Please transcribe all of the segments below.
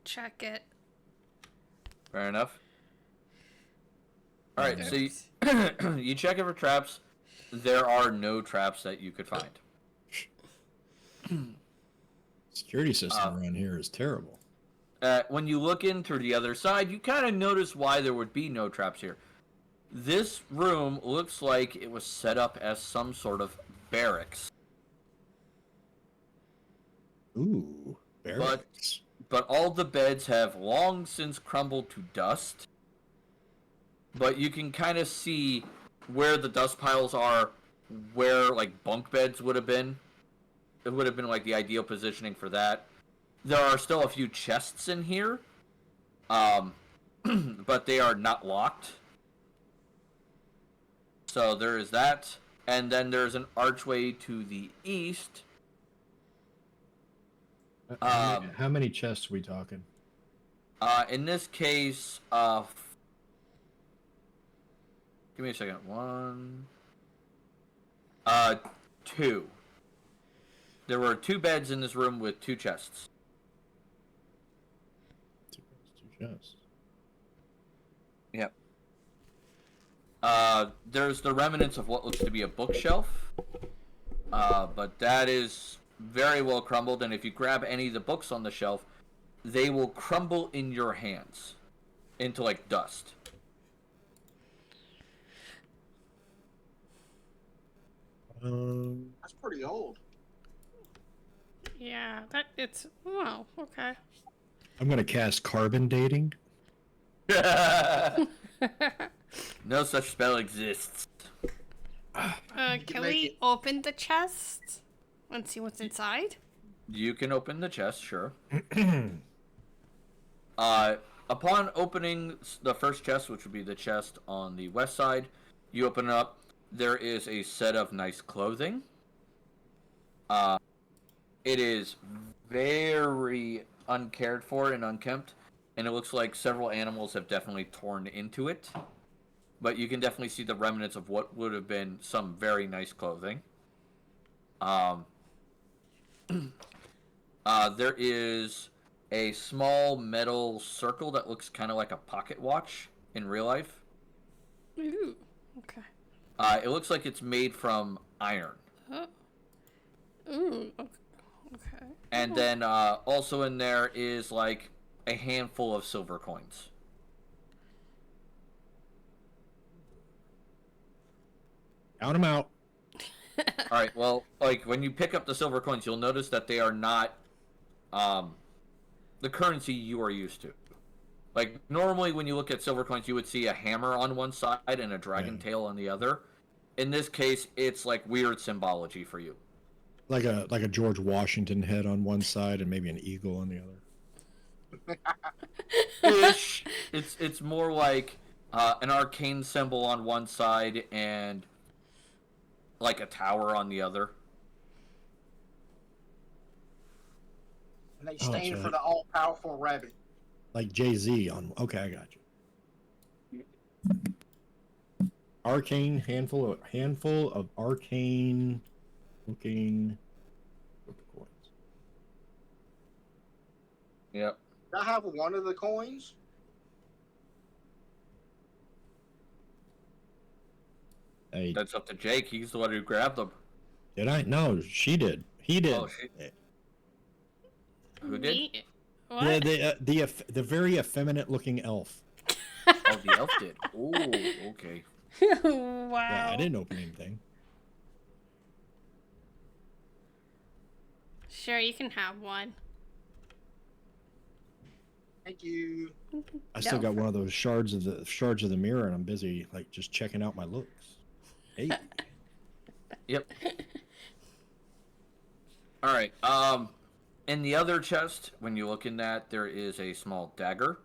check it. Fair enough. Alright, so you check it for traps. There are no traps that you could find. Security system around here is terrible. When you look in through the other side, you kind of notice why there would be no traps here. This room looks like it was set up as some sort of barracks. Ooh, barracks. But all the beds have long since crumbled to dust. But you can kind of see where the dust piles are, where like bunk beds would have been. It would have been like the ideal positioning for that. There are still a few chests in here, but they are not locked. So there is that, and then there's an archway to the east. How many chests are we talking? In this case, give me a second. 1, 2. There were 2 beds in this room with 2 chests. 2 chests. Yep. There's the remnants of what looks to be a bookshelf, but that is very well crumbled, and if you grab any of the books on the shelf, they will crumble in your hands into, like, dust. That's pretty old. Yeah, wow, okay. I'm going to cast carbon dating. No such spell exists. Can we open the chest and see what's inside? You can open the chest, sure. Upon opening the first chest, which would be the chest on the west side, you open it up. There is a set of nice clothing. It is very uncared for and unkempt, and it looks like several animals have definitely torn into it. But you can definitely see the remnants of what would have been some very nice clothing. There is a small metal circle that looks kind of like a pocket watch in real life. Ooh, okay. It looks like it's made from iron. Ooh, okay. And then also in there is like a handful of silver coins. Count them out. All right. Well, like when you pick up the silver coins, you'll notice that they are not the currency you are used to. Like normally, when you look at silver coins, you would see a hammer on one side and a dragon tail on the other. In this case, it's like weird symbology for you. Like a George Washington head on one side and maybe an eagle on the other. Ish. It's more like an arcane symbol on one side and like a tower on the other. And they stand for the all-powerful rabbit. Like Jay-Z on... Okay, I got you. Arcane, handful of arcane looking coins. Yep. Did I have one of the coins? Hey, That's up to Jake. He's the one who grabbed them. did I? No, she did. He did. Oh, who did? Me? What? The very effeminate looking elf. Oh, the elf did. Oh, okay. Wow. Yeah, I didn't open anything. Sure, you can have one. Thank you. I still got one of those shards of the mirror, and I'm busy like just checking out my looks. Hey. Yep. All right. In the other chest, when you look in that, there is a small dagger.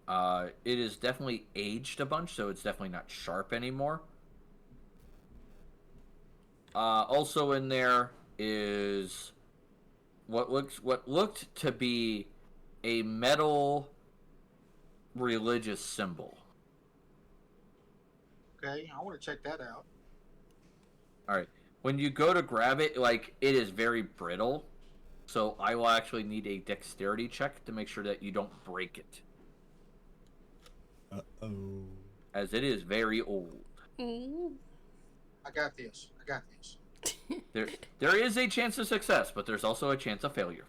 It is definitely aged a bunch, so it's definitely not sharp anymore. Also in there is what looked to be a metal religious symbol. Okay, I want to check that out. All right. When you go to grab it, like it is very brittle. So I will actually need a dexterity check to make sure that you don't break it. Uh-oh. As it is very old. Ooh. I got this. I got this. There is a chance of success, but there's also a chance of failure.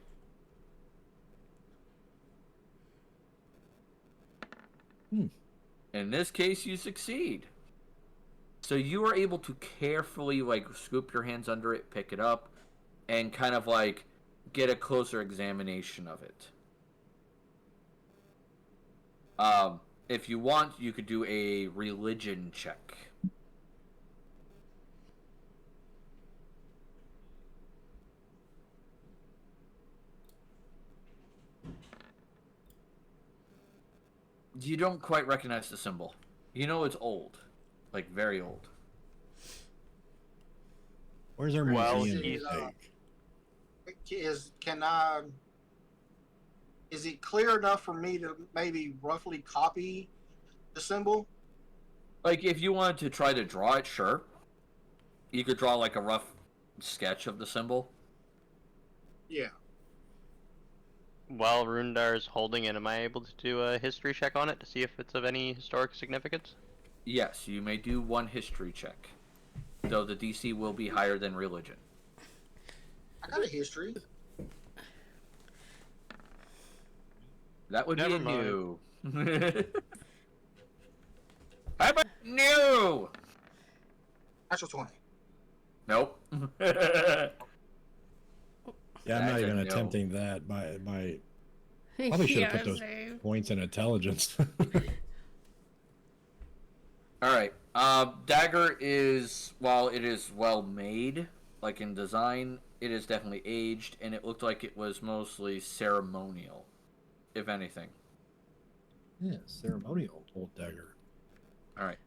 In this case, you succeed. So you are able to carefully, like, scoop your hands under it, pick it up, and kind of, like, get a closer examination of it. If you want, you could do a religion check. You don't quite recognize the symbol. You know it's old. Like, very old. Where's our Well, museum? he's, Is it clear enough for me to maybe roughly copy the symbol? Like, if you wanted to try to draw it, sure. You could draw, like, a rough sketch of the symbol. Yeah. while Rundar's holding it, am I able to do a history check on it to see if it's of any historic significance? Yes, you may do one history check. Though the DC will be higher than religion. I got a history. That would Never be a mind. new. How about new? Natural 20. Nope. Yeah, I'm not That's a even no. attempting that. Probably should have put those points in intelligence. Alright. Dagger is, while it is well made, like in design, it is definitely aged, and it looked like it was mostly ceremonial, if anything. Yeah, ceremonial old dagger. Alright.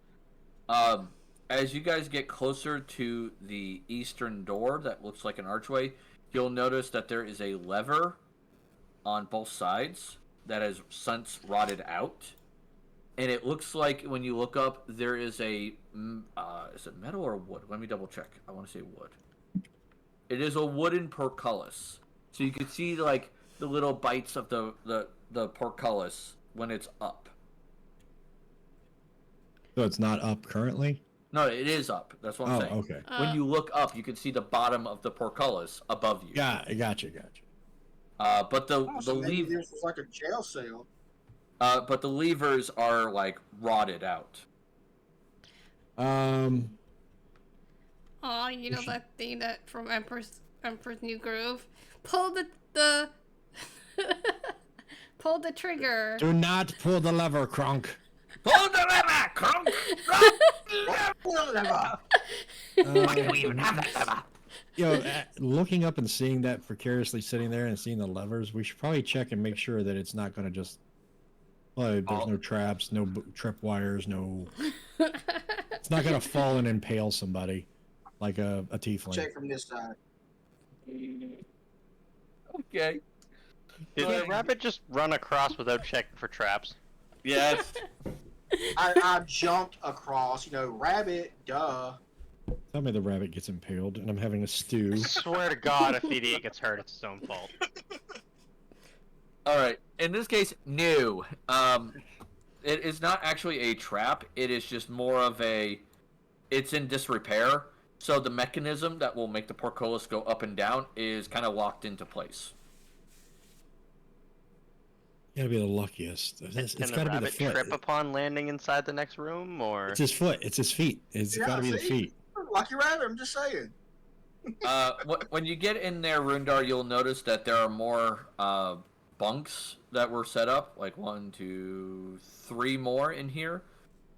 As you guys get closer to the eastern door that looks like an archway, you'll notice that there is a lever on both sides that has since rotted out. And it looks like when you look up, there is a... is it metal or wood? Let me double check. I want to say wood. It is a wooden portcullis. So you can see, like, the little bites of the portcullis when it's up. So it's not up currently? No, it is up. That's what I'm saying. Okay. When you look up, you can see the bottom of the portcullis above you. Yeah, I gotcha. But the So maybe lever, this was like a jail cell. but the levers are like rotted out. Oh, you know that thing that from Emperor's New Groove? Pull the pull the trigger. Do not pull the lever, Kronk. Pull the lever, Kronk! Why do we even have that lever? You know, looking up and seeing that precariously sitting there and seeing the levers, we should probably check and make sure that it's not going to just... Well, there's no traps, no trip wires, no... It's not going to fall and impale somebody like a tiefling. Check from this side. Okay. Did the rabbit just run across without checking for traps? Yes. I jumped across, rabbit, duh. Tell me the rabbit gets impaled and I'm having a stew. I swear to God, if the idiot gets hurt, it's his own fault. Alright. In this case, no. It is not actually a trap. It is just more of a... It's in disrepair. So the mechanism that will make the portcullis go up and down is kind of locked into place. You gotta be the luckiest. It's Can the gotta be the rabbit foot. trip upon landing inside the next room, or...? It's his foot. It's his feet. It's Yeah, gotta be the see? feet. Lucky rabbit, I'm just saying. When you get in there, Rundar, you'll notice that there are more bunks that were set up. Like 1, 2, 3 more in here.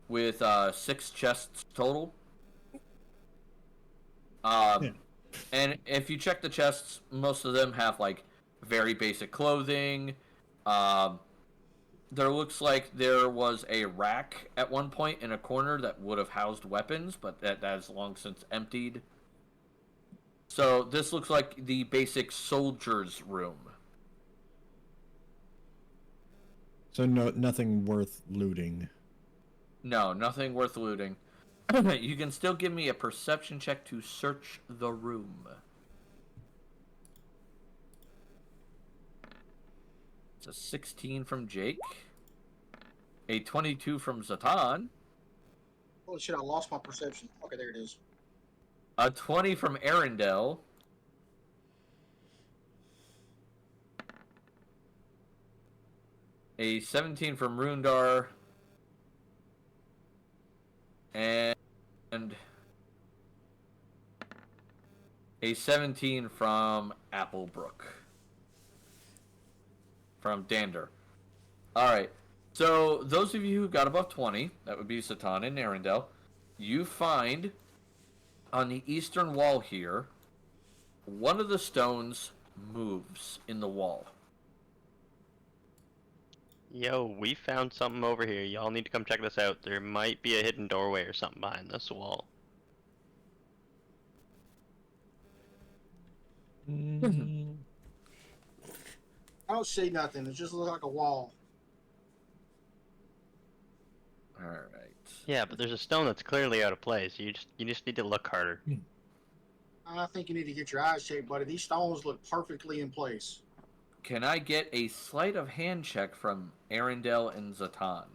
With 6 chests total. And if you check the chests, most of them have like very basic clothing. There looks like there was a rack at one point in a corner that would have housed weapons, but that has long since emptied. So this looks like the basic soldier's room. So nothing worth looting. No, nothing worth looting. You can still give me a perception check to search the room. It's a 16 from Jake. A 22 from Zatan. Holy shit, I lost my perception. Okay, there it is. A 20 from Arendelle. A 17 from Rundar. And a 17 from Applebrook. From Dander. Alright. So, those of you who got above 20, that would be Zatan and Arendelle, you find on the eastern wall here, one of the stones moves in the wall. Yo, we found something over here. Y'all need to come check this out. There might be a hidden doorway or something behind this wall. Mm, I don't see nothing. It just looks like a wall. Alright. Yeah, but there's a stone that's clearly out of place. You just need to look harder. I think you need to get your eyes checked, buddy. These stones look perfectly in place. Can I get a sleight of hand check from Arendelle and Zatan?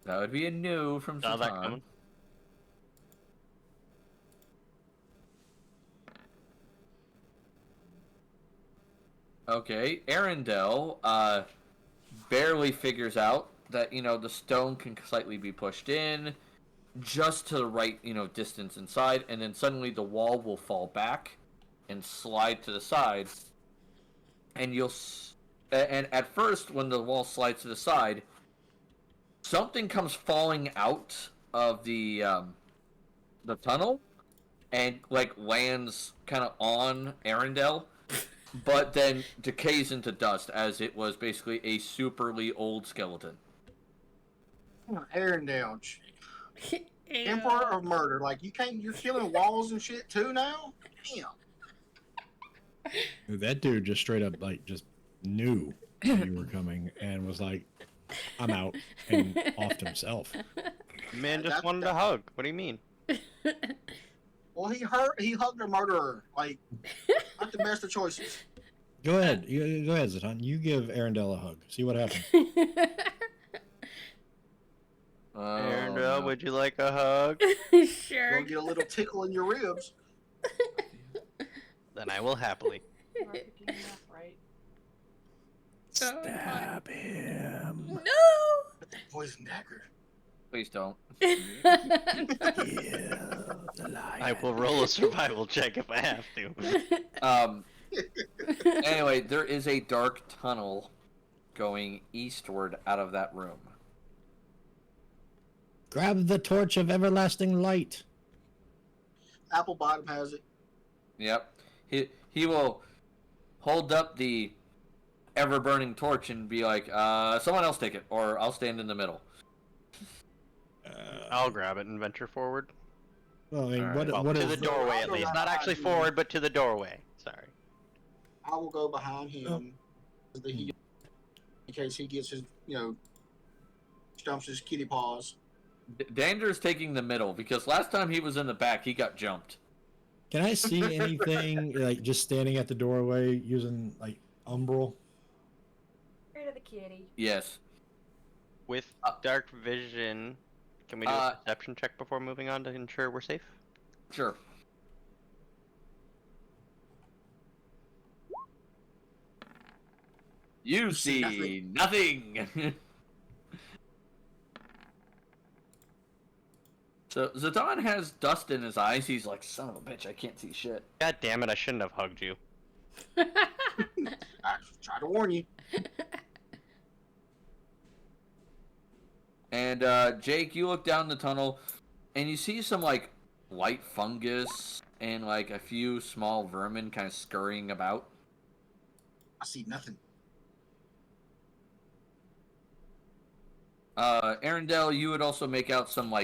That would be a no from Saw that Zatan. coming. Okay, Arendelle barely figures out that, the stone can slightly be pushed in just to the right, distance inside, and then suddenly the wall will fall back and slide to the side, and and at first, when the wall slides to the side, something comes falling out of the tunnel and, lands kind of on Arendelle, but then decays into dust as it was basically a superly old skeleton. Arendelle, Emperor of Murder. Like, you're killing walls and shit too now? Damn. that dude just straight up just knew you were coming and was like, "I'm out," and offed himself. Man just wanted a hug. What do you mean? Well, he hugged a murderer. Like, not the best of choices. Go ahead, go ahead, Zatan. You give Arendelle a hug. See what happens. Arendelle, would you like a hug? Sure. You'll get a little tickle in your ribs. Then I will happily. Stab him. No. With that poison dagger. Please don't. Kill the lion. I will roll a survival check if I have to. Anyway, there is a dark tunnel going eastward out of that room. Grab the torch of everlasting light. Apple Bottom has it. Yep. He will hold up the ever-burning torch and be like, someone else take it, or I'll stand in the middle. I'll grab it and venture forward. Well, I mean, Alright. what To is the doorway at least. Not actually forward, but to the doorway. Sorry. I will go behind him in case he gets his, stumps his kitty paws. Dander's taking the middle, because last time he was in the back, he got jumped. Can I see anything like just standing at the doorway using umbral? Rid of the kitty. Yes. With dark vision, can we do a perception check before moving on to ensure we're safe? Sure. You see nothing. So Zatan has dust in his eyes. He's like, son of a bitch, I can't see shit. God damn it, I shouldn't have hugged you. I tried to warn you. And Jake, you look down the tunnel, and you see some light fungus and a few small vermin kind of scurrying about. I see nothing. Arendelle, you would also make out some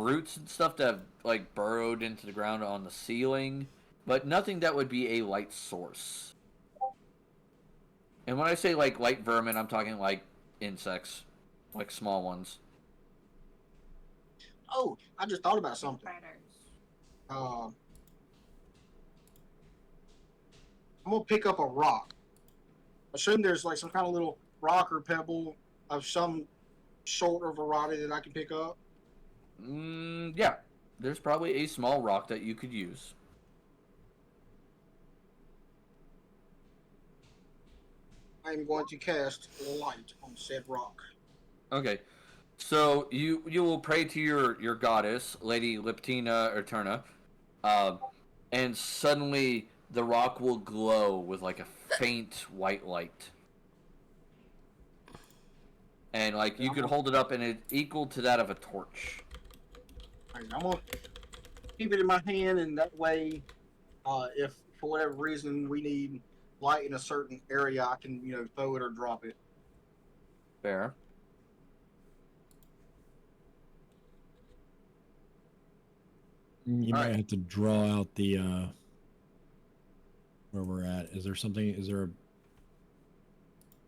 roots and stuff that have burrowed into the ground on the ceiling, but nothing that would be a light source. And when I say light vermin, I'm talking insects, small ones. Oh, I just thought about something. I'm gonna pick up a rock. Assume there's like some kind of little rock or pebble of some sort or variety that I can pick up. Yeah. There's probably a small rock that you could use. I am going to cast light on said rock. Okay. So you will pray to your goddess, Lady Liptina Eterna, and suddenly the rock will glow with like a faint white light. And like you could hold it up and it's equal to that of a torch. I'm gonna keep it in my hand, and that way, if for whatever reason we need light in a certain area, I can throw it or drop it. Fair. You All might right. have to draw out the where we're at. Is there something? Is there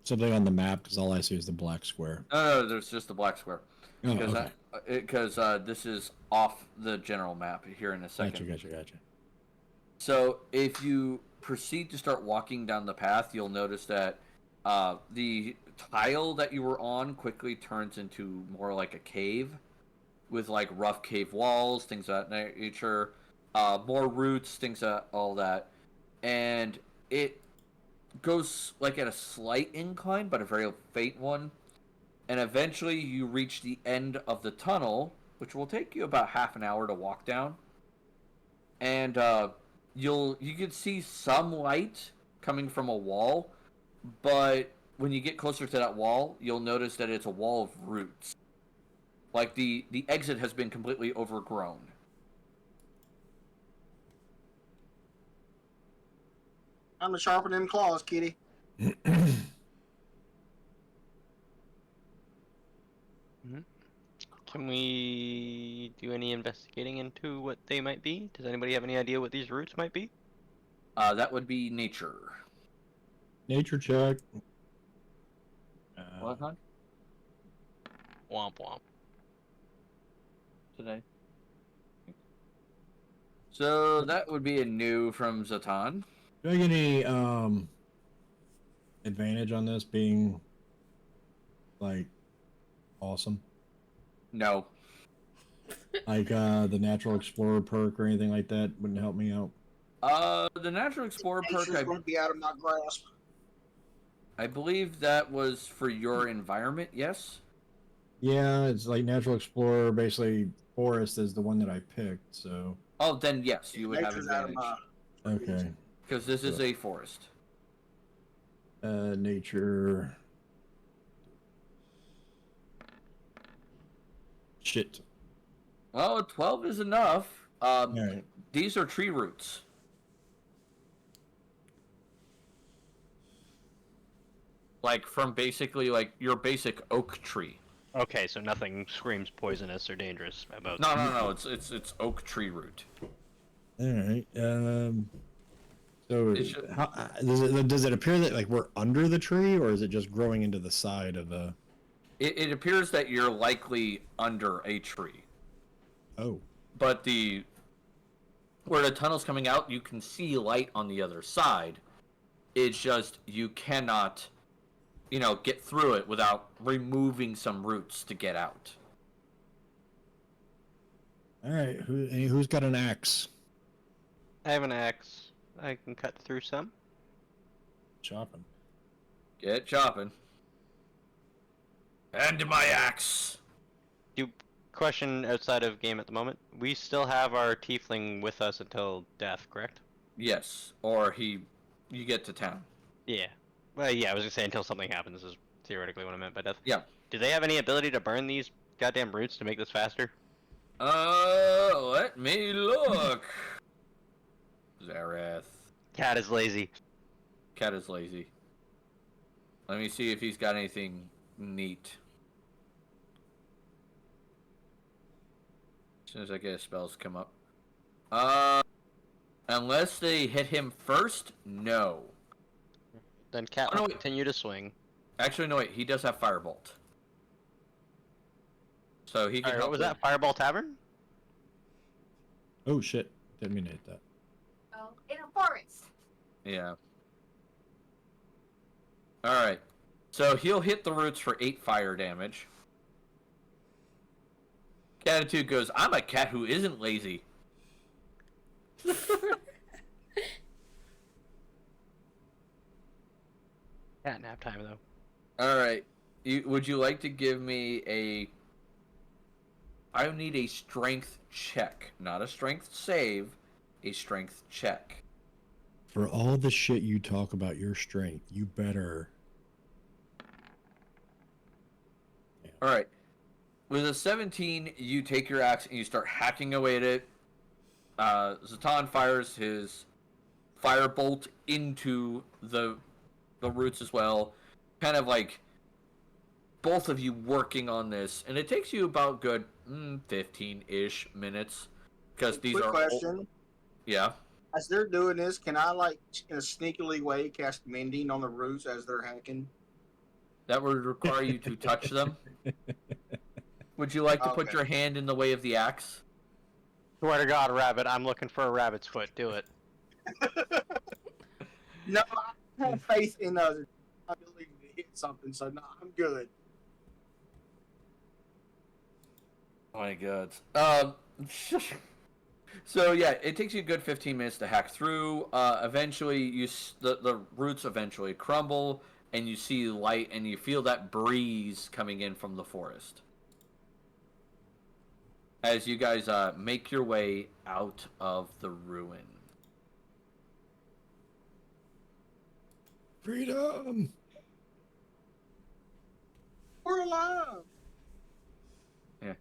something on the map? Because all I see is the black square. No, there's just the black square. Oh, okay. Because this is off the general map here in a second. Gotcha. So if you proceed to start walking down the path, you'll notice that the tile that you were on quickly turns into more like a cave with like rough cave walls, things of that nature, more roots, all that. And it goes like at a slight incline, but a very faint one. And eventually you reach the end of the tunnel, which will take you about half an hour to walk down. And you can see some light coming from a wall, but when you get closer to that wall, you'll notice that it's a wall of roots. Like the exit has been completely overgrown. I'm to sharpen them claws, kitty. Can we do any investigating into what they might be? Does anybody have any idea what these roots might be? That would be nature. Nature check. What, huh? Womp womp. Today. So that would be a new from Zatan. Do I get any advantage on this being like awesome? No. Like the natural explorer perk or anything like that wouldn't help me out. The natural explorer perk, Nature's going to be out of my grasp. I believe that was for your environment. Yes. Yeah, it's like natural explorer. Basically, forest is the one that I picked. So. Oh, then yes, you would have Nature's out of advantage. my. Okay. Because this is a forest. Nature. Shit. Well, 12 is enough. Right. These are tree roots. Like from basically like your basic oak tree. Okay, so nothing screams poisonous or dangerous about. No. It's oak tree root. All right. So It should- how, does it appear that like we're under the tree, or is it just growing into the side of the? It appears that you're likely under a tree. Oh. But where the tunnel's coming out, you can see light on the other side. It's just you cannot, get through it without removing some roots to get out. All right. Who's got an axe? I have an axe. I can cut through some. Chopping. Get chopping. And my axe. Question outside of game at the moment. We still have our tiefling with us until death, correct? Yes, or you get to town. Yeah. Well, yeah, I was gonna say until something happens is theoretically what I meant by death. Yeah. Do they have any ability to burn these goddamn roots to make this faster? Let me look. Zareth. Cat is lazy. Cat is lazy. Let me see if he's got anything neat. As soon as I get his spells come up. Unless they hit him first, no. Then Cat Oh, no, will wait. continue to swing. Actually, no, wait. He does have Firebolt. So he can Alright, help what was with- that? Fireball Tavern? Oh shit! Didn't mean to hit that. Oh, in a forest. Yeah. Alright. So he'll hit the roots for 8 fire damage. Catitude goes, I'm a cat who isn't lazy. Cat nap time though. Alright. Would you like to give me a... I need a strength check. Not a strength save. A strength check. For all the shit you talk about your strength, you better. Alright. With a 17, you take your axe and you start hacking away at it. Zatan fires his firebolt into the roots as well. Kind of like both of you working on this. And it takes you about good 15-ish minutes. Because these Quick are... question. Yeah. As they're doing this, can I, like, in a sneakily way, cast mending on the roots as they're hacking? That would require you to touch them. Would you like to put your hand in the way of the axe? Swear to God, rabbit, I'm looking for a rabbit's foot. Do it. No, I have faith in my ability to hit something, so no, I'm good. Oh my god. So yeah, it takes you a good 15 minutes to hack through. Eventually, the roots eventually crumble, and you see light, and you feel that breeze coming in from the forest. As you guys make your way out of the ruin. Freedom! We're alive! Yeah.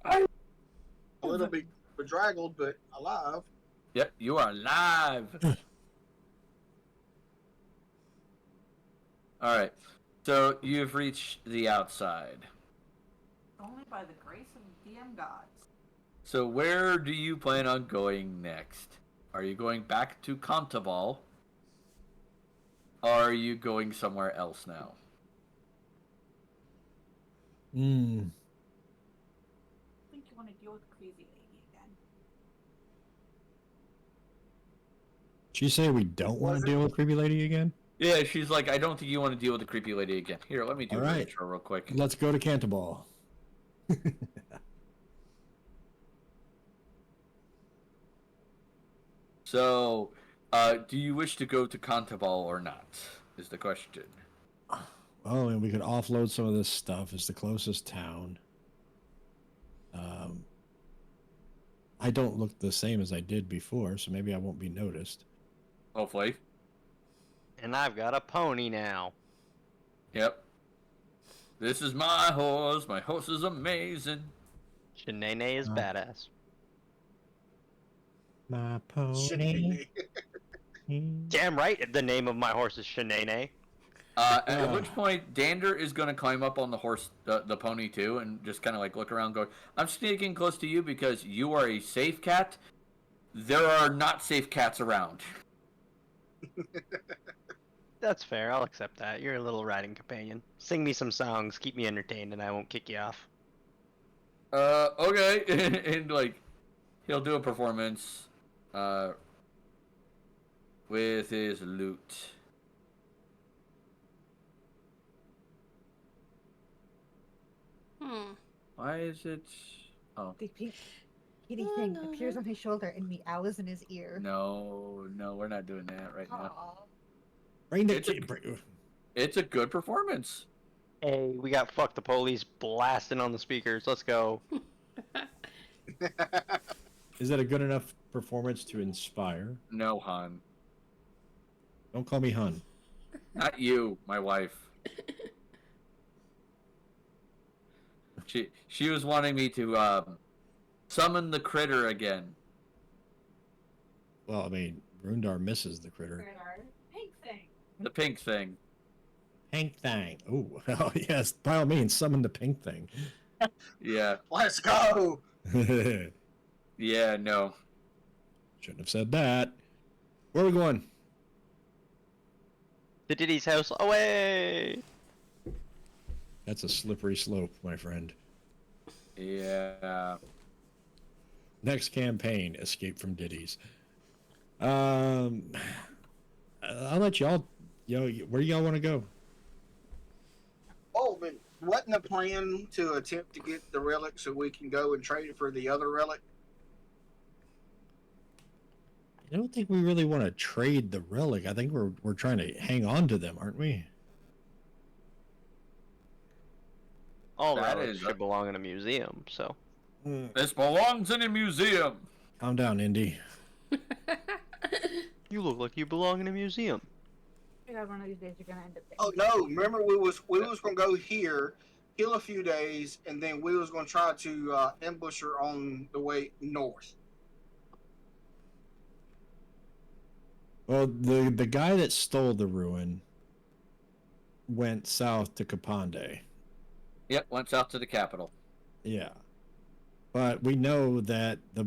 A little bit bedraggled, but alive. Yep, you are alive! Alright, so you've reached the outside. Only by the grace of DM gods. So where do you plan on going next? Are you going back to Contaval? Or are you going somewhere else now? I think you want to deal with the crazy lady again. She say we don't want to deal with creepy lady again? Yeah, she's like, I don't think you want to deal with the creepy lady again. Here, let me do All an right. intro real quick. Let's go to Cantaball. So, do you wish to go to Contaval or not? Is the question. Oh, and we could offload some of this stuff. It's the closest town. I don't look the same as I did before, so maybe I won't be noticed. Hopefully. And I've got a pony now. Yep. This is my horse. My horse is amazing. Shanae is badass. My pony. Shit. Damn right, the name of my horse is Shanae. At which point, Dander is going to climb up on the horse, the pony too, and just kind of like look around going, I'm sneaking close to you because you are a safe cat. There are not safe cats around. That's fair, I'll accept that. You're a little riding companion. Sing me some songs, keep me entertained, and I won't kick you off. Okay. And like, he'll do a performance, with his lute. Why is it? Oh. The pink kitty thing appears on his shoulder and meows in his ear. No, we're not doing that right now. Aw. Bring the It's a good performance. Hey, we got Fuck the Police blasting on the speakers. Let's go. Is that a good enough performance to inspire? No, hon. Don't call me hun. Not you, my wife. She was wanting me to summon the critter again. Well, I mean, Rundar misses the critter. Pink thing. The pink thing. Pink thing. Ooh, oh yes, by all means, summon the pink thing. Yeah. Let's go! Shouldn't Yeah, no. have said that. Where are we going? To Diddy's house, away! That's a slippery slope, my friend. Yeah. Next campaign, escape from Diddy's. I'll let y'all Yo, where y'all want to go? Oh, but wasn't the plan to attempt to get the relic so we can go and trade it for the other relic? I don't think we really want to trade the relic. I think we're trying to hang on to them, aren't we? All That relics is should belong in a museum, so. This belongs in a museum. Calm down, Indy. You look like you belong in a museum. I got one of these days you're gonna end up there. Oh no! Remember, we was gonna go here, kill a few days, and then we was gonna try to ambush her on the way north. Well, the guy that stole the ruin went south to Kapande. Yep, went south to the capital. Yeah. But we know that the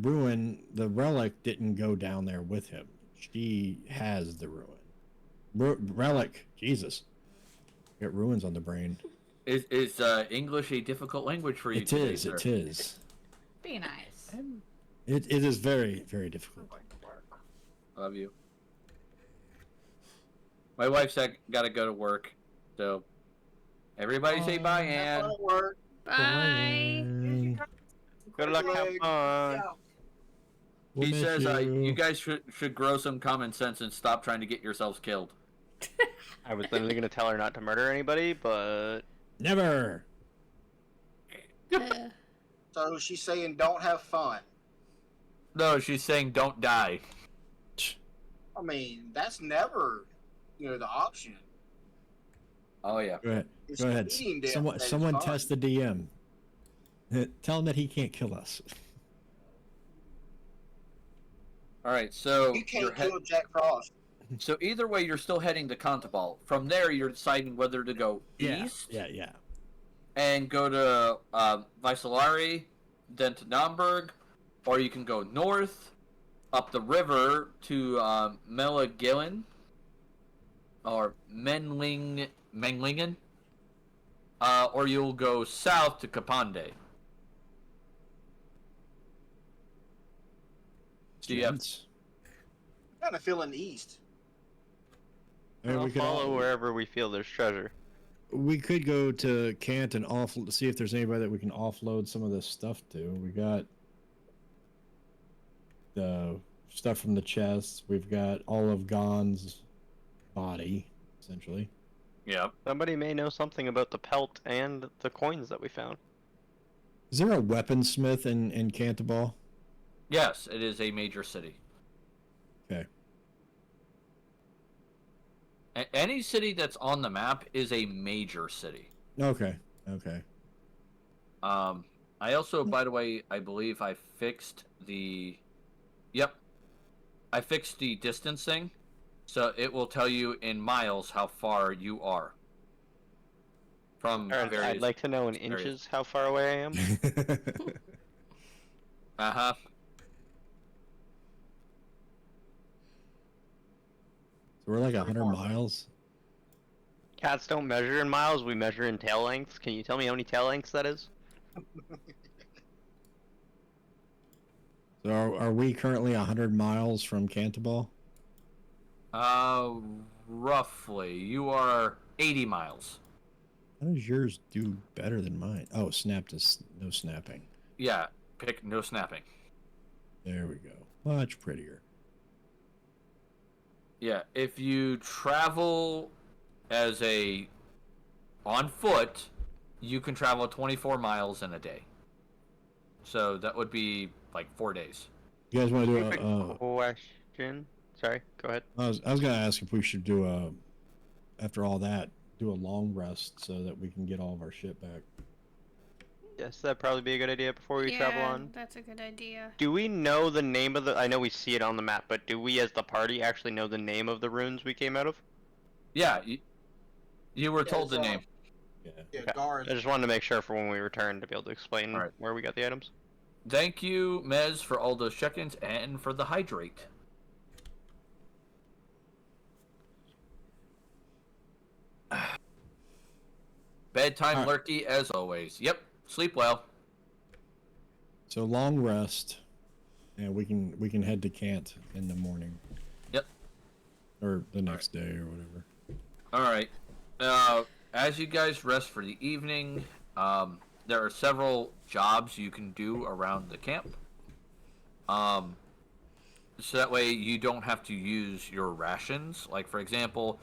relic didn't go down there with him. She has the ruin. Relic, Jesus. Got ruins on the brain. Is English a difficult language for you? It today, is, sir? it is. Be nice. It is very, very difficult. Love you. My wife's got to go to work, so everybody say bye, Ann. That'll work. Bye. Good luck, have fun. We'll He miss says you. you guys should grow some common sense and stop trying to get yourselves killed. I was literally gonna tell her not to murder anybody, but Never. So she's saying, "Don't have fun." No, she's saying don't die. I mean, that's never, the option. Oh yeah. Go ahead. It's Go ahead. cheating death Someone, that is someone fun. test the DM. Tell him that he can't kill us. All right, so You you're can't kill Jack Frost. so either way, you're still heading to Contabal. From there, you're deciding whether to go east Yeah. and go to Visalari, then to Naumburg, or you can go north up the river to Melagillen or Menglingen, or you'll go south to Kapande. So you have Gents. I'm kind of feeling east. I mean, I'll we could follow wherever we feel there's treasure. We could go to Kant and see if there's anybody that we can offload some of this stuff to. We got the stuff from the chests. We've got all of Gon's body, essentially. Yep. Somebody may know something about the pelt and the coins that we found. Is there a weaponsmith in Cantabal? Yes, it is a major city. Okay. Any city that's on the map is a major city. Okay. I also, by the way, I believe I fixed the... Yep. I fixed the distance thing, so it will tell you in miles how far you are. From various... I'd like to know in inches how far away I am. Uh-huh. So we're like 100 miles. Cats don't measure in miles, we measure in tail lengths. Can you tell me how many tail lengths that is? So are we currently 100 miles from Cantabal? Roughly. You are 80 miles. How does yours do better than mine? Oh, no snapping. Yeah, pick no snapping. There we go. Much prettier. Yeah, if you travel on foot, you can travel 24 miles in a day. So that would be like 4 days. You guys want to do Quick a? question. Sorry, go ahead. I was gonna ask if we should do after all that, do a long rest so that we can get all of our shit back. Yes, that'd probably be a good idea before we travel on. That's a good idea. Do we know the name of the... I know we see it on the map, but do we as the party actually know the name of the runes we came out of? Yeah, you were told the it's, name. Yeah. Yeah, Okay. Garth. I just wanted to make sure for when we return to be able to explain Alright. where we got the items. Thank you, Mez, for all those check-ins and for the hydrate. Bedtime lurky as always. Yep, sleep well. So long rest, and we can head to Kant in the morning. Yep. Or the next day or whatever. All right. As you guys rest for the evening, there are several jobs you can do around the camp. So that way you don't have to use your rations. Like, for example,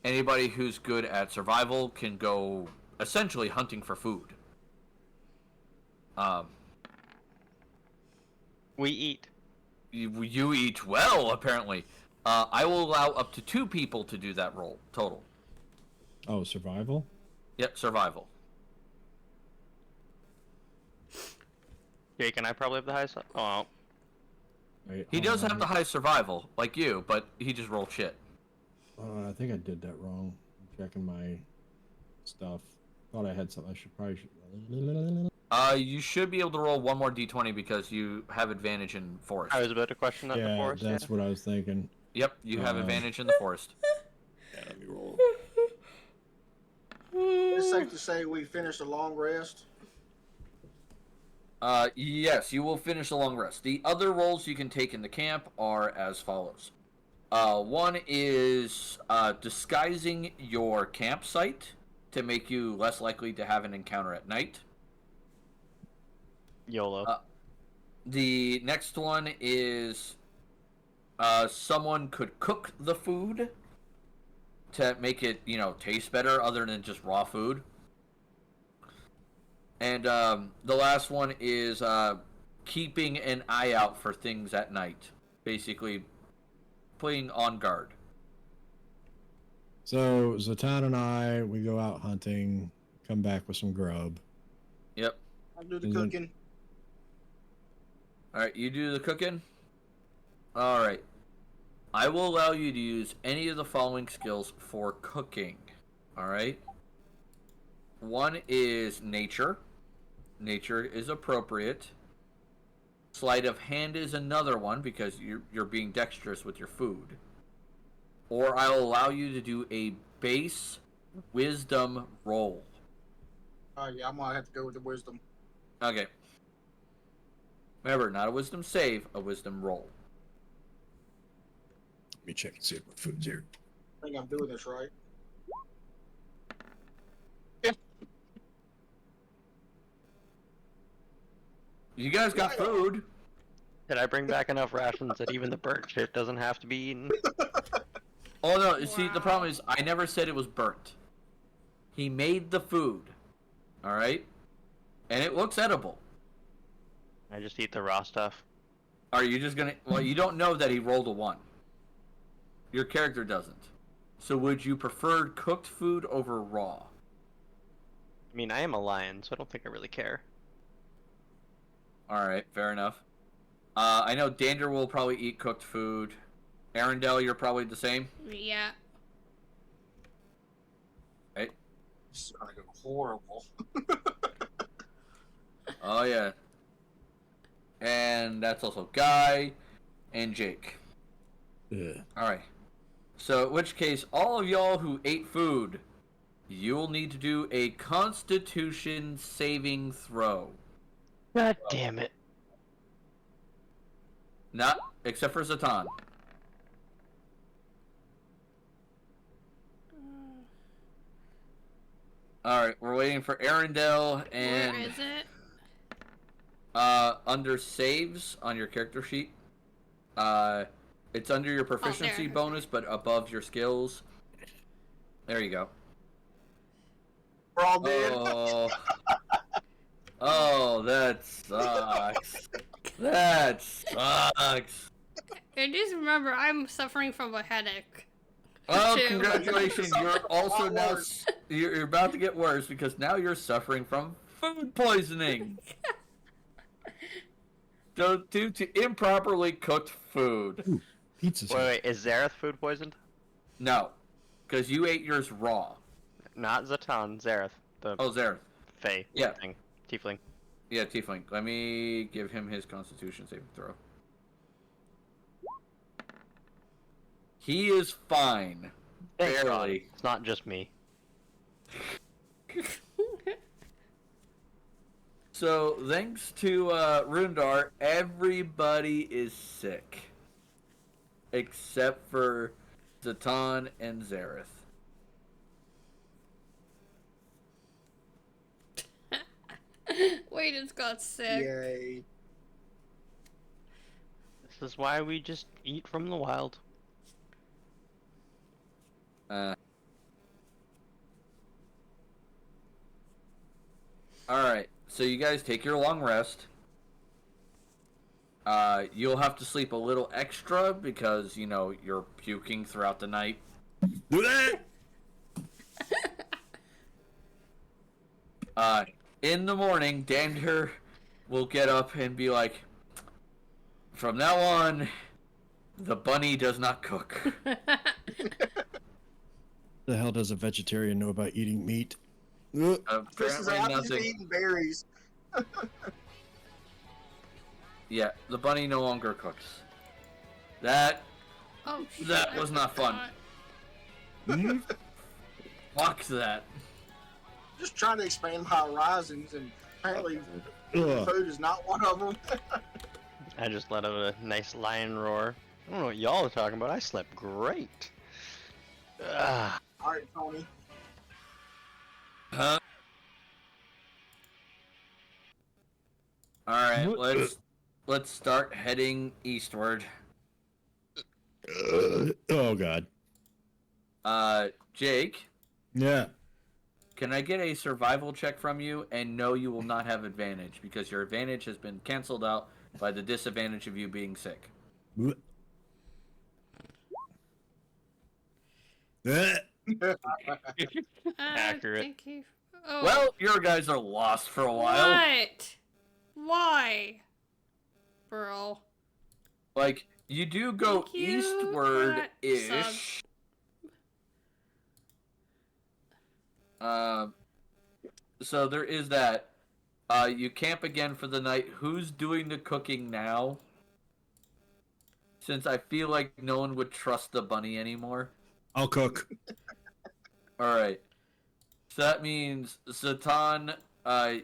anybody who's good at survival can go essentially hunting for food. We eat. You eat well, apparently. I will allow up to 2 people to do that role total. Oh, survival? Yep, survival. Jake and I probably have the highest. Oh, Wait, He does hold have the on. highest survival, like you, but he just rolled shit. I think I did that wrong. I'm checking my stuff. Thought I had something. I should probably. You should be able to roll 1 more d20 because you have advantage in forest. I was about to question that in the Yeah, forest. that's what I was thinking. Yep, you have advantage in the forest. Yeah, let me roll. It's safe to say we finished a long rest. Yes, you will finish a long rest. The other roles you can take in the camp are as follows. One is disguising your campsite to make you less likely to have an encounter at night. YOLO. The next one is someone could cook the food to make it, taste better other than just raw food. And the last one is keeping an eye out for things at night. Basically, putting on guard. So Zatan and I, we go out hunting, come back with some grub. Yep. I'll do the And then- cooking. All right, you do the cooking. All right. I will allow you to use any of the following skills for cooking. All right. One is nature. Nature is appropriate. Sleight of hand is another one because you're being dexterous with your food. Or I'll allow you to do a base wisdom roll. Yeah, I'm gonna have to go with the wisdom. Okay. Remember, not a wisdom save, a wisdom roll. Let me check and see if my food's here. I think I'm doing this right. You guys got food. Did I bring back enough rations that even the burnt shit doesn't have to be eaten? Oh no, see, the problem is I never said it was burnt. He made the food. Alright? And it looks edible. I just eat the raw stuff. Are you just gonna... Well, you don't know that he rolled a 1. Your character doesn't. So would you prefer cooked food over raw? I mean, I am a lion, so I don't think I really care. Alright, fair enough. I know Dander will probably eat cooked food. Arendelle, you're probably the same? Yeah. Right? This is gonna go horrible. Oh yeah. And that's also Guy and Jake. Yeah. Alright. So in which case, all of y'all who ate food, you'll need to do a Constitution saving throw. God damn it. Not except for Zatan. Alright, we're waiting for Arendelle and Where is it? under saves on your character sheet. It's under your proficiency there. bonus, but above your skills. There you go. We're all dead. Oh, oh, that sucks. That sucks. And just remember, I'm suffering from a headache. Oh, Two. congratulations! You're also lot now worse. you're about to get worse because now you're suffering from food poisoning. Due to improperly cooked food. Ooh, pizza's Wait, here. wait, is Zareth food poisoned? No, because you ate yours raw. Not Zatan, Zareth, the Oh, Zareth. Fae Yeah. thing, tiefling. Yeah, Tiefling. Let me give him his Constitution saving throw. He is fine. Thank God, Barely. it's not just me. So, thanks to Rundar, everybody is sick. Except for Zatan and Zareth. We just got sick. Yay. This is why we just eat from the wild. Alright, so you guys take your long rest. You'll have to sleep a little extra because, you know, you're puking throughout the night. Do that! In the morning, Dander will get up and be like, from now on, the bunny does not cook. The hell does a vegetarian know about eating meat? This is Apparently after nothing. eating berries. Yeah, the bunny no longer cooks. That Oh, shit. That was not fun. Hmm? Fuck that. Just trying to expand my horizons, and apparently Ugh. food is not one of them. I just let out a nice lion roar. I don't know what y'all are talking about. I slept great. Ah, All right, Tony. Huh? Alright, let's start heading eastward. Oh god. Jake, Yeah. can I get a survival check from you? And no, you will not have advantage because your advantage has been canceled out by the disadvantage of you being sick. Accurate. Thank you. Oh, Well, your guys are lost for a while. what? Why? Bro. Like, you do go Thank you, eastward-ish. So there is that. You camp again for the night. Who's doing the cooking now? Since I feel like no one would trust the bunny anymore. I'll cook. Alright. So that means, Zatan,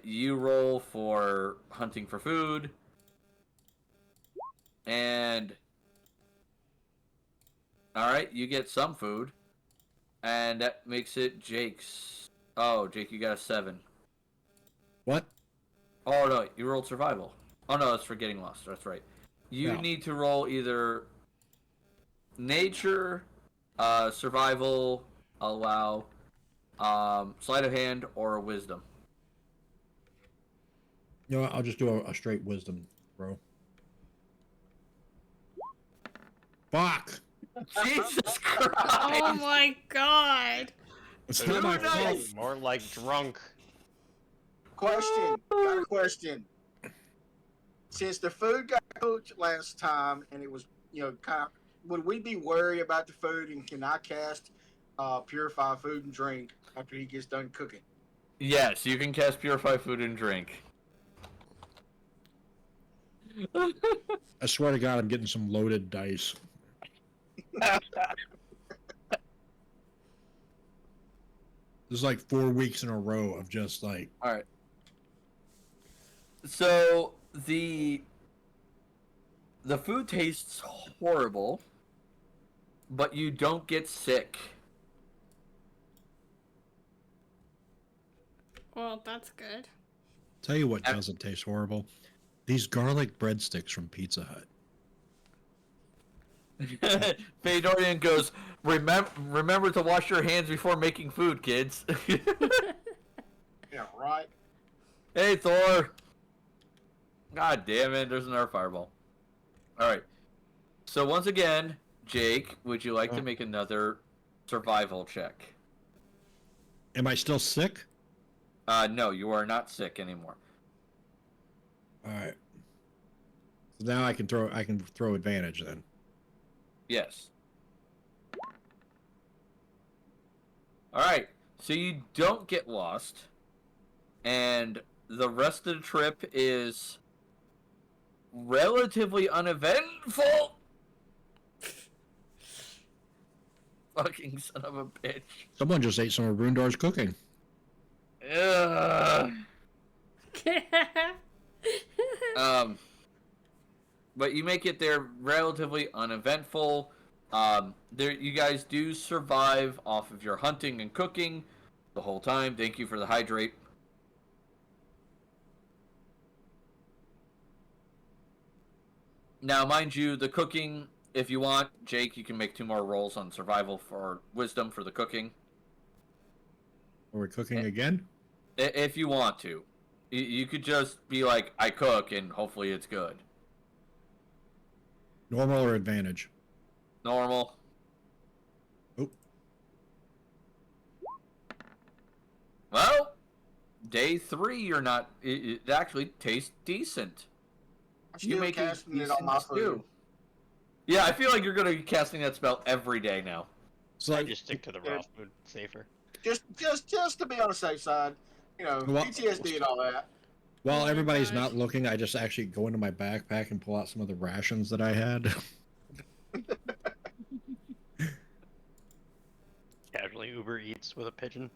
you roll for hunting for food. And... Alright, you get some food. And that makes it Jake's... Oh, Jake, you got a 7. What? Oh, no, you rolled survival. Oh, no, that's for getting lost. That's right. You No. need to roll either nature, survival, allow, sleight of hand, or wisdom. You know what? I'll just do a straight wisdom, bro. Fuck! Jesus Christ! Oh my god. It's not my fault. More like drunk. Question. Got a question. Since the food got cooked last time, and it was, kind of, would we be worried about the food, and can I cast Purify Food and Drink after he gets done cooking? Yes, you can cast Purify Food and Drink. I swear to God, I'm getting some loaded dice. This is like 4 weeks in a row of just like... Alright. So, the food tastes horrible, but you don't get sick. Well, that's good. Tell you what doesn't taste horrible. These garlic breadsticks from Pizza Hut. Fedorian goes, remember to wash your hands before making food, kids. Yeah, right. Hey, Thor. God damn it, there's another fireball. Alright. So once again, Jake, would you like to make another survival check? Am I still sick? No, you are not sick anymore. Alright. So now I can throw advantage then. Yes. Alright, so you don't get lost, and the rest of the trip is relatively uneventful. Fucking son of a bitch. Someone just ate some of Brundar's cooking. Ugh. But you make it there relatively uneventful. There, you guys do survive off of your hunting and cooking the whole time. Thank you for the hydrate. Now, mind you, the cooking, if you want, Jake, you can make 2 more rolls on survival for wisdom for the cooking. Are we cooking again? If you want to. You could just be like, I cook, and hopefully it's good. Normal or advantage? Normal. Oh. Well, day 3, you're not. It actually tastes decent. I'm still casting it on my food. Yeah, I feel like you're gonna be casting that spell every day now. So I just stick to the raw food. Safer. Just to be on the safe side, Well- PTSD and all that. while Oh my everybody's gosh. not looking, I just actually go into my backpack and pull out some of the rations that I had. Casually Uber Eats with a pigeon.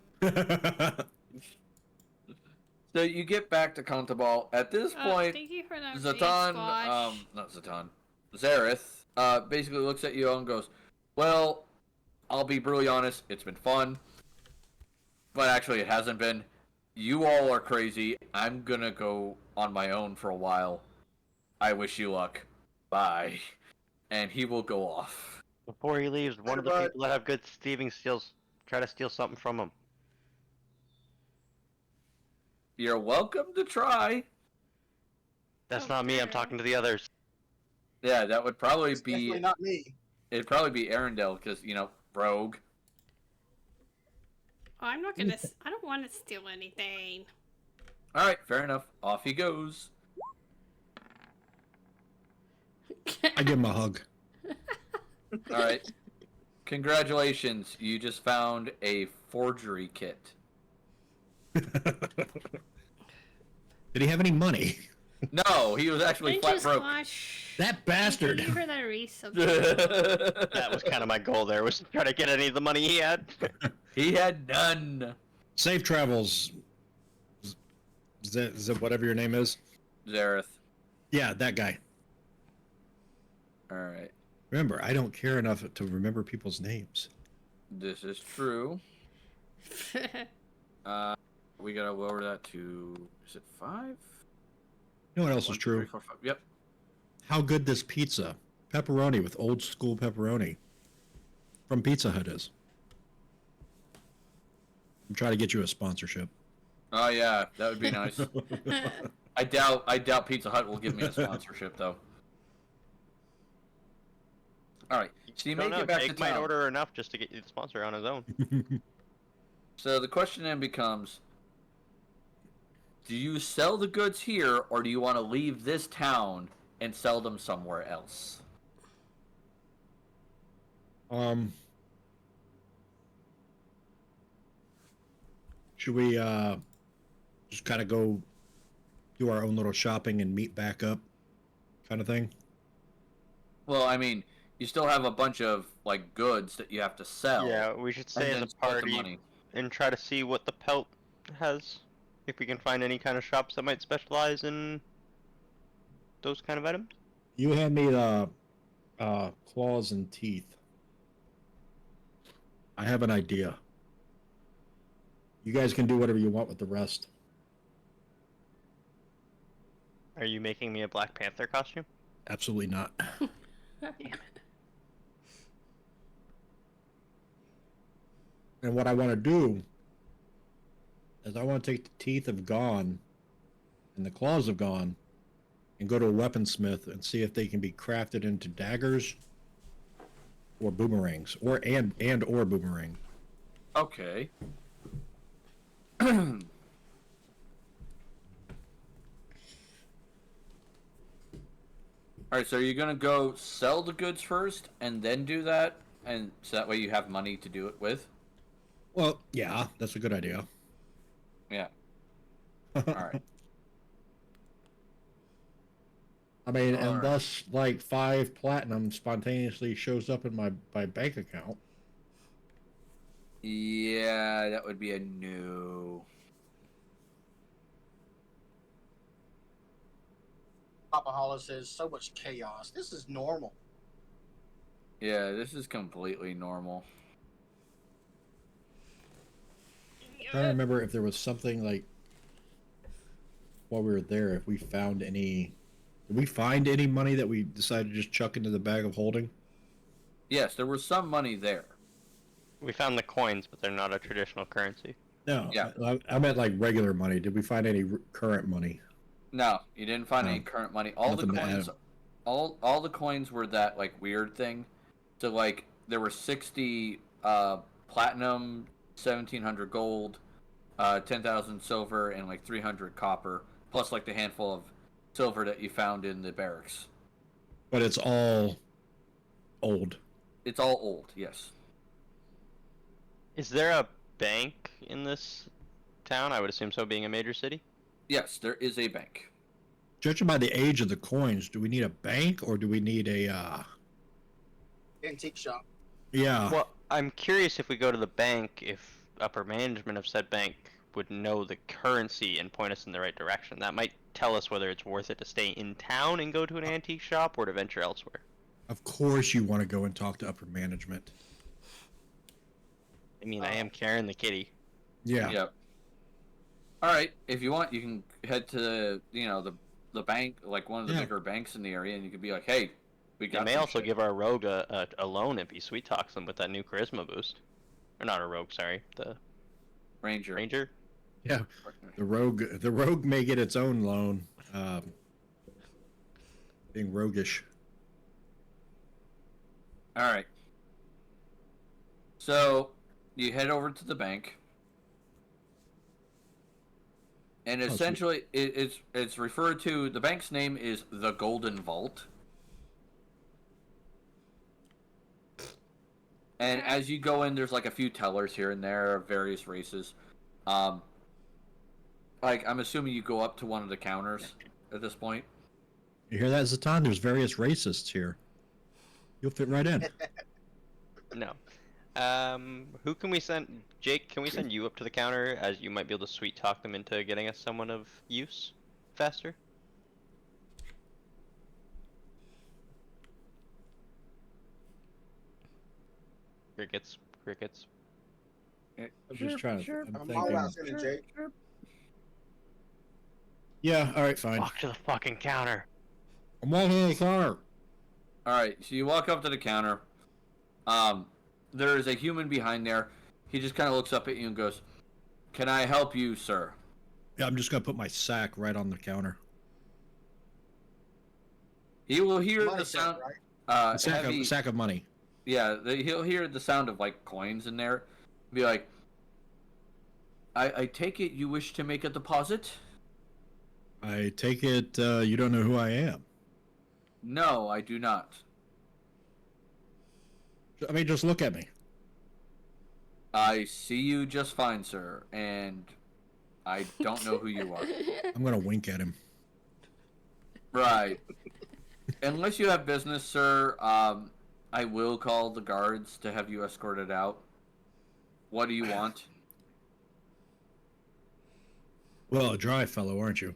So you get back to Contabal. At this point, Thank you for that Zatan, squash. not Zatan, Zareth, basically looks at you and goes, well, I'll be brutally honest, it's been fun, but actually it hasn't been. You all are crazy. I'm gonna go on my own for a while. I wish you luck. Bye. And he will go off. Before he leaves, one of the people that have good thieving skills, try to steal something from him. You're welcome to try. That's Oh, not me. I'm dear. talking to the others. Yeah, that would probably It's be. definitely not me. It'd probably be Arendelle, because, rogue. Oh, I'm not gonna. I don't want to steal anything. Alright, fair enough. Off he goes. I give him a hug. Alright. Congratulations, you just found a forgery kit. Did he have any money? No, he was actually Thank flat you, broke. Squash. That bastard. Thank you for that resub. That was kind of my goal there, was to try to get any of the money he had. He had none. Safe travels. Whatever your name is. Zareth. Yeah, that guy. Alright. Remember, I don't care enough to remember people's names. This is true. We gotta lower that to, is it 5? You know what else 1, is 2, true? 3, 4, 5. Yep. How good this pizza, pepperoni with old school pepperoni from Pizza Hut is. I'm trying to get you a sponsorship. Oh yeah, that would be nice. I doubt Pizza Hut will give me a sponsorship though. Alright, so you Don't make know, it back to Jake might town. order enough just to get you the sponsor on his own. So the question then becomes, do you sell the goods here, or do you want to leave this town and sell them somewhere else? Should we just kind of go do our own little shopping and meet back up kind of thing? Well, I mean, you still have a bunch of, goods that you have to sell. Yeah, we should stay and in then the split party money. and try to see what the pelt has. If we can find any kind of shops that might specialize in those kind of items. You hand me the claws and teeth. I have an idea. You guys can do whatever you want with the rest. Are you making me a Black Panther costume? Absolutely not. And what I want to do is I want to take the teeth of Gone and the claws of Gone and go to a weaponsmith and see if they can be crafted into daggers or boomerangs or boomerang. Okay. Alright, so you're gonna go sell the goods first and then do that? And so that way you have money to do it with? Well, yeah, that's a good idea. Yeah. Alright. I mean, All right. unless 5 platinum spontaneously shows up in my bank account. Yeah, that would be a no. Papa Hollow says, so much chaos. This is normal. Yeah, this is completely normal. I'm trying to remember if there was something while we were there, if we found any Did we find any money that we decided to just chuck into the bag of holding? Yes, there was some money there. We found the coins, but they're not a traditional currency. No, Yeah. I meant like regular money. Did we find any current money? No, you didn't find No. any current money. All the Nothing to coins, add. all the coins were that like weird thing. So like there were 60 platinum, 1,700 gold, 10,000 silver, and like 300 copper, plus like the handful of silver that you found in the barracks. But it's all old. It's all old, yes. Is there a bank in this town? I would assume so, being a major city. Yes, there is a bank. Judging by the age of the coins, do we need a bank or do we need a Antique shop. Yeah. Well, I'm curious if we go to the bank, if upper management of said bank would know the currency and point us in the right direction. That might tell us whether it's worth it to stay in town and go to an antique shop or to venture elsewhere. Of course you want to go and talk to upper management. I mean, I am carrying the kitty. Yeah. Yep. All right, if you want, you can head to the bank, like one of the bigger banks in the area, and you could be like, "Hey, we got." They may also give our rogue a loan if he sweet talks them with that new charisma boost. Or not a rogue, sorry, the Ranger. Yeah. The rogue may get its own loan. Being roguish. All right. So you head over to the bank, and essentially it's referred to. The bank's name is the Golden Vault. And as you go in, there's like a few tellers here and there of various races. Like I'm assuming you go up to one of the counters at this point. You hear that, Zatan? There's various racists here. You'll fit right in. No. Who can we send? Jake, can we send you up to the counter, as you might be able to sweet talk them into getting us someone of use faster? Crickets. I'm just trying to. I'm I'm thinking. all out in Jake. Yeah. All right. Fine. Walk to the fucking counter. I'm walking in the car. All right, so you walk up to the counter. There is a human behind there. He just kind of looks up at you and goes, "Can I help you, sir?" Yeah. I'm just gonna put my sack right on the counter. He will hear Money the sound. right? A sack of money. Yeah, he'll hear the sound of like coins in there. Be like, I take it you wish to make a deposit? I take it you don't know who I am. No, I do not. I mean, just look at me. I see you just fine, sir, and I don't know who you are. I'm gonna wink at him. Right. Unless you have business, sir, I will call the guards to have you escorted out. What do you want? Well, a dry fellow, aren't you?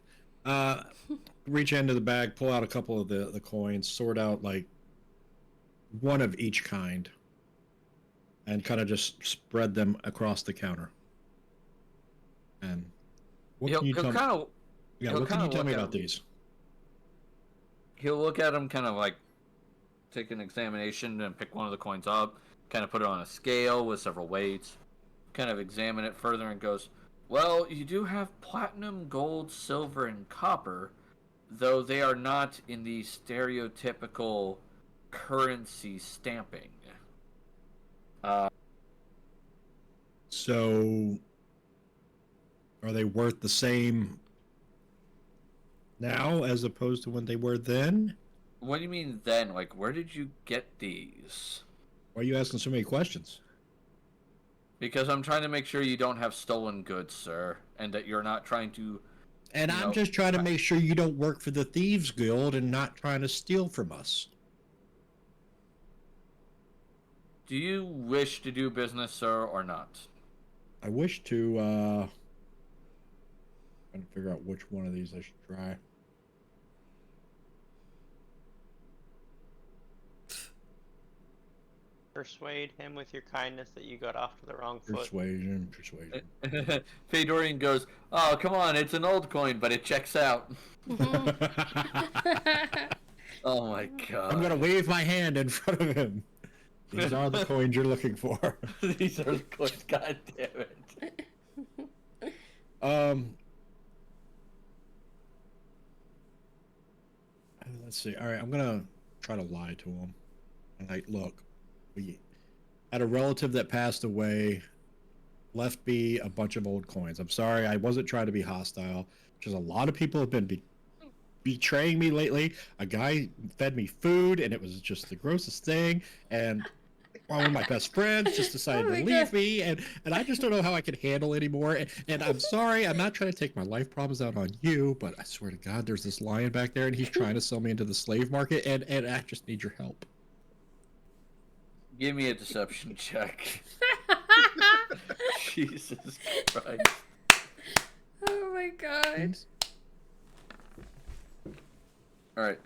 Reach into the bag, pull out a couple of the coins, sort out like one of each kind, and kind of just spread them across the counter. And what can you tell me? Yeah, what can you tell me about these? He'll look at them, kind of like take an examination and pick one of the coins up, kind of put it on a scale with several weights, kind of examine it further and goes, "Well, you do have platinum, gold, silver, and copper, though they are not in the stereotypical currency stamping." So, are they worth the same now as opposed to when they were then? What do you mean then? Like, where did you get these? Why are you asking so many questions? Because I'm trying to make sure you don't have stolen goods, sir, and that you're not trying to... And I'm just trying to make sure you don't work for the Thieves Guild and not trying to steal from us. Do you wish to do business, sir, or not? I wish to, trying to figure out which one of these I should try. persuade him with your kindness that you got off to the wrong foot? Persuasion. Fedorian goes, "Oh, come on, it's an old coin, but it checks out." Oh my god. I'm gonna wave my hand in front of him. These are the coins you're looking for. These are the coins, god damn it. Let's see. All right, I'm gonna try to lie to him. Like, look, we had a relative that passed away, left me a bunch of old coins. I'm sorry, I wasn't trying to be hostile. Because a lot of people have been betraying me lately. A guy fed me food, and it was just the grossest thing. And one of my best friends just decided to leave me, and I just don't know how I can handle anymore. And I'm sorry, I'm not trying to take my life problems out on you, but I swear to God, there's this lion back there, and he's trying to sell me into the slave market, and I just need your help. Give me a deception check. Jesus Christ. Oh my god. Alright.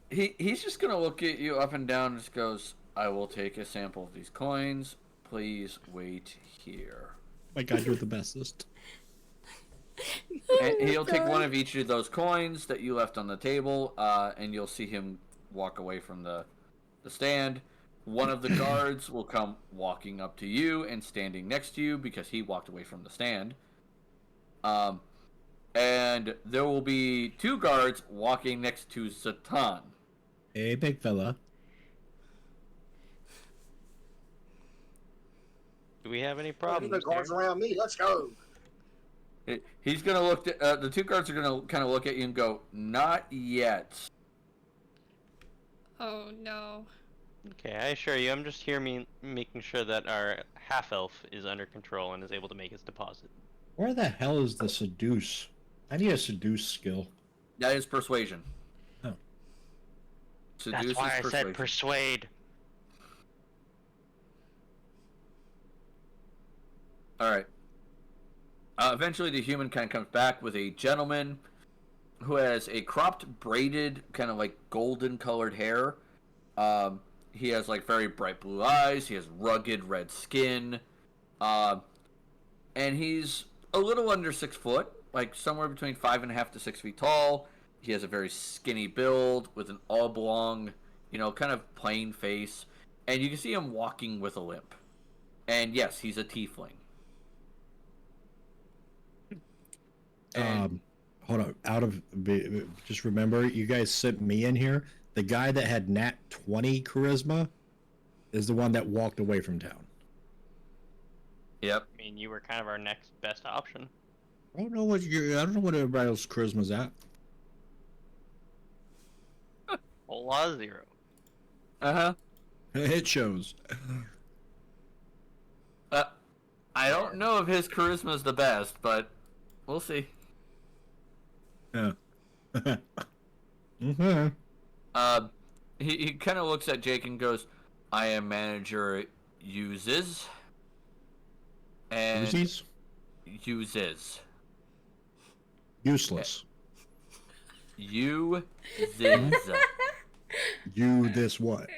He's just gonna look at you up and down and just goes, "I will take a sample of these coins. Please wait here." My God, you're the bestest. And he'll take one of each of those coins that you left on the table, and you'll see him walk away from the stand. One of the guards will come walking up to you and standing next to you because he walked away from the stand. And there will be 2 guards walking next to Zatan. Hey, big fella. Do we have any The problems guards here? around me. Let's go. He's gonna look at the 2 guards are gonna kind of look at you and go, "Not yet." Oh no. Okay, I assure you, I'm just here making sure that our half-elf is under control and is able to make his deposit. Where the hell is the seduce? I need a seduce skill. That is persuasion. Oh. Seduce That's why is I said persuade. Alright. Eventually the human kind of comes back with a gentleman who has a cropped, braided, kind of like golden colored hair. He has like very bright blue eyes. He has rugged red skin. And he's a little under 6 foot, like somewhere between 5.5 to 6 feet tall. He has a very skinny build with an oblong, kind of plain face. And you can see him walking with a limp. And yes, he's a tiefling. Hold on. Just remember, you guys sent me in here. The guy that had nat 20 charisma is the one that walked away from town. Yep. I mean, you were kind of our next best option. I don't know what everybody else's charisma's at. Whole lot of 0. Uh-huh. It shows. I don't know if his charisma is the best, but we'll see. Yeah. He kind of looks at Jake and goes, "I am manager uses." And Uses? Useless. Uses. You this what?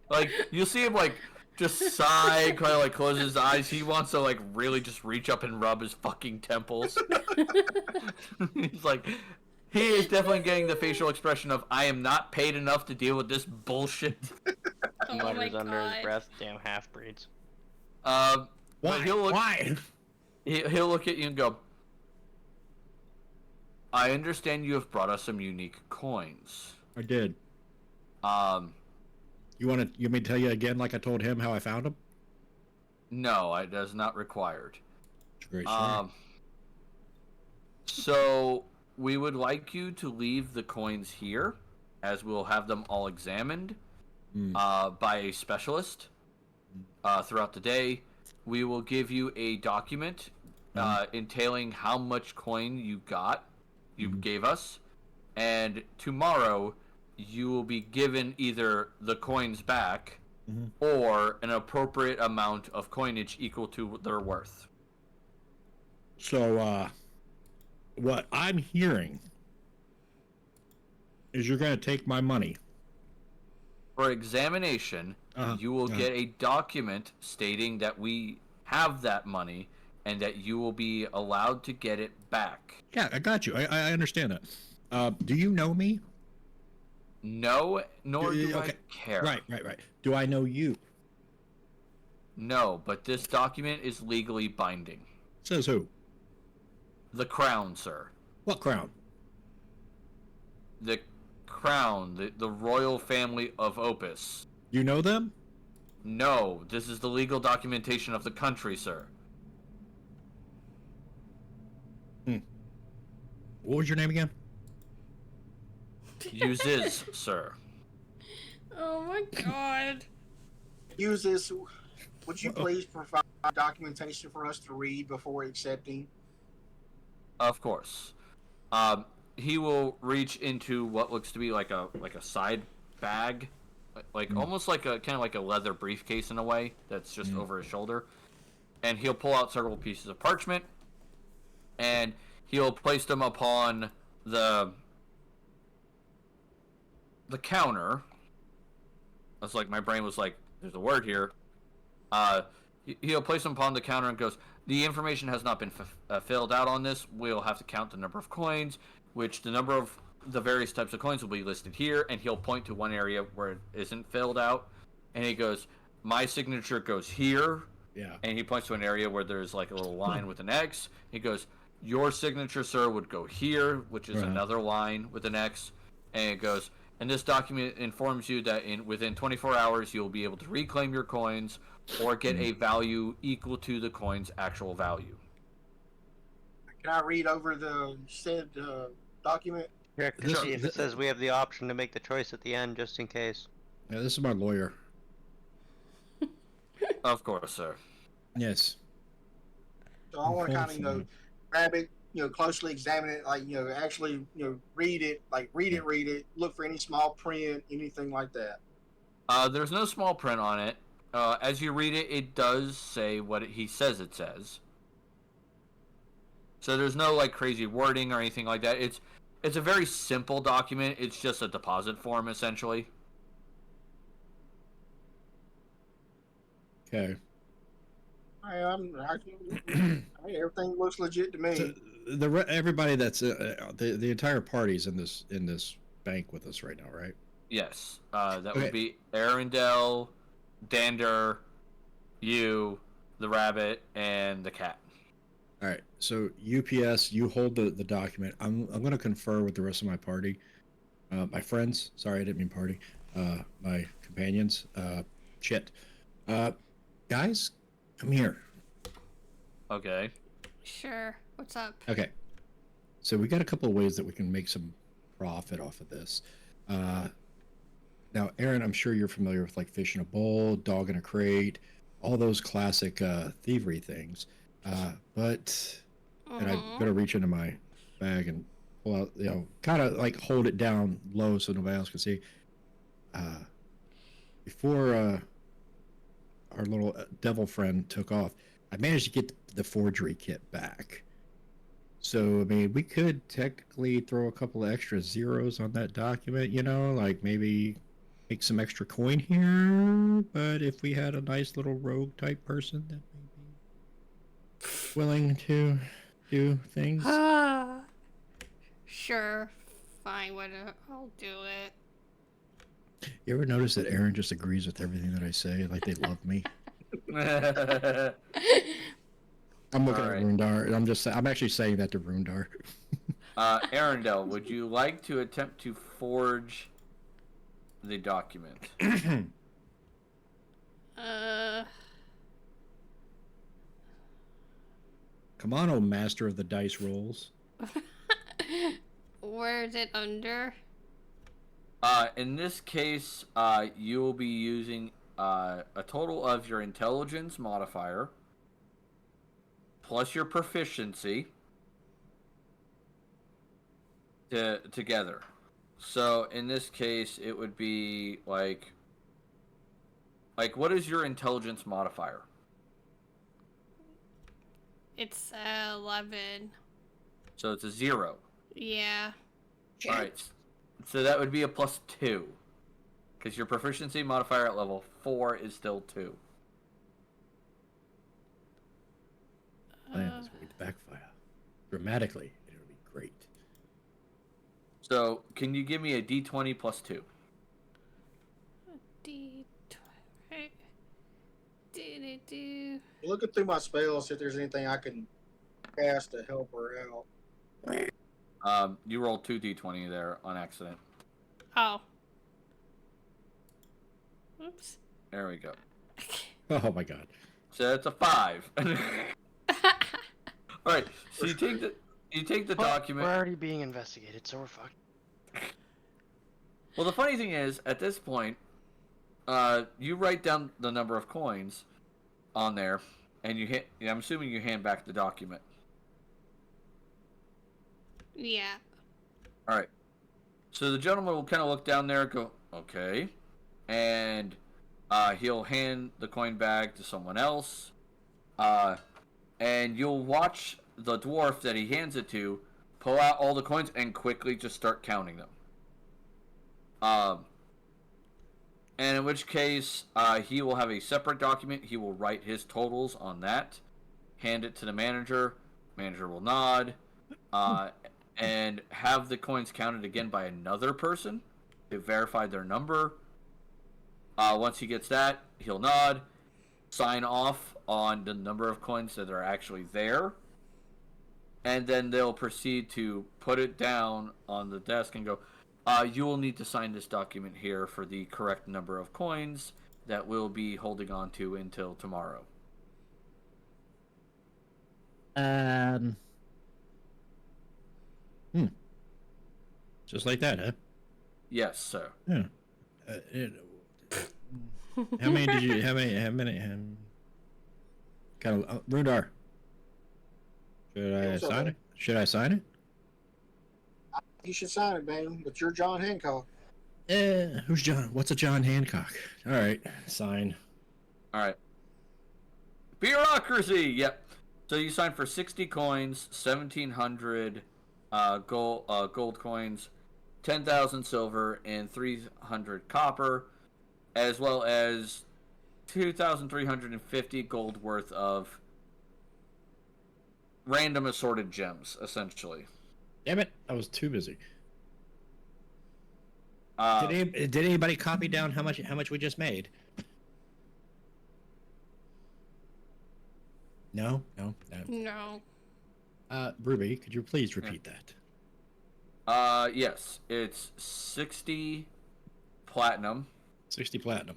Like, you'll see him, like, just sigh, kind of, like, close his eyes. He wants to, like, really just reach up and rub his fucking temples. He's like, he is definitely getting the facial expression of, "I am not paid enough to deal with this bullshit." Oh my Mutters under his god. breath, damn half-breeds. But Why? He'll look at you and go, "I understand you have brought us some unique coins." I did. You want me to tell you again, like I told him, how I found him? No, it is not required. It's a great story. So we would like you to leave the coins here, as we'll have them all examined by a specialist throughout the day. We will give you a document entailing how much coin you gave us, and tomorrow you will be given either the coins back or an appropriate amount of coinage equal to their worth. So, what I'm hearing is you're going to take my money For examination, you will get a document stating that we have that money and that you will be allowed to get it back. Yeah, I got you. I understand that. Do you know me? No, nor do I care. Right. Do I know you? No, but this document is legally binding. Says who? The Crown, sir. What crown? The Crown, the royal family of Opus. You know them? No, this is the legal documentation of the country, sir. What was your name again? Uses, sir. Oh my god. Use this. Would you please provide documentation for us to read before accepting? Of course. He will reach into what looks to be like a side bag, almost like a kind of like a leather briefcase in a way that's just over his shoulder, and he'll pull out several pieces of parchment, and he'll place them upon the counter. That's like my brain was like, "There's a word here." He'll place them upon the counter and goes, "The information has not been filled out on this. We'll have to count the number of coins, which the number of the various types of coins will be listed here." And he'll point to one area where it isn't filled out, and he goes, "My signature goes here." Yeah. And he points to an area where there's like a little line with an X. He goes, "Your signature, sir, would go here," which is another line with an X. And it goes, "And this document informs you that within 24 hours you'll be able to reclaim your coins or get a value equal to the coin's actual value." Can I read over the said document? Check to see if it says we have the option to make the choice at the end, just in case. Yeah, this is my lawyer. Of course, sir. Yes. So I want to kind of, grab it, closely examine it, actually, read it, read it, look for any small print, anything like that. There's no small print on it. As you read it, it does say what he says it says. So there's no crazy wording or anything like that. It's a very simple document. It's just a deposit form essentially. Okay. Everything looks legit to me. So everybody that's the entire party's in this bank with us right now, right? Yes. That would be Arundel, Dander, you, the rabbit, and the cat. All right. So UPS, you hold the document. I'm going to confer with the rest of my party, my friends. Sorry, I didn't mean party. My companions. Shit. Guys, come here. Okay. Sure. What's up? Okay. So we got a couple of ways that we can make some profit off of this. Now, Aaron, I'm sure you're familiar with fish in a bowl, dog in a crate, all those classic thievery things. But and I'm gonna reach into my bag and pull out, kind of hold it down low so nobody else can see. Before our little devil friend took off, I managed to get the forgery kit back. So, I mean, we could technically throw a couple of extra zeros on that document, maybe make some extra coin here. But if we had a nice little rogue type person that may be willing to do things. Sure. Fine, whatever. I'll do it. You ever notice that Aaron just agrees with everything that I say? Like they love me? I'm looking at Rundar. I'm actually saying that to Rundar. Arundel, would you like to attempt to forge the document? Come on, oh master of the dice rolls. Where is it under? In this case, you will be using a total of your intelligence modifier plus your proficiency together. So in this case, it would be like what is your intelligence modifier? It's 11. So it's a 0. Yeah. All right. So that would be a +2. Because your proficiency modifier at level 4 is still 2. Plan is going to backfire dramatically. It'll be great. So, can you give me a d20 plus 2? Looking through my spells, see if there's anything I can cast to help her out. You rolled 2 d20 there on accident. Oh. Oops. There we go. Oh my god. So that's a 5. Alright, so you take the document. We're already being investigated, so we're fucked. Well, the funny thing is, at this point, you write down the number of coins on there, and I'm assuming you hand back the document. Yeah. All right. So the gentleman will kind of look down there and go, okay. And he'll hand the coin bag to someone else. And you'll watch the dwarf that he hands it to pull out all the coins and quickly just start counting them. And in which case, he will have a separate document. He will write his totals on that, hand it to the manager. Manager will nod, and have the coins counted again by another person to verify their number. Once he gets that, he'll nod, sign off on the number of coins that are actually there, and then they'll proceed to put it down on the desk and go, you will need to sign this document here for the correct number of coins that we'll be holding on to until tomorrow. Just like that, huh? Yes, sir. Yeah. How many did you? How many? Kind of Rudar. Should I sign it? Should I sign it? You should sign it, man. But you're John Hancock. Who's John? What's a John Hancock? All right, sign. All right. Bureaucracy. Yep. So you sign for 60 coins, 1,700 gold coins, 10,000 silver, and 300 copper, as well as 2,350 gold worth of random assorted gems, essentially. Damn it! I was too busy. Did anybody copy down how much we just made? No. No. Ruby, could you please repeat that? Yes, it's 60 platinum, 60 platinum,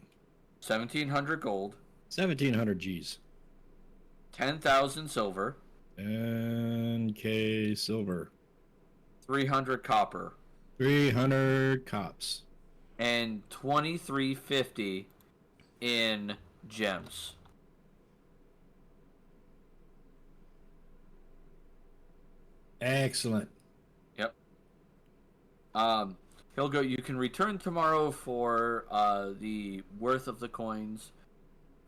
1,700 gold, 1,700 G's, 10,000 silver, 10K silver, 300 copper, 300 cops, and 2,350 in gems. Excellent. Yep. He'll go. You can return tomorrow for the worth of the coins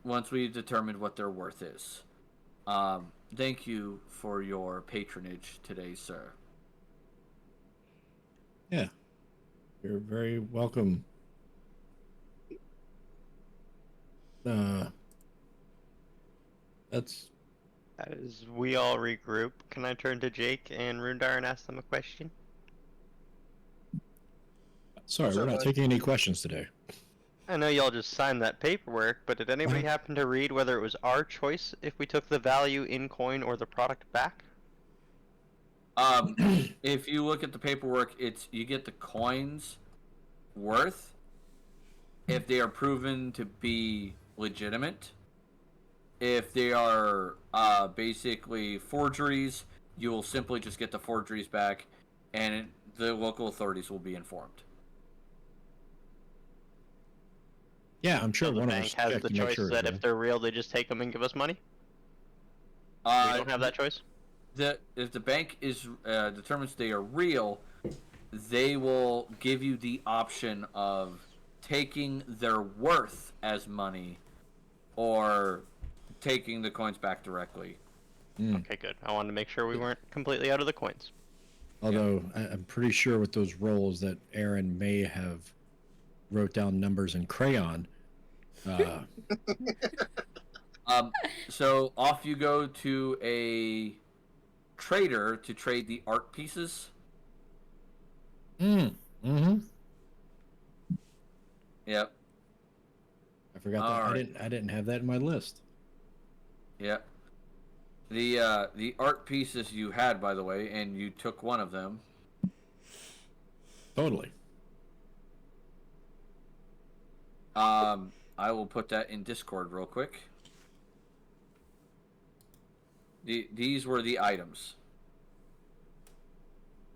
once we've determined what their worth is. Thank you for your patronage today, sir. Yeah. You're very welcome. That's... As we all regroup, can I turn to Jake and Rundar and ask them a question? Sorry, we're not taking any questions today. I know y'all just signed that paperwork, but did anybody happen to read whether it was our choice if we took the value in coin or the product back? If you look at the paperwork, you get the coins worth if they are proven to be legitimate. If they are basically forgeries, you will simply just get the forgeries back, and the local authorities will be informed. Yeah, I'm sure So the one of bank us has checked the to make choice sure. that if they're real, they just take them and give us money? We don't have that choice? If the bank is determines they are real, they will give you the option of taking their worth as money or taking the coins back directly. Okay, good. I wanted to make sure we weren't completely out of the coins. Although I'm pretty sure with those rolls that Aaron may have wrote down numbers in crayon. So off you go to a trader to trade the art pieces. Mm-hmm. Yep. I forgot that. All I right. didn't have that in my list. Yep. The art pieces you had, by the way, and you took one of them. Totally. I will put that in Discord real quick. These were the items.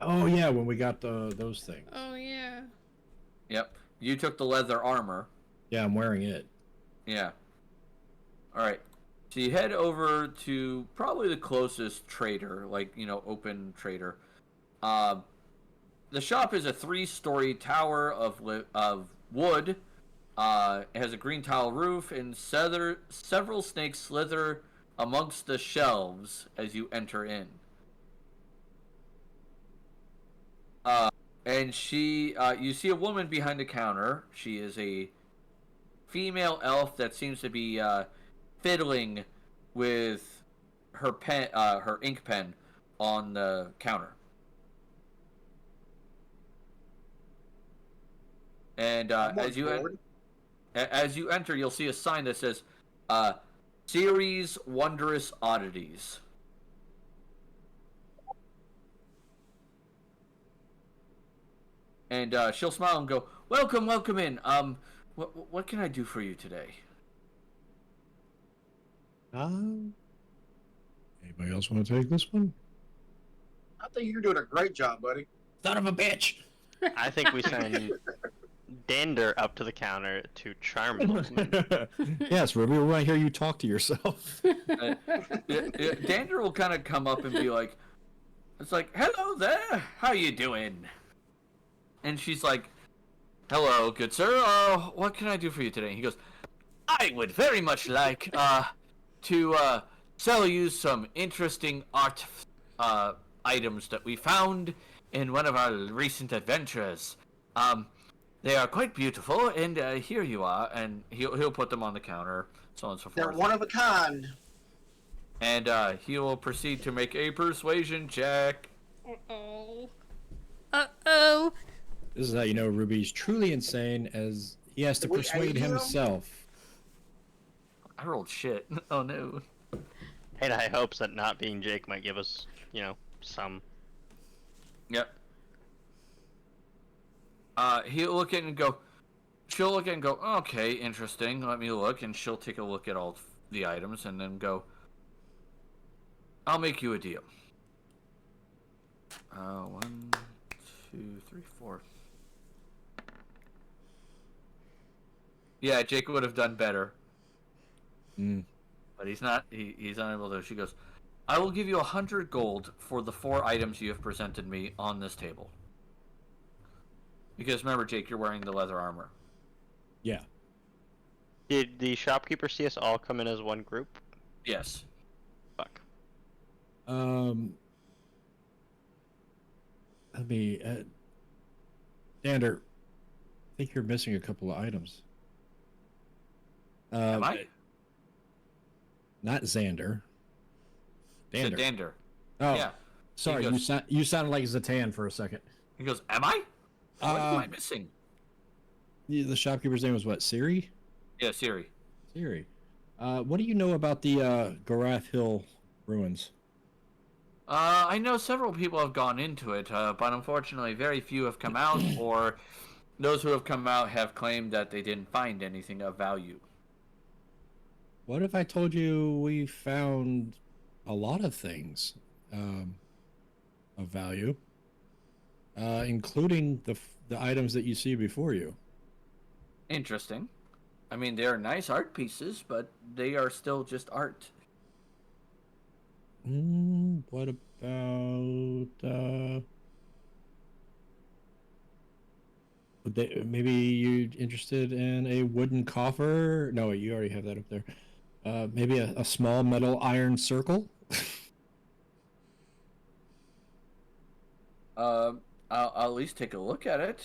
Oh yeah, when we got those things. Oh yeah. Yep. You took the leather armor. Yeah, I'm wearing it. Yeah. All right. So you head over to probably the closest trader, like, open trader. The shop is a 3-story tower of wood. It has a green tile roof, and several snakes slither amongst the shelves as you enter in. And you see a woman behind the counter. She is a female elf that seems to be fiddling with her ink pen on the counter. And as you enter, you'll see a sign that says "Series Wondrous Oddities." And she'll smile and go, "Welcome, welcome in. What can I do for you today?" Anybody else want to take this one? I think you're doing a great job, buddy. Son of a bitch! I think we send Dander up to the counter to charm them. Yes, Ruby, we want to hear you talk to yourself. Dander will kind of come up and be like, "It's like, hello there, how you doing?" And she's like, "Hello, good sir. What can I do for you today?" And he goes, "I would very much like to sell you some interesting art items that we found in one of our recent adventures. They are quite beautiful, and here you are." And he'll put them on the counter, so on and so They're forth. one of a kind. And he will proceed to make a persuasion check. Uh-oh. Uh-oh. This is how you know Ruby's truly insane, as he has to We persuade ate him? himself. I rolled shit. Oh no. Had high hopes that not being Jake might give us, some. Yep. He'll look at it and go. She'll look at it and go, "Okay, interesting. Let me look." And she'll take a look at all the items and then go, "I'll make you a deal. 1, 2, 3, 4. Yeah, Jake would have done better. But he's not. He's unable to. She goes, "I will give you 100 gold for the 4 items you have presented me on this table." Because remember, Jake, you're wearing the leather armor. Yeah. Did the shopkeeper see us all come in as one group? Yes. Fuck. Let me. Dander, I think you're missing a couple of items. Am I? Not Xander. Dander. Dander. Oh, Yeah. sorry. He goes, You sounded like Zatan for a second. He goes, "Am I? What am I missing?" The shopkeeper's name was what? Siri? Yeah, Siri. Siri. What do you know about the Gorath Hill ruins? I know several people have gone into it, but unfortunately very few have come out, or those who have come out have claimed that they didn't find anything of value. What if I told you we found a lot of things of value, including the items that you see before you? Interesting. I mean, they are nice art pieces, but they are still just art. What about maybe you interested in a wooden coffer? No, you already have that up there. Maybe a small metal iron circle. I'll at least take a look at it.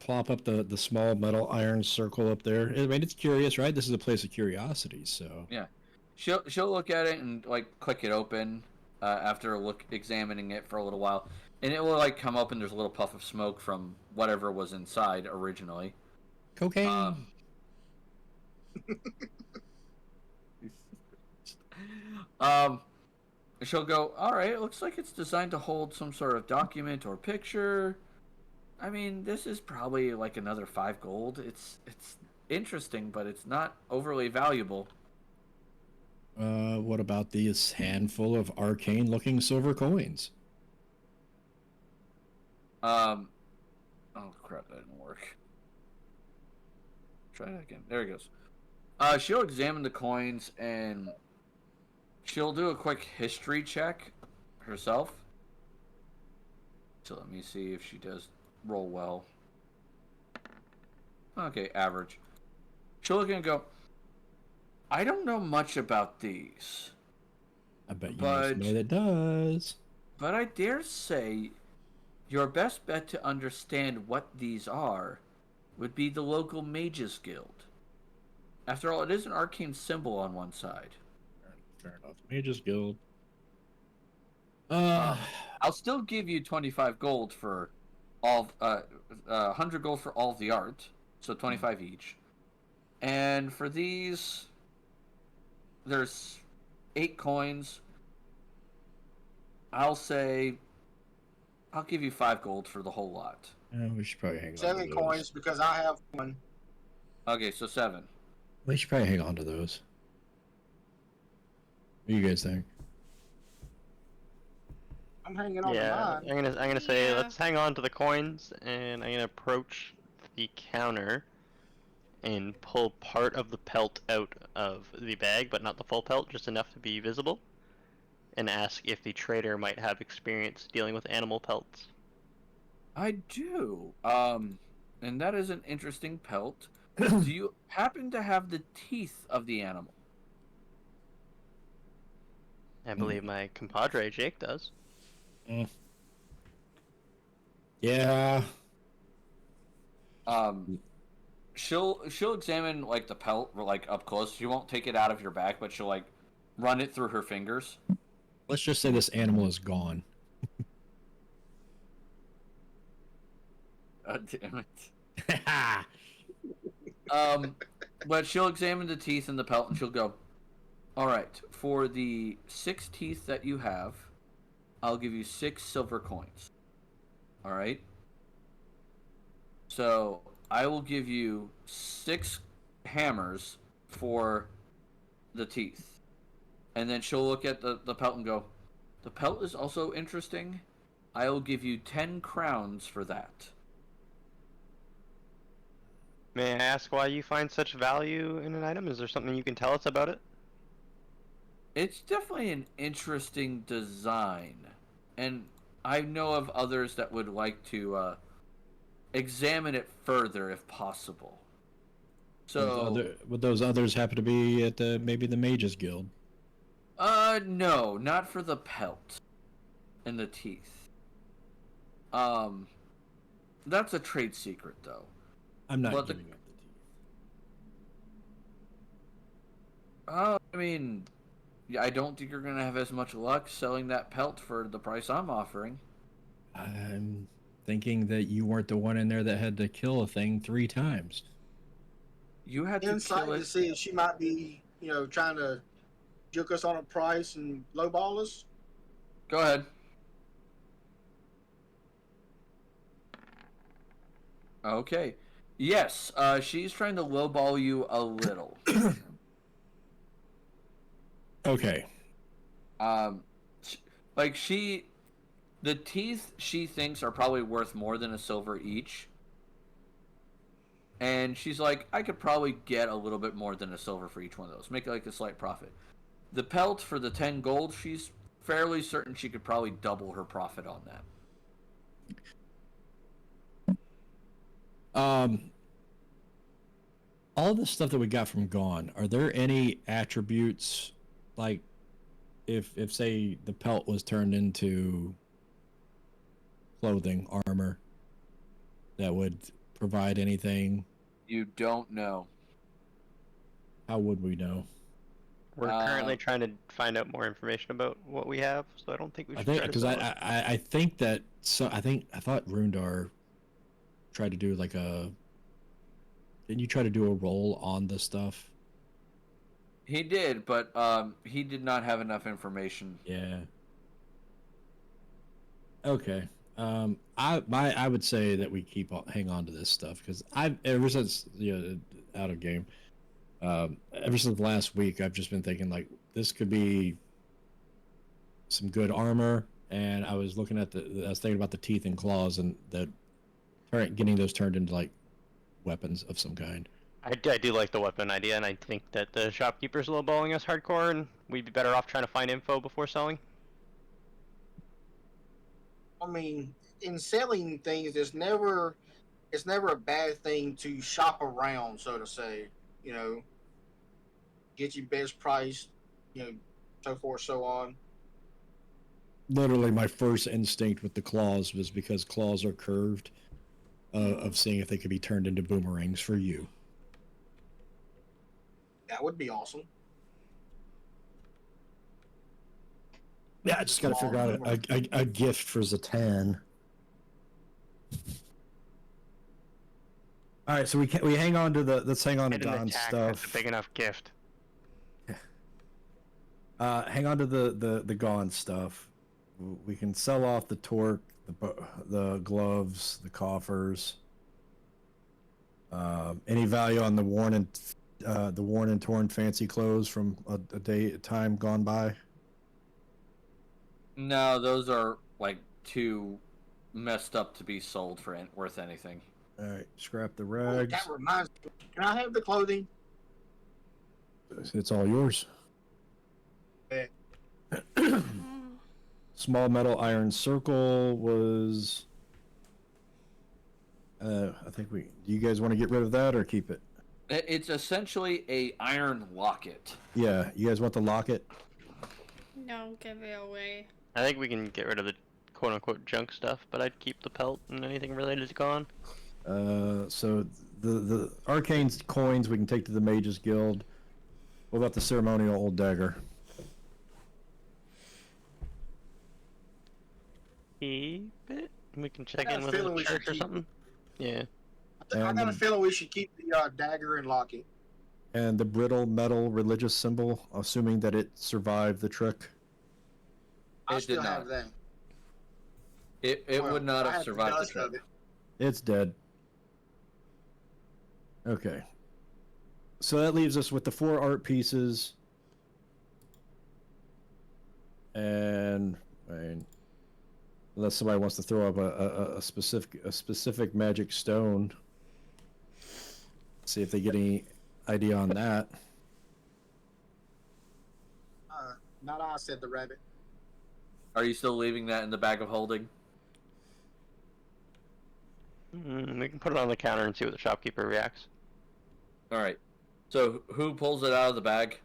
plop up the small metal iron circle up there. I mean, it's curious, right? This is a place of curiosity, so. Yeah. She'll look at it and like click it open after examining it for a little while, and it will like come up and there's a little puff of smoke from whatever was inside originally. Cocaine. Um, she'll go, all right, it looks like it's designed to hold some sort of document or picture. I mean, this is probably like another 5 gold. It's interesting, but it's not overly valuable. What about these handful of arcane-looking silver coins? Oh crap, that didn't work. Try that again. There it goes. She'll examine the coins and she'll do a quick history check herself. So let me see if she does roll well. Okay, average. She'll look and go, I don't know much about these. I bet you know somebody that does. But I dare say your best bet to understand what these are would be the local Mages Guild. After all, it is an arcane symbol on one side. Fair enough. Mages Guild. I'll still give you 25 gold for all, 100 gold for all of the art, so 25 each. And for these, there's 8 coins. I'll give you 5 gold for the whole lot. We should probably hang on. 7 coins because I have 1. Okay, so 7. We should probably hang on to those. What do you guys think? I'm hanging on to Yeah, mine. I'm gonna say Yeah. let's hang on to the coins, and I'm gonna approach the counter and pull part of the pelt out of the bag, but not the full pelt, just enough to be visible, and ask if the trader might have experience dealing with animal pelts. I do. And that is an interesting pelt. Do you happen to have the teeth of the animal? I believe my compadre Jake does. Yeah. She'll examine like the pelt like up close. She won't take it out of your back, but she'll like run it through her fingers. Let's just say this animal is gone. Damn it. But she'll examine the teeth in the pelt and she'll go, all right, for the 6 teeth that you have, I'll give you 6 silver coins. All right? So I will give you 6 hammers for the teeth. And then she'll look at the pelt and go, the pelt is also interesting. I will give you 10 crowns for that. May I ask why you find such value in an item? Is there something you can tell us about it? It's definitely an interesting design. And I know of others that would like to examine it further if possible. So, would those others happen to be at maybe the Mages Guild? no, not for the pelt and the teeth. That's a trade secret, though. I'm not But giving up the teeth. I mean, I don't think you're gonna have as much luck selling that pelt for the price I'm offering. I'm thinking that you weren't the one in there that had to kill a thing 3 times. You had to Insight kill to it. see if she might be, trying to juke us on a price and lowball us. Go ahead. Okay. Yes, she's trying to lowball you a little. Okay. Like the teeth she thinks are probably worth more than a silver each. And she's like, I could probably get a little bit more than a silver for each one of those. Make like a slight profit. The pelt for the 10 gold, she's fairly certain she could probably double her profit on that. All the stuff that we got from Gone, are there any attributes, like if say the pelt was turned into clothing, armor, that would provide anything? You don't know. How would we know? We're currently trying to find out more information about what we have, so I don't think we I should think try to because sell it. I think that I thought Rundar tried to do like a. Didn't you try to do a roll on the stuff? He did, but he did not have enough information. Yeah. Okay. I would say that we hang on to this stuff because I've ever since out of game, ever since last week I've just been thinking like this could be some good armor, and I was looking at I was thinking about the teeth and claws and getting those turned into like weapons of some kind. I do like the weapon idea, and I think that the shopkeeper's lowballing us hardcore, and we'd be better off trying to find info before selling. I mean, in selling things, it's never a bad thing to shop around, so to say. You know, get your best price. You know, so forth, so on. Literally, my first instinct with the claws was because claws are curved, of seeing if they could be turned into boomerangs for you. That would be awesome. Yeah, I just got to figure out a gift for Zatan. All right, so we hang on to let's hang on to Don's stuff. That's a big enough gift. Hang on to the Gone stuff. We can sell off the torque, the gloves, the coffers. Any value on the worn and torn fancy clothes from a time gone by? No, those are like too messed up to be sold for worth anything. All right, scrap the Oh, rags. that reminds me. Can I have the clothing? It's all yours. Yeah. Small metal iron circle was. I think do you guys want to get rid of that or keep it? It's essentially a iron locket. Yeah, you guys want the locket? Don't give it away. I think we can get rid of the quote-unquote junk stuff, but I'd keep the pelt and anything related to Gone. So the arcane coins we can take to the Mages Guild. What about the ceremonial old dagger? Keep it. We can check I in got a with feeling the we should church or keep something. Yeah. I got a feeling we should keep the dagger and locket. And the brittle metal religious symbol, assuming that it survived the trick. I It still did have not. that. It would not I have the survived the dust of trip. it. It's dead. Okay. So that leaves us with the 4 art pieces. And I mean, unless somebody wants to throw up a specific magic stone. See if they get any idea on that. Not I, said the rabbit. Are you still leaving that in the bag of holding? We can put it on the counter and see what the shopkeeper reacts. All right. So who pulls it out of the bag?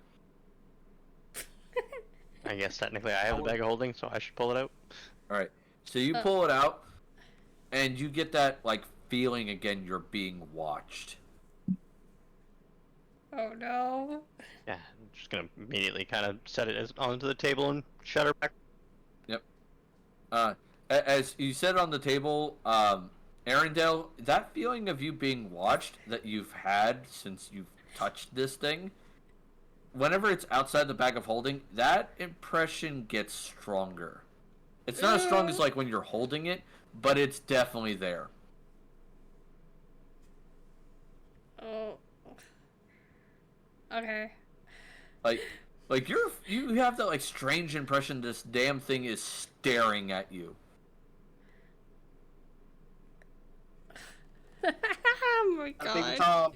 I guess technically I have the bag of holding, so I should pull it out. All right. So you pull it out, and you get that like feeling again. You're being watched. Oh no. Yeah, I'm just gonna immediately kind of set it onto the table and shut her back. Yep. As you said on the table, Arendelle, that feeling of you being watched that you've had since you've touched this thing, whenever it's outside the bag of holding, that impression gets stronger. It's not as strong as like when you're holding it, but it's definitely there. Oh. Okay. Like you have that like strange impression this damn thing is staring at you. Oh my I think god. Tom.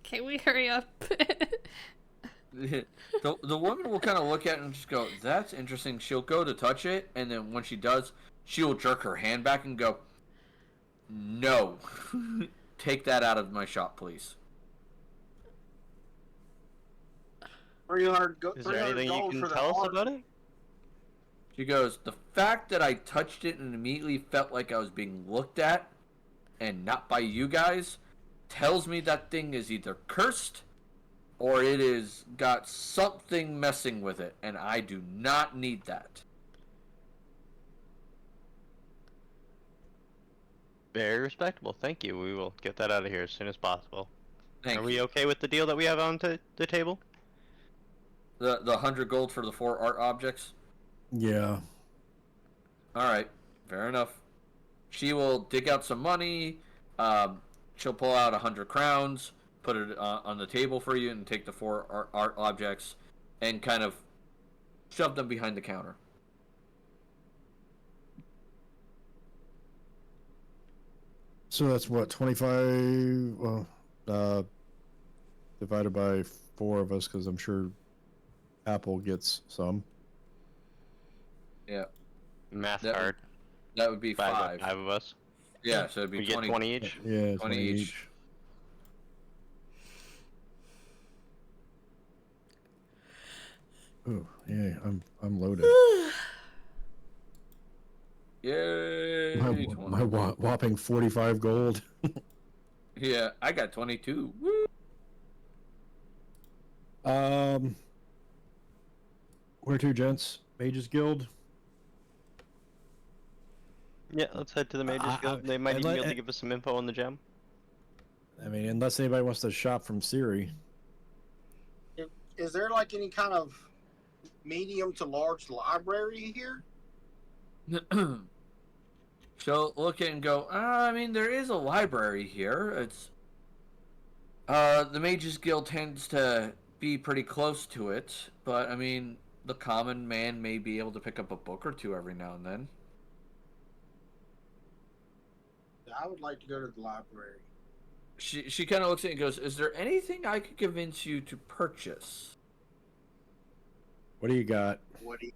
Can we hurry up? The woman will kind of look at it and just go, "That's interesting." She'll go to touch it, and then when she does, she will jerk her hand back and go, "No, take that out of my shop, please." 300 Is there anything you gold can for the tell us art. about it? She goes, the fact that I touched it and immediately felt like I was being looked at, and not by you guys, tells me that thing is either cursed or it is got something messing with it, and I do not need that. Very respectable. Thank you. We will get that out of here as soon as possible. Thank Are you. we okay with the deal that we have on the table? The 100 gold for the 4 art objects? Yeah. Alright, fair enough. She will dig out some money, she'll pull out 100 crowns, put it on the table for you, and take the 4 art objects, and kind of shove them behind the counter. So that's what, 25, well, divided by 4 of us, because I'm sure Apple gets some. Yeah. Math That hard. That would be 5. 5 of us. Yeah, so it'd be We 20. get 20 each. Yeah, 20 each. Oh, yeah, I'm loaded. Yay! My whopping 45 gold. Yeah, I got 22. Woo! Where to, gents? Mages Guild? Yeah, let's head to the Mages Guild. They might even be able to give us some info on the gem. I mean, unless anybody wants to shop from Siri. Is there like any kind of medium to large library here? She'll look at it and go, I mean, there is a library here. It's the Mages Guild tends to be pretty close to it, but I mean, the common man may be able to pick up a book or two every now and then. I would like to go to the library. She kind of looks at it and goes, is there anything I could convince you to purchase? What do you got? What do you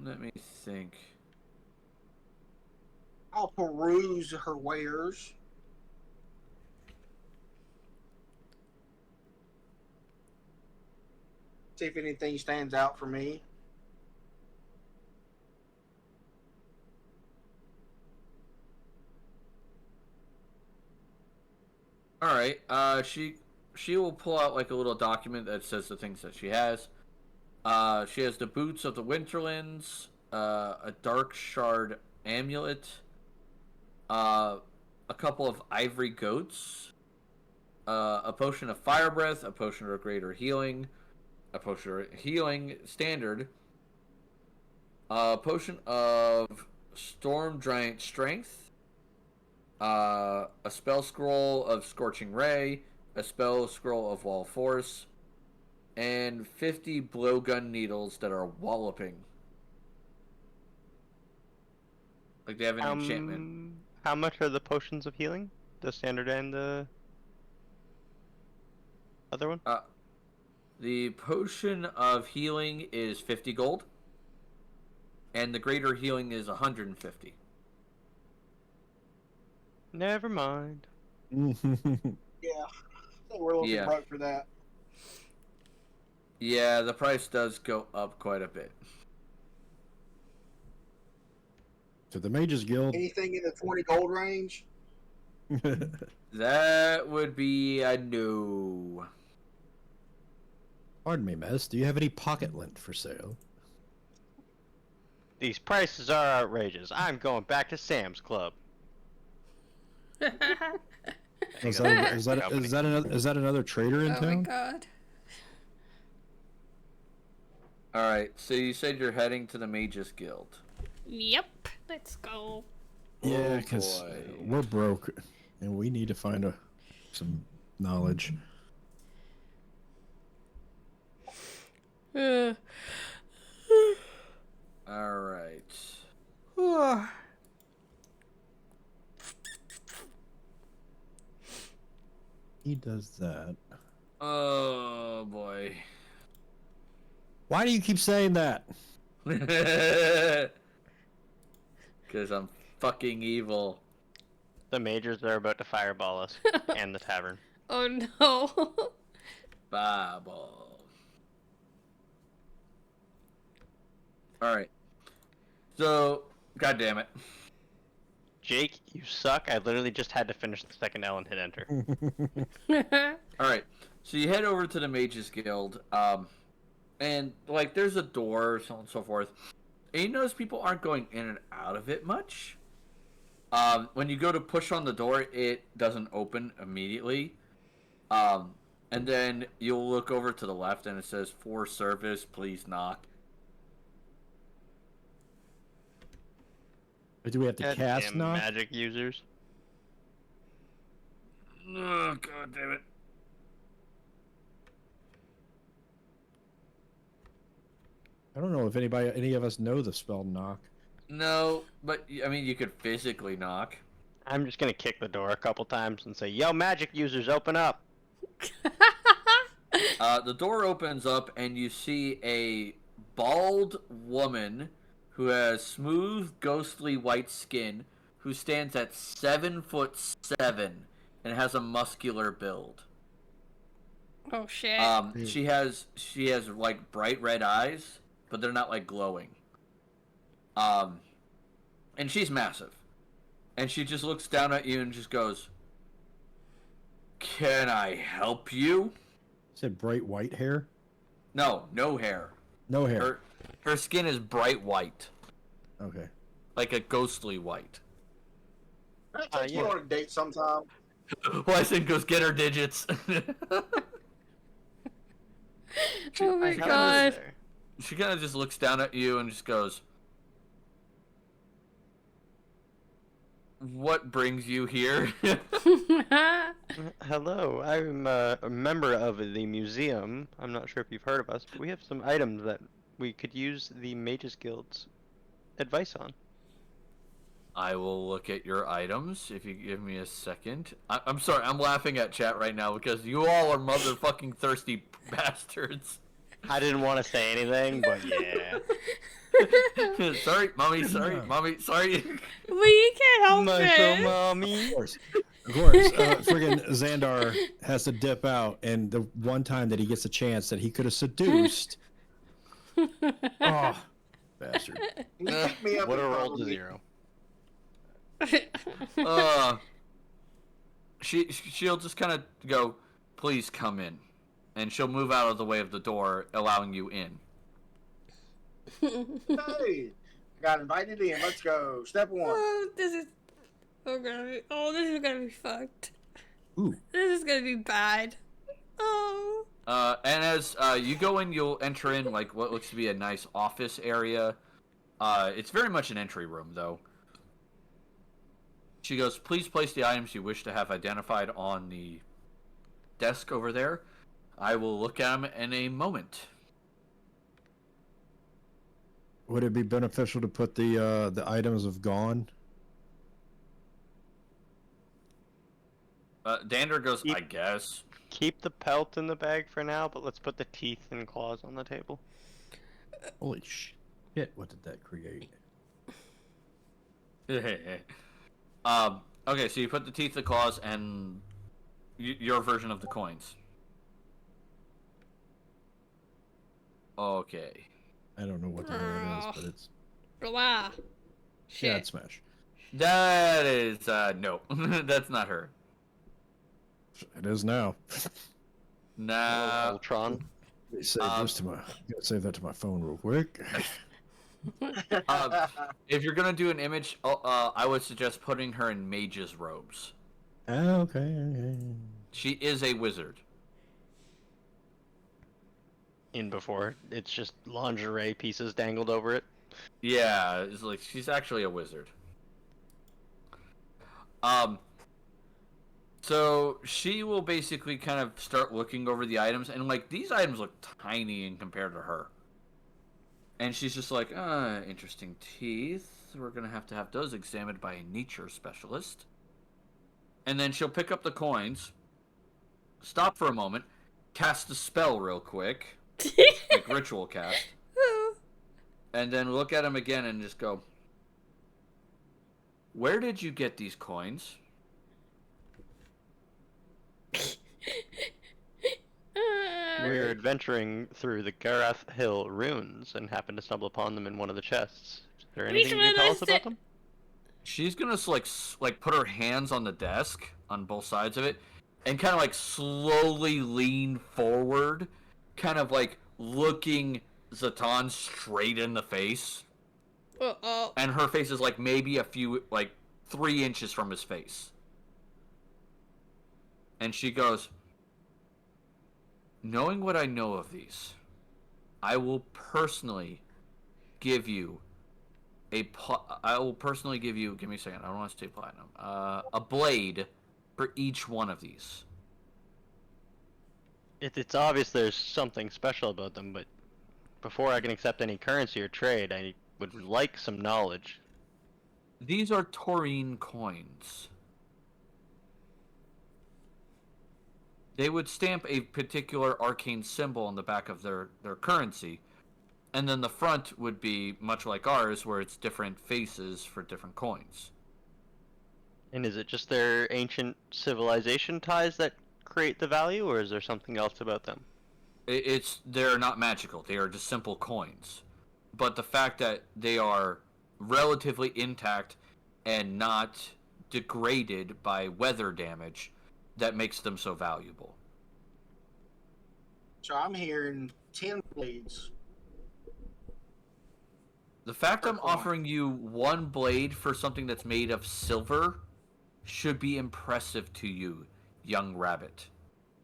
Let me think. I'll peruse her wares. See if anything stands out for me. All right. She will pull out like a little document that says the things that she has. She has the boots of the Winterlands, a dark shard amulet, a couple of ivory goats, a potion of fire breath, a potion of greater healing, a potion of healing standard, a potion of storm giant strength, a spell scroll of scorching ray, a spell scroll of wall force, and 50 blowgun needles that are walloping. Like they have an enchantment. How much are the potions of healing? The standard and the other one? The potion of healing is 50 gold, and the greater healing is 150. Never mind. Yeah, I think we're a little bit broke for that. Yeah, the price does go up quite a bit. To the Mages Guild. Anything in the 20 gold range? That would be a no. Pardon me, miss. Do you have any pocket lint for sale? These prices are outrageous. I'm going back to Sam's Club. Is that another trader in Oh my town? god. Alright, so you said you're heading to the Mages Guild. Yep. Let's go. Yeah, because we're broke, and we need to find some knowledge. Alright. He does that. Oh boy. Why do you keep saying that? Because I'm fucking evil. The majors are about to fireball us and the tavern. Oh no. Fireball. Alright. So, god damn it. Jake, you suck. I literally just had to finish the second L and hit enter. Alright. So you head over to the Mages Guild, and like there's a door, so on and so forth. And you notice people aren't going in and out of it much. When you go to push on the door, it doesn't open immediately. And then you'll look over to the left and it says, "For service, please knock." Do we have to cast Goddamn knock? magic users. Oh, god damn it. I don't know if any of us know the spell knock. No, but I mean, you could physically knock. I'm just gonna kick the door a couple times and say, "Yo, magic users, open up!" The door opens up and you see a bald woman who has smooth, ghostly white skin, who stands at 7'7" and has a muscular build. Oh shit. She has like bright red eyes, but they're not like glowing. And she's massive. And she just looks down at you and just goes, "Can I help you?" Said bright white hair? No, no hair. No hair. Her skin is bright white. Okay. Like a ghostly white. Can I take you yeah. on a date sometime? Weston goes, "Get her digits." Oh my I have god. this there. She kind of just looks down at you and just goes, "What brings you here?" Hello, I'm a member of the museum. I'm not sure if you've heard of us, but we have some items that we could use the Mages Guild's advice on. I will look at your items if you give me a second. I'm sorry, I'm laughing at chat right now because you all are motherfucking thirsty bastards. I didn't want to say anything, but yeah. Sorry, mommy, sorry, mommy, sorry. We can't help Muscle it. mommy. Of course. Friggin' Xandar has to dip out, and the one time that he gets a chance that he could have seduced. Oh, bastard. Can you pick me up Would have and rolled follow to me? 0. She'll just kind of go, "Please come in," and she'll move out of the way of the door, allowing you in. Hey, got invited in. Let's go. Step one. Oh, this is this is gonna be fucked. Ooh. This is gonna be bad. Oh. And as you go in, you'll enter in like what looks to be a nice office area. It's very much an entry room, though. She goes, "Please place the items you wish to have identified on the desk over there. I will look at them in a moment." Would it be beneficial to put the items of gone? Dander goes, "I guess." Keep the pelt in the bag for now, but let's put the teeth and claws on the table. Holy shit! What did that create? Okay, so you put the teeth, the claws, and your version of the coins. Okay. I don't know what the hell it is, but it's Blah. Shit. yeah, it's Smash. That is, no. That's not her. It is now. Nah. Ultron. Gotta save that to my phone real quick. If you're gonna do an image, I would suggest putting her in mage's robes. Okay. She is a wizard. In before, it's just lingerie pieces dangled over it. Yeah, it's like she's actually a wizard. So she will basically kind of start looking over the items, and like these items look tiny in compared to her. And she's just like, interesting teeth. We're gonna have to have those examined by a nature specialist. And then she'll pick up the coins, stop for a moment, cast a spell real quick, like ritual cast, and then look at them again and just go, "Where did you get these coins?" We were adventuring through the Garath Hill ruins and happened to stumble upon them in one of the chests. Is there anything you can tell us about them? She's gonna like put her hands on the desk on both sides of it, and kind of like slowly lean forward, kind of like looking Zatan straight in the face. Uh-oh. And her face is like maybe a few, like 3 inches from his face. And she goes, knowing what I know of these, I will personally give you give me a second, I don't want to say platinum, a blade for each one of these. It's obvious there's something special about them, but before I can accept any currency or trade, I would like some knowledge. These are Taurine coins. They would stamp a particular arcane symbol on the back of their currency. And then the front would be much like ours, where it's different faces for different coins. And is it just their ancient civilization ties that create the value, or is there something else about them? They're not magical. They are just simple coins. But the fact that they are relatively intact and not degraded by weather damage, that makes them so valuable. So I'm hearing 10 blades. The fact I'm offering you one blade for something that's made of silver should be impressive to you, young rabbit.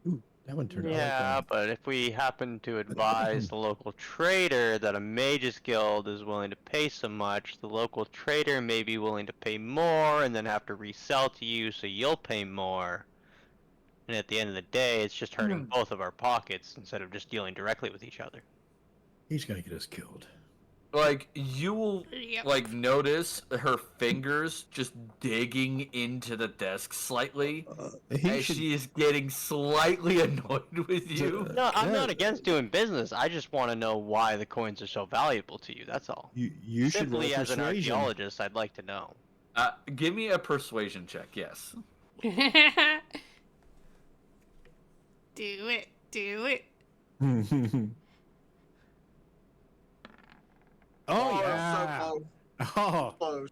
Ooh, that one turned out. Yeah, but if we happen to advise the local trader that a mage's guild is willing to pay so much, the local trader may be willing to pay more and then have to resell to you so you'll pay more. And at the end of the day, it's just hurting both of our pockets instead of just dealing directly with each other. He's gonna get us killed. Like, you will, like, notice her fingers just digging into the desk slightly as she is getting slightly annoyed with you. No, I'm not against doing business. I just want to know why the coins are so valuable to you, that's all. You should roll Simply as an persuasion. archaeologist, I'd like to know. Give me a persuasion check, yes. Do it. Do it. Oh, yeah. So close. Oh. Close.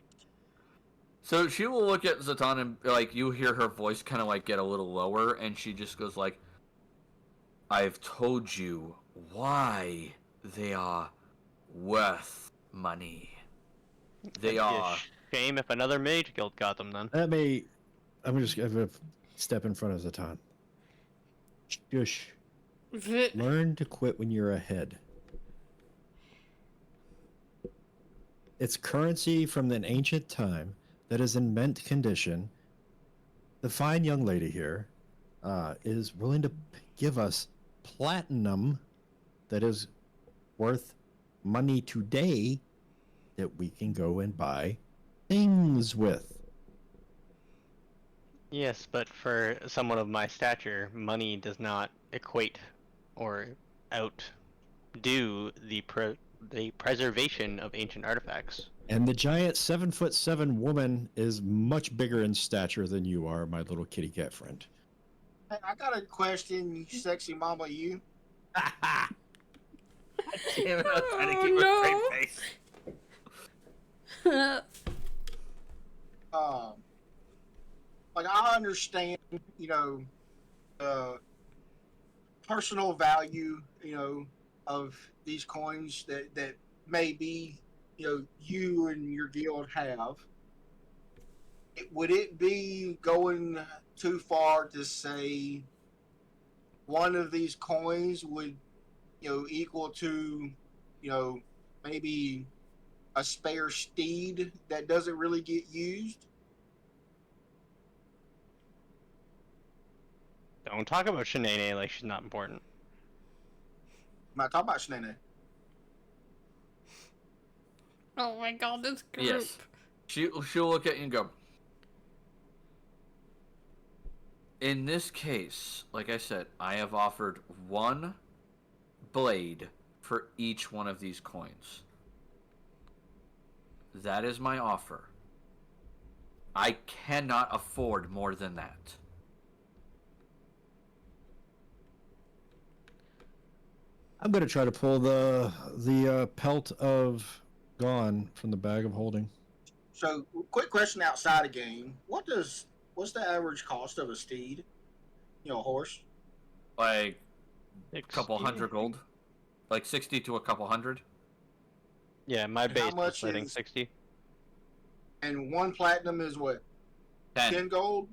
So she will look at Zatan and, like, you hear her voice kind of, like, get a little lower, and she just goes, like, I've told you why they are worth money. They are. Shame if another mage guild got them then. I'm just gonna step in front of Zatan. Shush. Learn to quit when you're ahead. It's currency from an ancient time that is in mint condition. The fine young lady here is willing to give us platinum that is worth money today that we can go and buy things with. Yes, but for someone of my stature, money does not equate or outdo the preservation of ancient artifacts. And the giant 7'7" woman is much bigger in stature than you are, my little kitty cat friend. Hey, I got a question, you sexy mama, you. Damn it, I'm trying to keep a straight face. Like, I understand, personal value, of these coins that maybe, you and your guild have. Would it be going too far to say one of these coins would, equal to, maybe a spare steed that doesn't really get used? Don't talk about Shanae like she's not important. I'm not talking about Shanae. Oh my god, this group. Yes. She'll look at you and go, in this case, like I said, I have offered one blade for each one of these coins. That is my offer. I cannot afford more than that. I'm gonna try to pull the pelt of gone from the bag of holding. So, quick question outside of game: what's the average cost of a steed? You know, a horse. Like a 60, couple I hundred gold, think. like 60 to a couple hundred. Yeah, my And how base was much I think is 60. and one platinum is what? 10. 10 gold.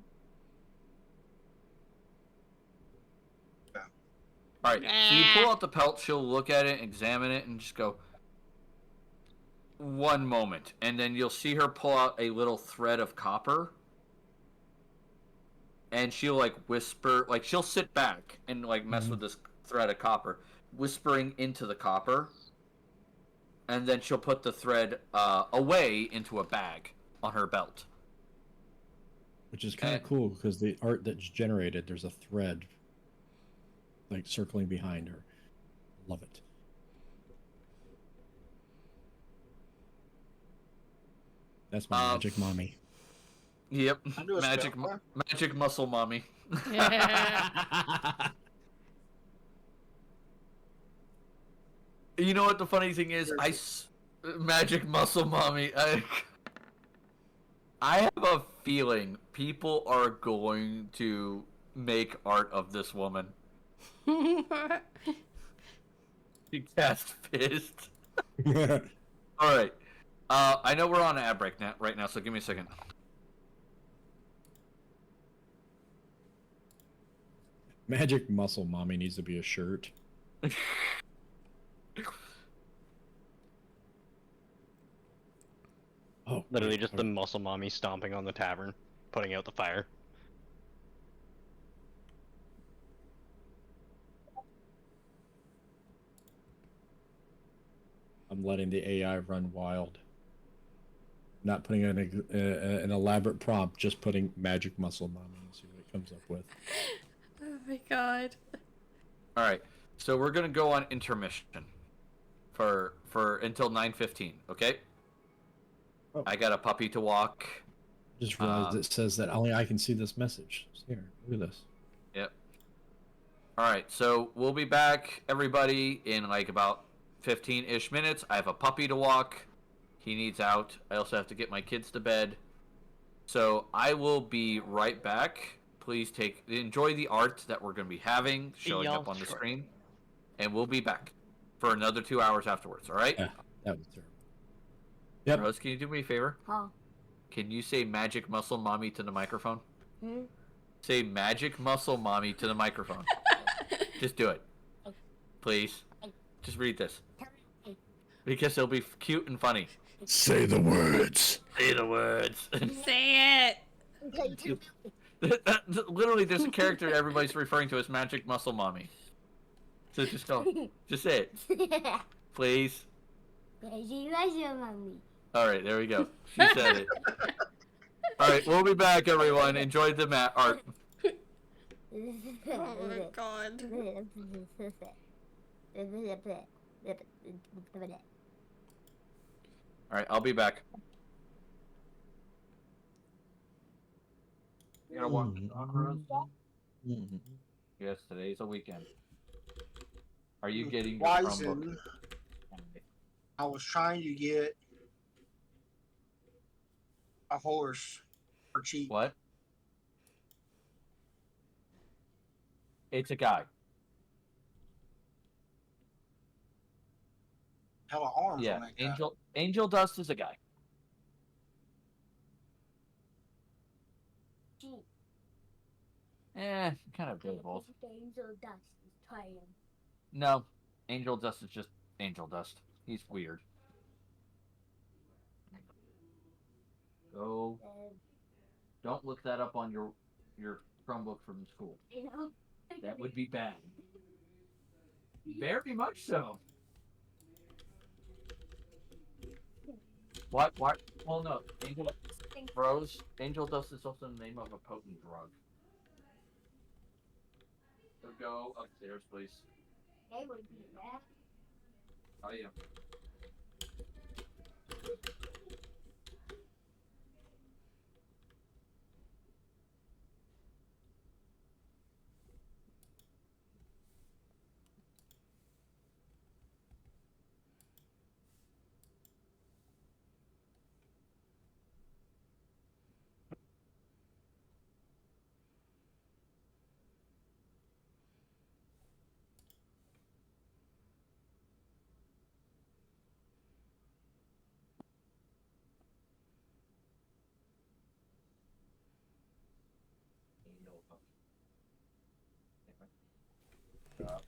All right. So you pull out the pelt. She'll look at it, examine it, and just go. One moment, and then you'll see her pull out a little thread of copper, and she'll like whisper, like she'll sit back and like mess with this thread of copper, whispering into the copper, and then she'll put the thread away into a bag on her belt. Which is kind of cool because the art that's generated, there's a thread like circling behind her. Love it. That's my magic mommy. Yep, I do a magic, spell. magic muscle mommy. You know what the funny thing is? Magic muscle mommy. I have a feeling people are going to make art of this woman. She cast fist. All right. I know we're on an ad break right now, so give me a second. Magic muscle mommy needs to be a shirt. Oh, Literally just the muscle mommy stomping on the tavern, putting out the fire. I'm letting the AI run wild. Not putting in an elaborate prompt, just putting magic muscle mommy and see what it comes up with. Oh my god. All right. So we're gonna go on intermission for until 9:15. Okay. Oh. I got a puppy to walk. Just realized it says that only I can see this message. Here, look at this. Yep. All right. So we'll be back, everybody, in like about 15-ish minutes. I have a puppy to walk. He needs out. I also have to get my kids to bed. So I will be right back. Please enjoy the art that we're going to be having showing up on the screen. And we'll be back for another 2 hours afterwards, all right? Yeah, that was terrible. Yep. Rose, can you do me a favor? Huh? Can you say magic muscle mommy to the microphone? Hmm? Say magic muscle mommy to the microphone. Just do it. Please. Just read this. Because it'll be cute and funny. Say the words. Say the words. Say it. Literally, there's a character everybody's referring to as Magic Muscle Mommy. So just go. Just say it. Please. Alright, there we go. She said it. Alright, we'll be back, everyone. Enjoy the art. Oh my god. Alright, I'll be back. You gotta walk the dog, Rose? Yes, today's a weekend. Are you getting your Chromebook? I was trying to get a horse for cheap. What? It's a guy. Hella arms on that guy. Angel Dust is a guy. Kind of good both. Angel Dust is trying. No, Angel Dust is just Angel Dust. He's weird. Go. Don't look that up on your Chromebook from school. That would be bad. Very much so. What? Oh no, Angel Dust is also the name of a potent drug. So go upstairs, please. They would be bad. Oh yeah. There.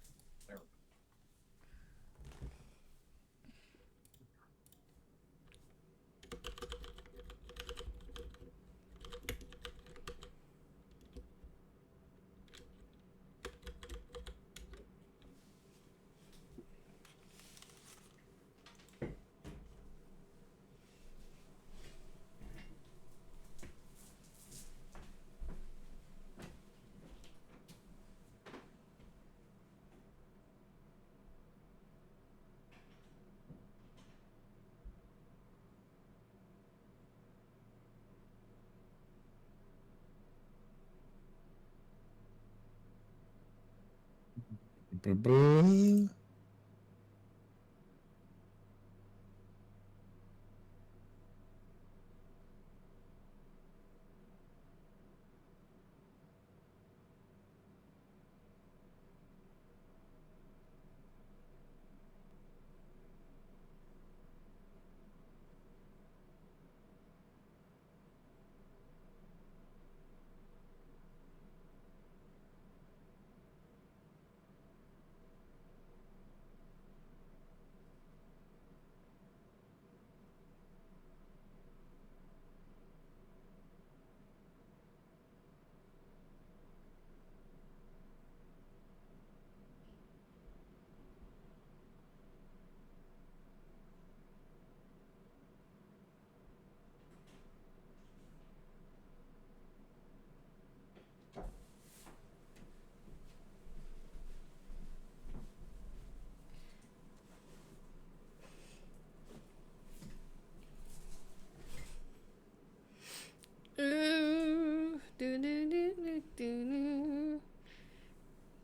Ooh, do do do do do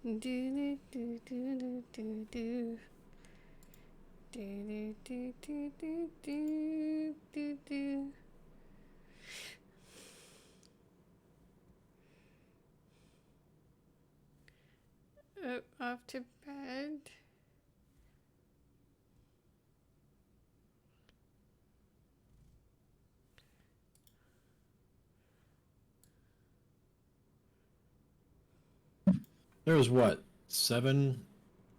do do do do do do do do do do do do do. Off to bed. There's what, 7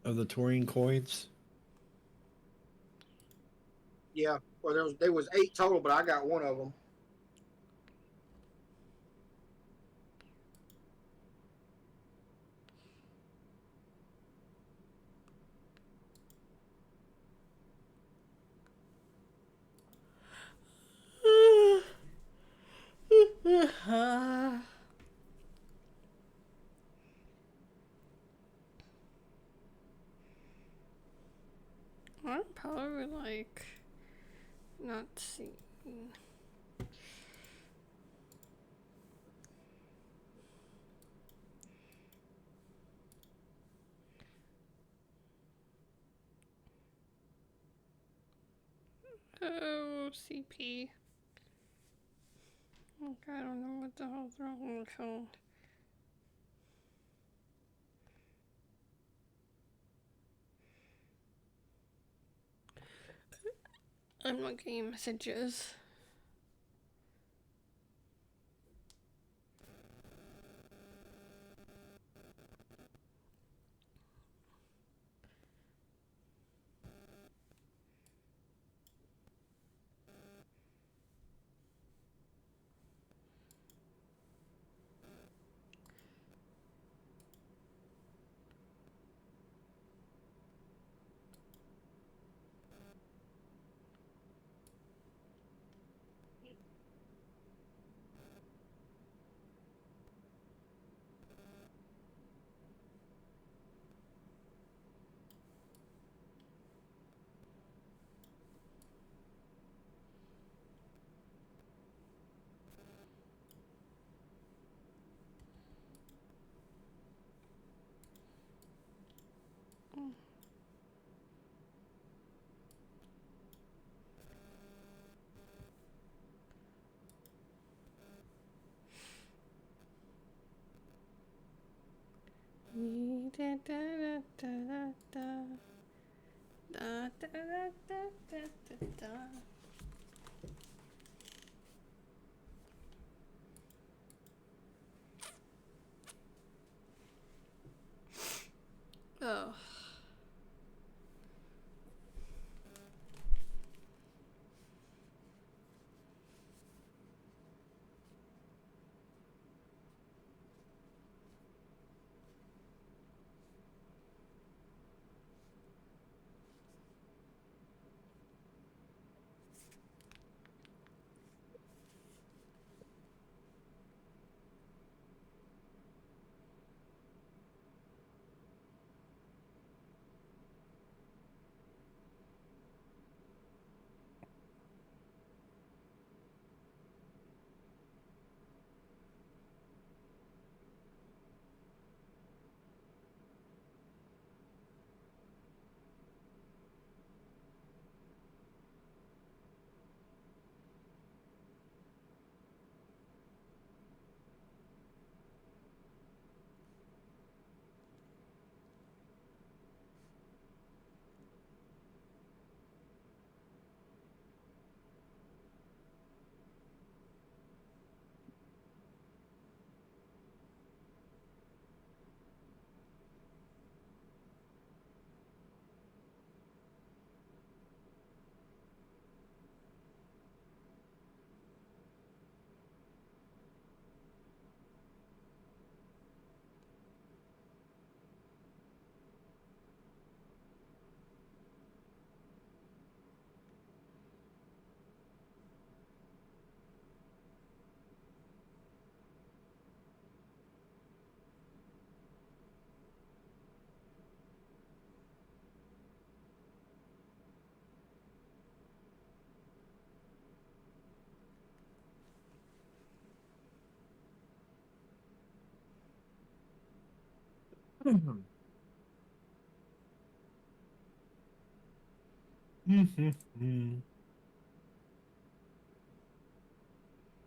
of the Taurine coins? Yeah. Well, there was 8 total, but I got one of them. I'm probably like not seeing. Oh, CP. Okay, I don't know what the hell's wrong with my phone. I'm looking at messages. Da da da da da da da da da da da da.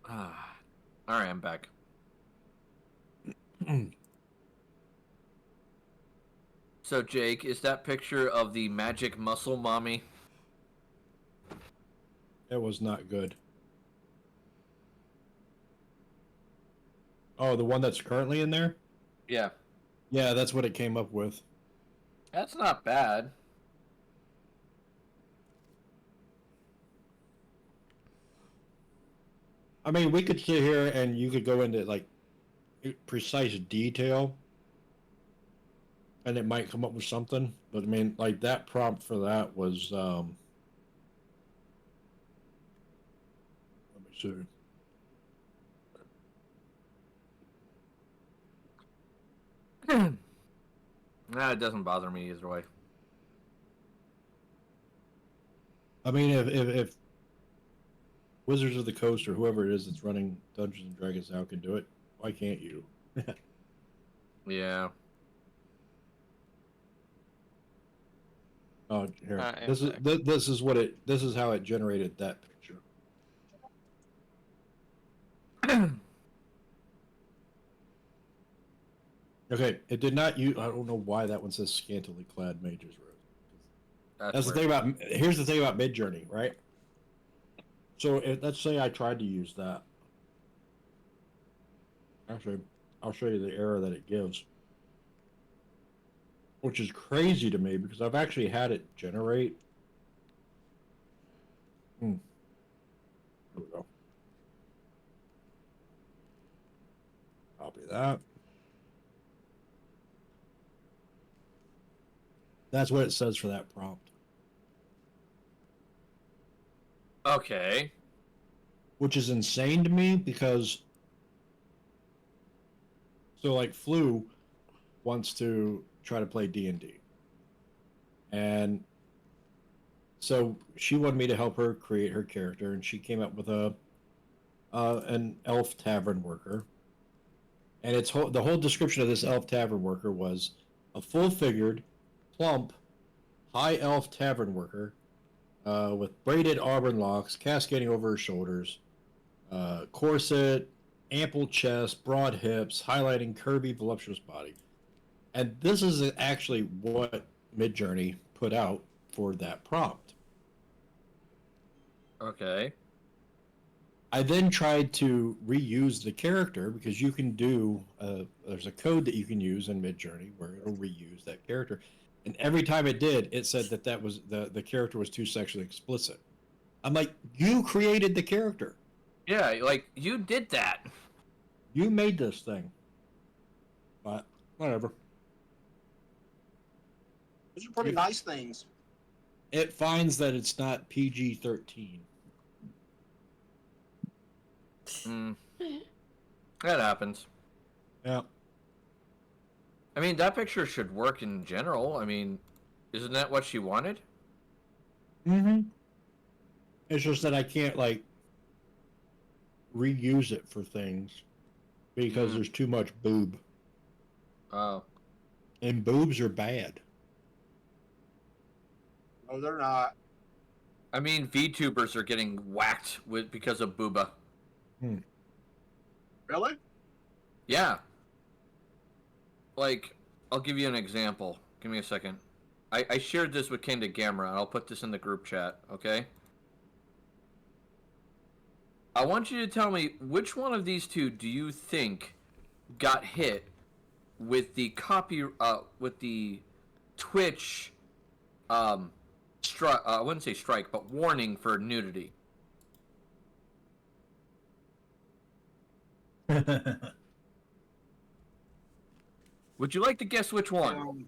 Ah, all right, I'm back. So, Jake, is that picture of the magic muscle mommy? It was not good. Oh, the one that's currently in there? Yeah. Yeah, that's what it came up with. That's not bad. I mean, we could sit here and you could go into like precise detail and it might come up with something. But I mean, like that prompt for that was let me see. Nah, it doesn't bother me either way. I mean, if Wizards of the Coast or whoever it is that's running Dungeons and Dragons now can do it, why can't you? Yeah. Oh, here. I This am is back. this is what it. This is how it generated that picture. Okay, it did not use. I don't know why that one says scantily clad mages robe. That's the weird. thing about. Here's the thing about Midjourney, right? So let's say I tried to use that. Actually, I'll show you the error that it gives, which is crazy to me because I've actually had it generate. Here we go. Copy that. That's what it says for that prompt. Okay. Which is insane to me because so like Flu wants to try to play D&D. And so she wanted me to help her create her character and she came up with an elf tavern worker. And the whole description of this elf tavern worker was a full-figured, plump, high elf tavern worker with braided auburn locks cascading over her shoulders, corset, ample chest, broad hips, highlighting curvy, voluptuous body. And this is actually what Midjourney put out for that prompt. Okay. I then tried to reuse the character because you can do, there's a code that you can use in Midjourney where it'll reuse that character. And every time it did, it said that was the character was too sexually explicit. I'm like, you created the character. Yeah, like, you did that. You made this thing. But whatever. Those are pretty nice things. It finds that it's not PG-13. That happens. Yeah. I mean, that picture should work in general. I mean, isn't that what she wanted? Mm-hmm. It's just that I can't, like, reuse it for things because there's too much boob. Oh. And boobs are bad. No, they're not. I mean, VTubers are getting whacked because of booba. Really? Yeah. Like, I'll give you an example. Give me a second. I shared this with Kenda Gamera, and I'll put this in the group chat, okay? I want you to tell me which one of these two do you think got hit with the with the Twitch, I wouldn't say strike, but warning for nudity. Would you like to guess which one?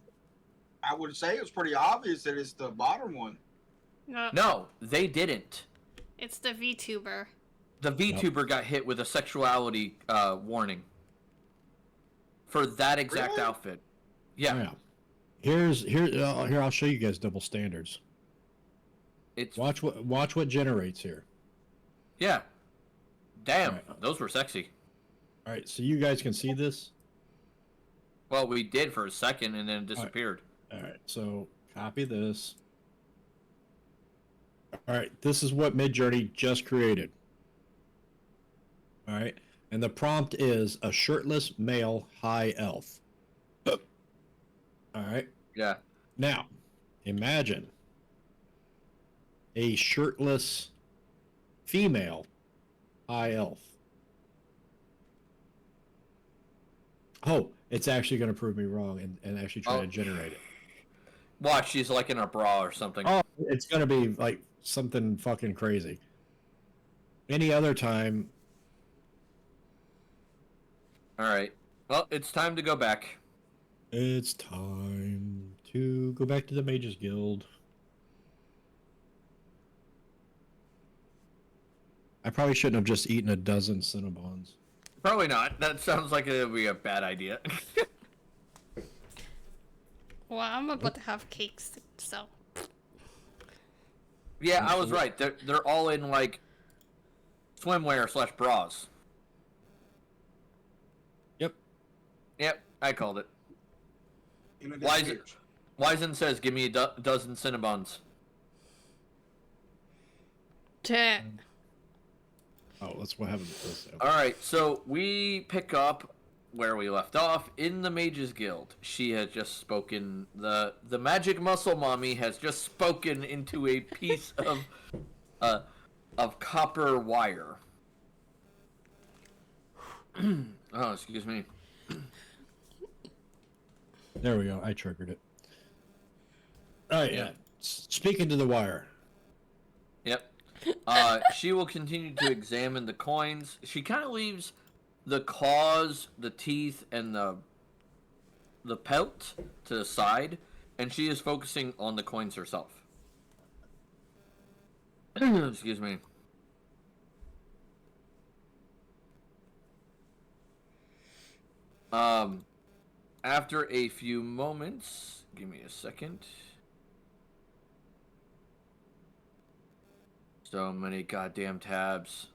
I would say it's pretty obvious that it's the bottom one. No, they didn't. It's the VTuber. The VTuber got hit with a sexuality warning for that exact Really? outfit. Yeah. Here. I'll show you guys double standards. It's Watch what generates here. yeah. Damn, Right. those were sexy. All right, so you guys can see this. Well, we did for a second, and then it disappeared. All right, so copy this. All right, this is what Midjourney just created. All right, and the prompt is a shirtless male high elf. All right. Yeah. Now, imagine a shirtless female high elf. Oh, it's actually going to prove me wrong and actually try to generate it. Watch, she's like in a bra or something. Oh, it's going to be like something fucking crazy. Any other time. All right. Well, it's time to go back. It's time to go back to the Mages Guild. I probably shouldn't have just eaten a dozen Cinnabons. Probably not. That sounds like it would be a bad idea. Well, I'm about to have cakes, so. Yeah, I was right. They're all in like swimwear / bras. Yep, I called it. Wizen says, "Give me a dozen Cinnabons." Chat. Oh, that's what happened with this. All right, so we pick up where we left off in the Mages Guild. She has just spoken. The magic muscle mommy has just spoken into a piece of copper wire. Oh, excuse me. There we go. I triggered it. Oh, yeah. Speaking to the wire. Yep. She will continue to examine the coins. She kind of leaves the claws, the teeth, and the pelt to the side, and she is focusing on the coins herself. Excuse me. After a few moments, give me a second. So many goddamn tabs.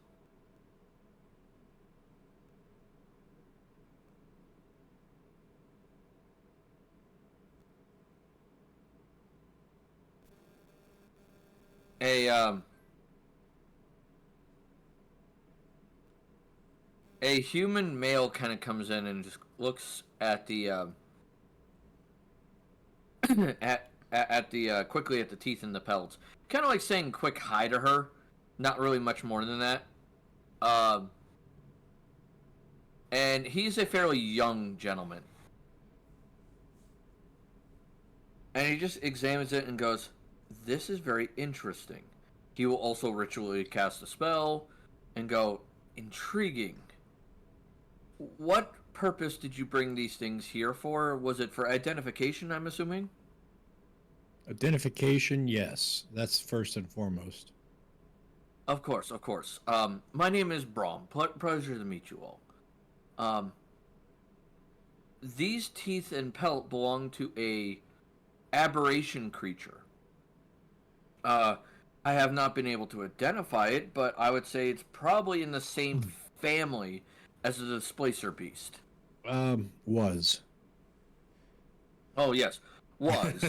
A human male kind of comes in and just looks at the at the quickly at the teeth and the pelts, kind of like saying quick hi to her. Not really much more than that. And he's a fairly young gentleman, and he just examines it and goes, "This is very interesting." He will also ritually cast a spell and go, "Intriguing. What purpose did you bring these things here for? Was it for identification, I'm assuming?" Identification, yes. That's first and foremost. Of course, of course. My name is Braum. Pleasure to meet you all. These teeth and pelt belong to a aberration creature. I have not been able to identify it, but I would say it's probably in the same family as the displacer beast. Was. Oh, yes. Was.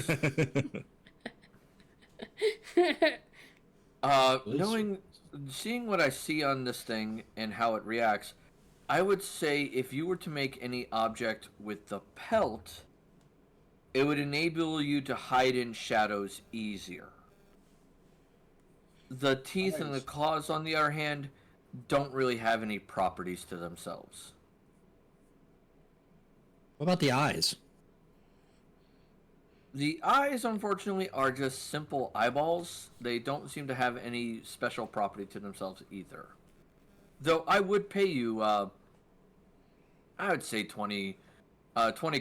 Seeing what I see on this thing and how it reacts, I would say if you were to make any object with the pelt, it would enable you to hide in shadows easier. The teeth and the claws, on the other hand, don't really have any properties to themselves. What about the eyes? The eyes, unfortunately, are just simple eyeballs. They don't seem to have any special property to themselves either. Though I would pay you, I would say 20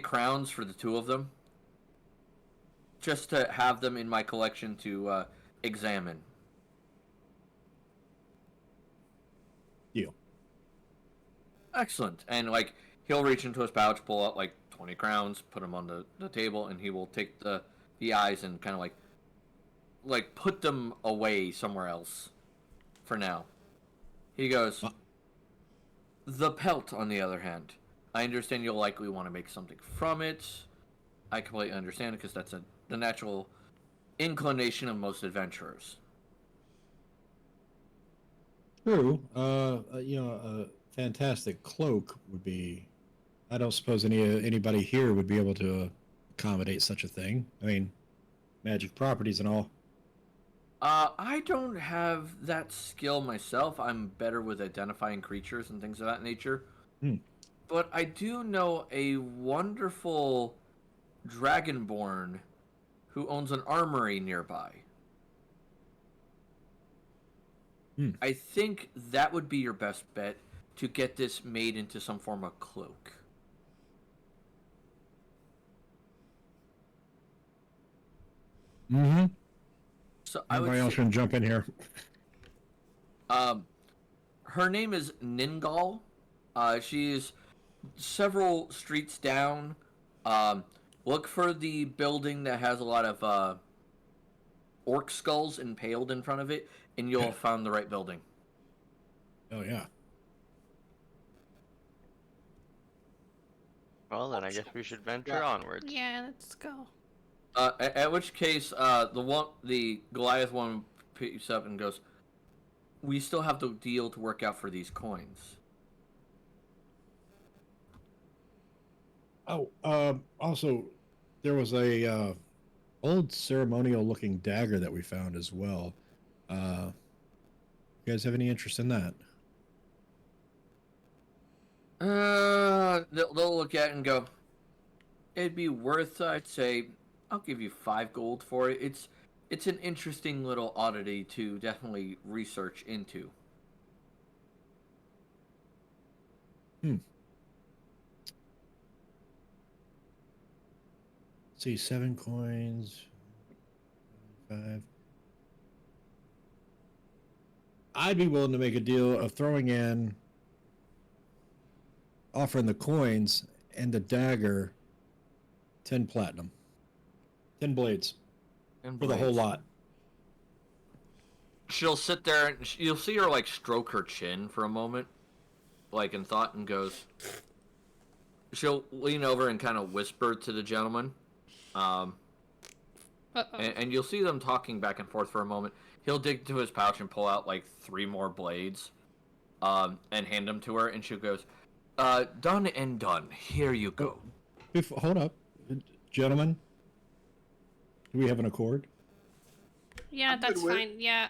crowns for the two of them. Just to have them in my collection to examine. You. Excellent. And, like, he'll reach into his pouch, pull out, like, 20 crowns, put them on the table, and he will take the eyes and kind of like put them away somewhere else for now. He goes, the pelt, on the other hand, I understand you'll likely want to make something from it. I completely understand it because that's the natural inclination of most adventurers. True. A fantastic cloak would be. I don't suppose anybody here would be able to accommodate such a thing. I mean, magic properties and all. I don't have that skill myself. I'm better with identifying creatures and things of that nature. Hmm. But I do know a wonderful dragonborn who owns an armory nearby. I think that would be your best bet to get this made into some form of cloak. Mm-hmm. So Anybody else can jump in here. Her name is Ningal. She's several streets down. Look for the building that has a lot of orc skulls impaled in front of it, and you'll have found the right building. Oh, yeah. Well, then I guess we should venture onwards. Yeah, let's go. At which case, the Goliath one picks up and goes, "We still have the deal to work out for these coins." Oh, also, there was a old ceremonial-looking dagger that we found as well. You guys have any interest in that? They'll look at it and go, "It'd be worth, I'd say, I'll give you 5 gold for it. It's an interesting little oddity to definitely research into." See, 7 coins, 5. I'd be willing to make a deal of offering the coins and the dagger 10 platinum. 10 blades. For the whole lot. She'll sit there and you'll see her like stroke her chin for a moment, like in thought, and goes. She'll lean over and kind of whisper to the gentleman, and you'll see them talking back and forth for a moment. He'll dig into his pouch and pull out like 3 more blades, and hand them to her, and she goes, "Done and done. Here you go." Hold up, gentlemen. Do we have an accord? Yeah, that's fine. Yeah.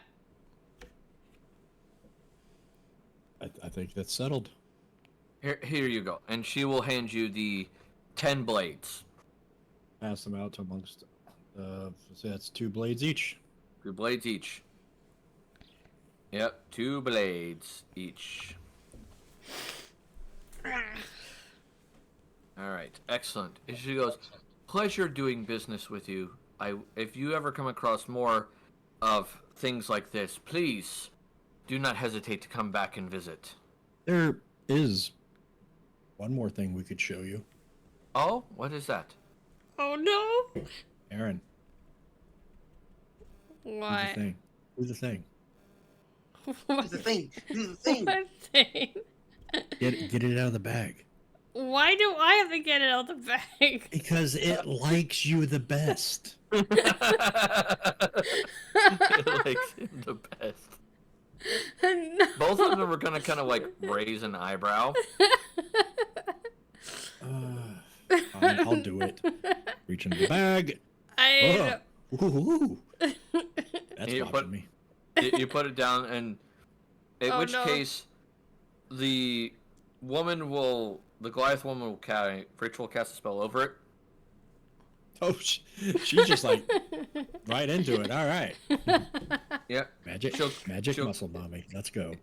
I think that's settled. Here you go. And she will hand you the 10 blades. Pass them out amongst. So that's 2 blades each. 2 blades each. Yep, 2 blades each. Alright, excellent. And she goes, "Pleasure doing business with you. If you ever come across more of things like this, please do not hesitate to come back and visit." There is one more thing we could show you. Oh, what is that? Oh no! Aaron. What? Do the thing. What? Do the thing. Do the thing. What thing? Get it out of the bag. Why do I have to get it out of the bag? Because it likes you the best. It likes him the best. No. Both of them are gonna kind of like raise an eyebrow. Fine, I'll do it. Reach into the bag. Ooh. That's watching me. You put it down, and in which case, the Goliath woman Rachel will cast a spell over it. Oh, she's just like right into it. All right. Yeah. Magic muscle mommy. Let's go.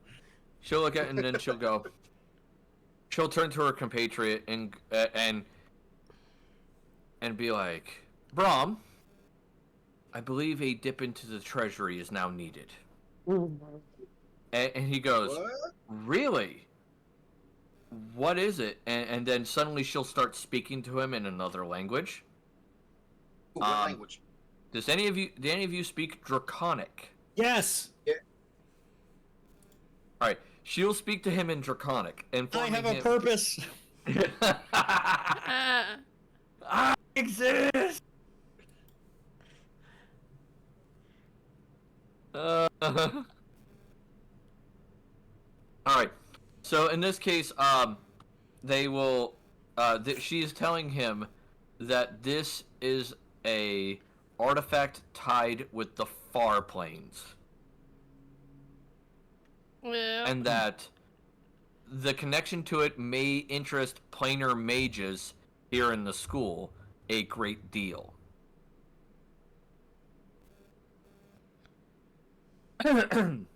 She'll look at it, and then she'll turn to her compatriot and be like, "Brahm, I believe a dip into the treasury is now needed." And he goes, What? "Really? What is it?" And then suddenly she'll start speaking to him in another language. What language? Do any of you speak Draconic? Yes. Yeah. All right. She'll speak to him in Draconic, and I have a purpose. I exist. All right. So in this case, they will. She is telling him that this is a artifact tied with the far planes, and that the connection to it may interest planar mages here in the school a great deal. And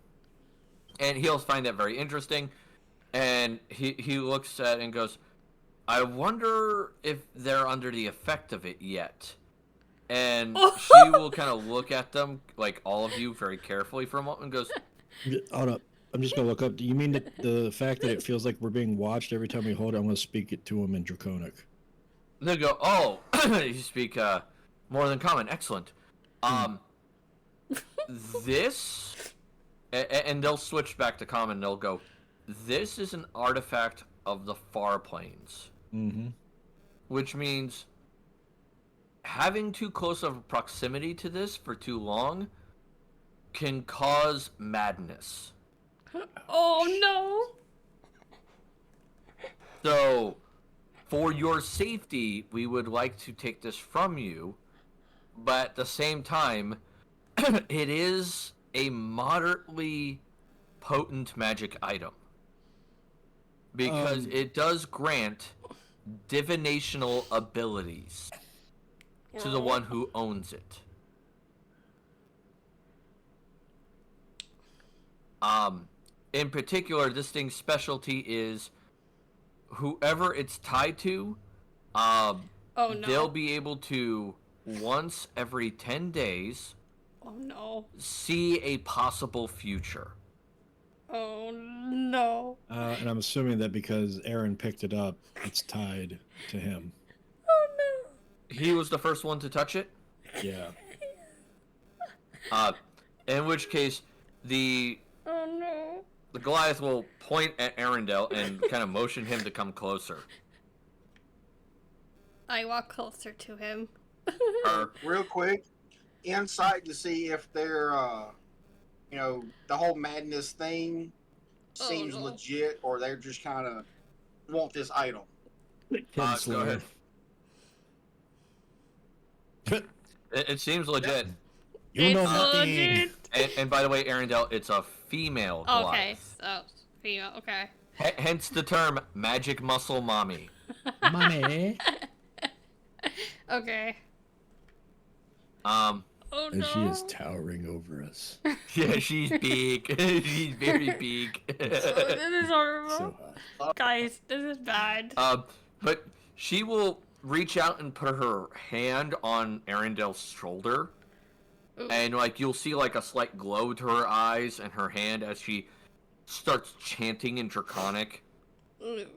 he'll find that very interesting. And he looks at it and goes, I wonder if they're under the effect of it yet. And she will kind of look at them, like all of you, very carefully for a moment and goes, Hold up. I'm just going to look up. Do you mean that the fact that it feels like we're being watched every time we hold it? I'm going to speak it to him in Draconic. They go, oh, you speak more than common. Excellent. This, and they'll switch back to common. They'll go, this is an artifact of the far planes. Mm-hmm. Which means having too close of a proximity to this for too long can cause madness. Oh no! So, for your safety, we would like to take this from you, but at the same time, it is a moderately potent magic item. Because it does grant divinational abilities to the one who owns it. In particular, this thing's specialty is whoever it's tied to, they'll be able to, once every 10 days, see a possible future. Oh no. And I'm assuming that because Aaron picked it up, it's tied to him. Oh no. He was the first one to touch it? Yeah. In which case, the Goliath will point at Arundel and kind of motion him to come closer. I walk closer to him. Real quick, insight to see if they're, the whole madness thing seems legit, or they're just kind of want this item. Go ahead. It seems legit. You know nothing. And by the way, Arundel, it's a female Goliath. Okay, so female. Okay. Hence the term magic muscle mommy. Mommy. Okay. And she is towering over us. Yeah, she's big. She's very big. This is horrible. So hot. Guys, this is bad. But she will reach out and put her hand on Arendel's shoulder. Ooh. And, you'll see, a slight glow to her eyes and her hand as she starts chanting in Draconic. Ooh.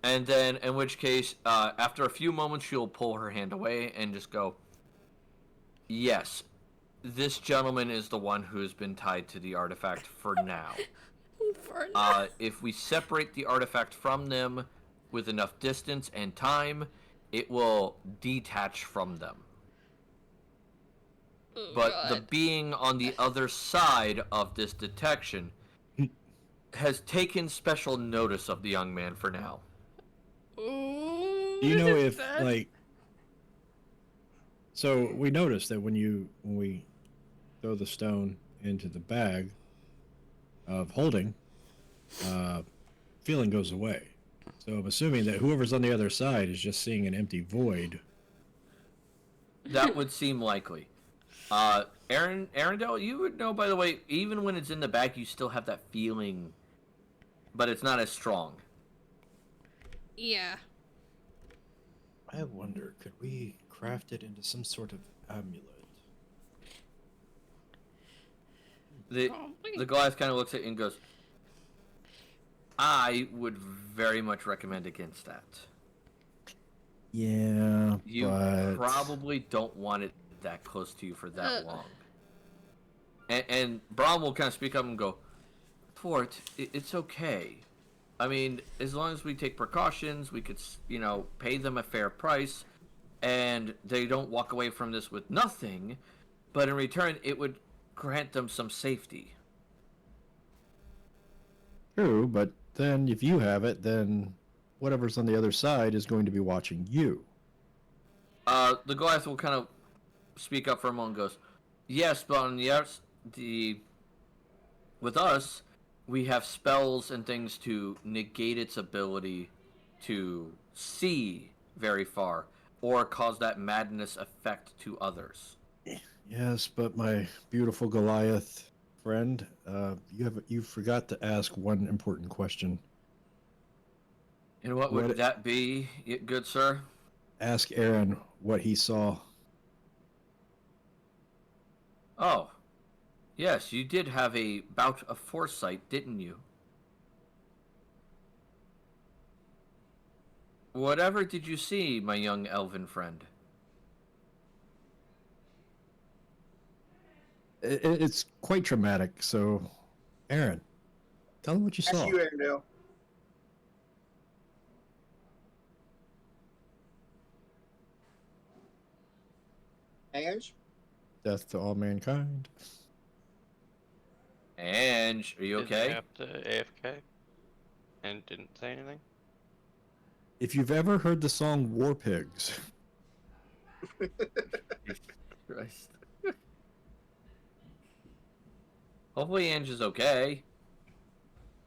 And then, in which case, after a few moments, she'll pull her hand away and just go, yes, this gentleman is the one who has been tied to the artifact for now. If we separate the artifact from them with enough distance and time, it will detach from them. Oh, but God. The being on the other side of this detection has taken special notice of the young man for now. Ooh, Do you know if, so we noticed that when we throw the stone into the bag of holding, feeling goes away. So I'm assuming that whoever's on the other side is just seeing an empty void. That would seem likely. Arundel, you would know, by the way, even when it's in the bag, you still have that feeling, but it's not as strong. Yeah. I wonder, could we craft it into some sort of amulet? The Goliath kind of looks at you and goes, I would very much recommend against that. Yeah, You probably don't want it that close to you for that long. And Braum will kind of speak up and go, Fort, it's okay. I mean, as long as we take precautions, we could, pay them a fair price, and they don't walk away from this with nothing, but in return, it would grant them some safety. True, but then if you have it, then whatever's on the other side is going to be watching you. The Goliath will kind of speak up for a moment and goes, yes, but on with us, we have spells and things to negate its ability to see very far or cause that madness effect to others. Yes, but my beautiful Goliath friend, you forgot to ask one important question. And what would that be, good sir? Ask Aaron what he saw. Oh, yes, you did have a bout of foresight, didn't you? Whatever did you see, my young elven friend? It's quite traumatic, so Aaron, tell him what you That's saw. you, Arendelle. Ange? Death to all mankind. Ange, are you Did they okay? have to AFK and didn't say anything? If you've ever heard the song War Pigs, Christ. Hopefully Ange is okay.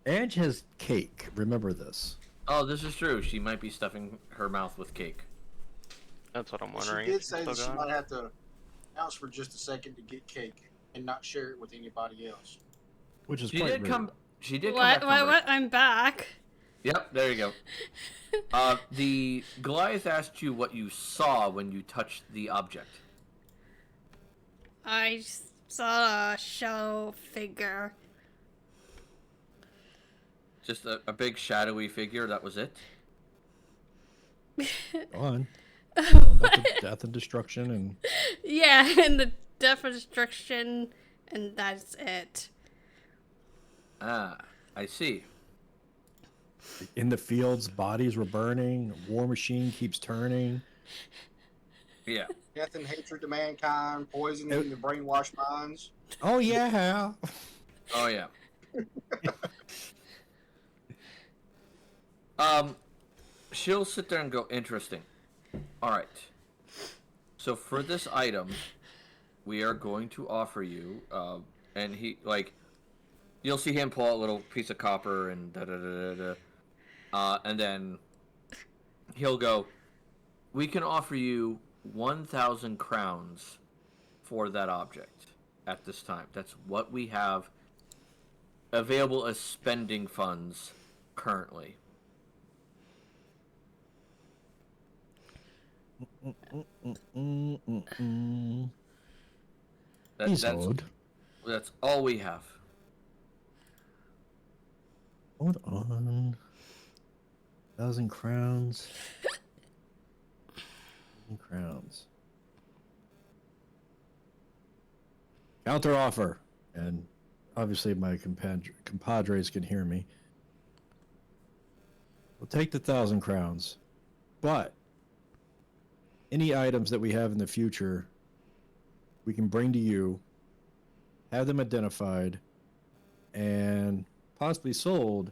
Ange has cake. Remember this. Oh, this is true. She might be stuffing her mouth with cake. That's what I'm She wondering. did if say she's that still she going. might have to bounce for just a second to get cake and not share it with anybody else. Which is She quite did rude. come. She did come What? back. What? What? I'm back. Yep, there you go. The Goliath asked you what you saw when you touched the object. I just saw a shadow figure. Just a big shadowy figure. That was it. Go on. About the death and destruction and Yeah, and the death and destruction, and that's it. Ah, I see. in the fields, bodies were burning. War machine keeps turning. Yeah. Death and hatred to mankind, poisoning the brainwashed minds. Oh yeah. Oh yeah. She'll sit there and go, interesting. Alright. So for this item, we are going to offer you, and he, you'll see him pull out a little piece of copper and da-da-da-da-da. And then he'll go, we can offer you 1,000 crowns for that object at this time. That's what we have available as spending funds currently. He's old. That's all we have. Hold on. 1,000 crowns. 1,000 crowns. Counter offer. And obviously my compadres can hear me. We'll take the 1,000 crowns. But any items that we have in the future, we can bring to you, have them identified, and possibly sold,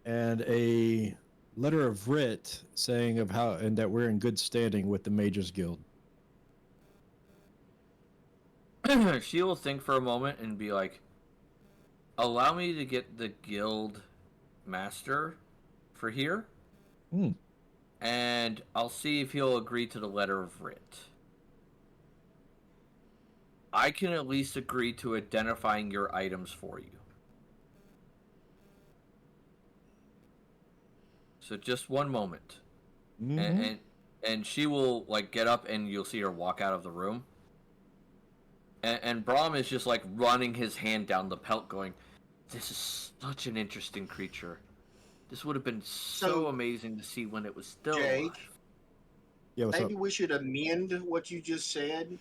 and a letter of writ saying of how and that we're in good standing with the Mages Guild. She will think for a moment and be like, allow me to get the guild master for here, and I'll see if he'll agree to the letter of writ. I can at least agree to identifying your items for you. So just one moment. And she will get up and you'll see her walk out of the room. And Brahm is just running his hand down the pelt going, this is such an interesting creature. This would have been so amazing to see when it was still Jake, alive. Yeah, what's maybe up? we should amend what you just said,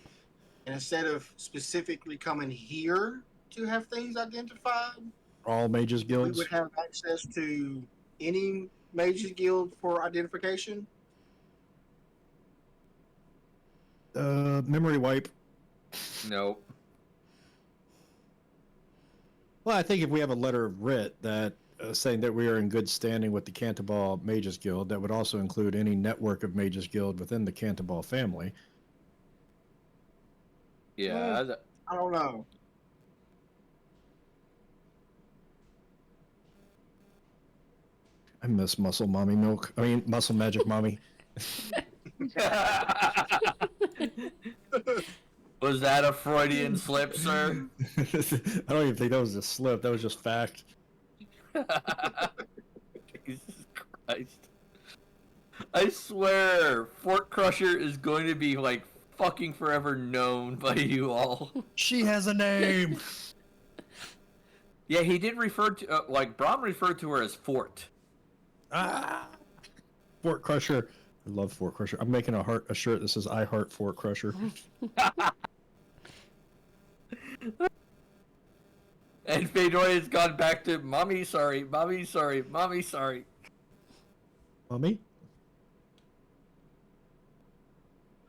and instead of specifically coming here to have things identified, All mages We guilds. would have access to any Mages Guild for identification. Memory wipe. Nope. Well, I think if we have a letter of writ that saying that we are in good standing with the Cantabal Mages Guild, that would also include any network of Mages Guild within the Cantabal family. Yeah. I don't know. I miss Muscle Mommy Milk. I mean, Muscle Magic Mommy. Was that a Freudian slip, sir? I don't even think that was a slip. That was just fact. Jesus Christ. I swear, Fort Crusher is going to be, like, fucking forever known by you all. She has a name. Yeah, he did refer to, like, Brahm referred to her as Fort. Ah, Fort Crusher. I love Fort Crusher. I'm making a shirt that says "I heart Fort Crusher." And Fedor has gone back to, Mommy, sorry, Mommy, sorry, Mommy, sorry. Mommy.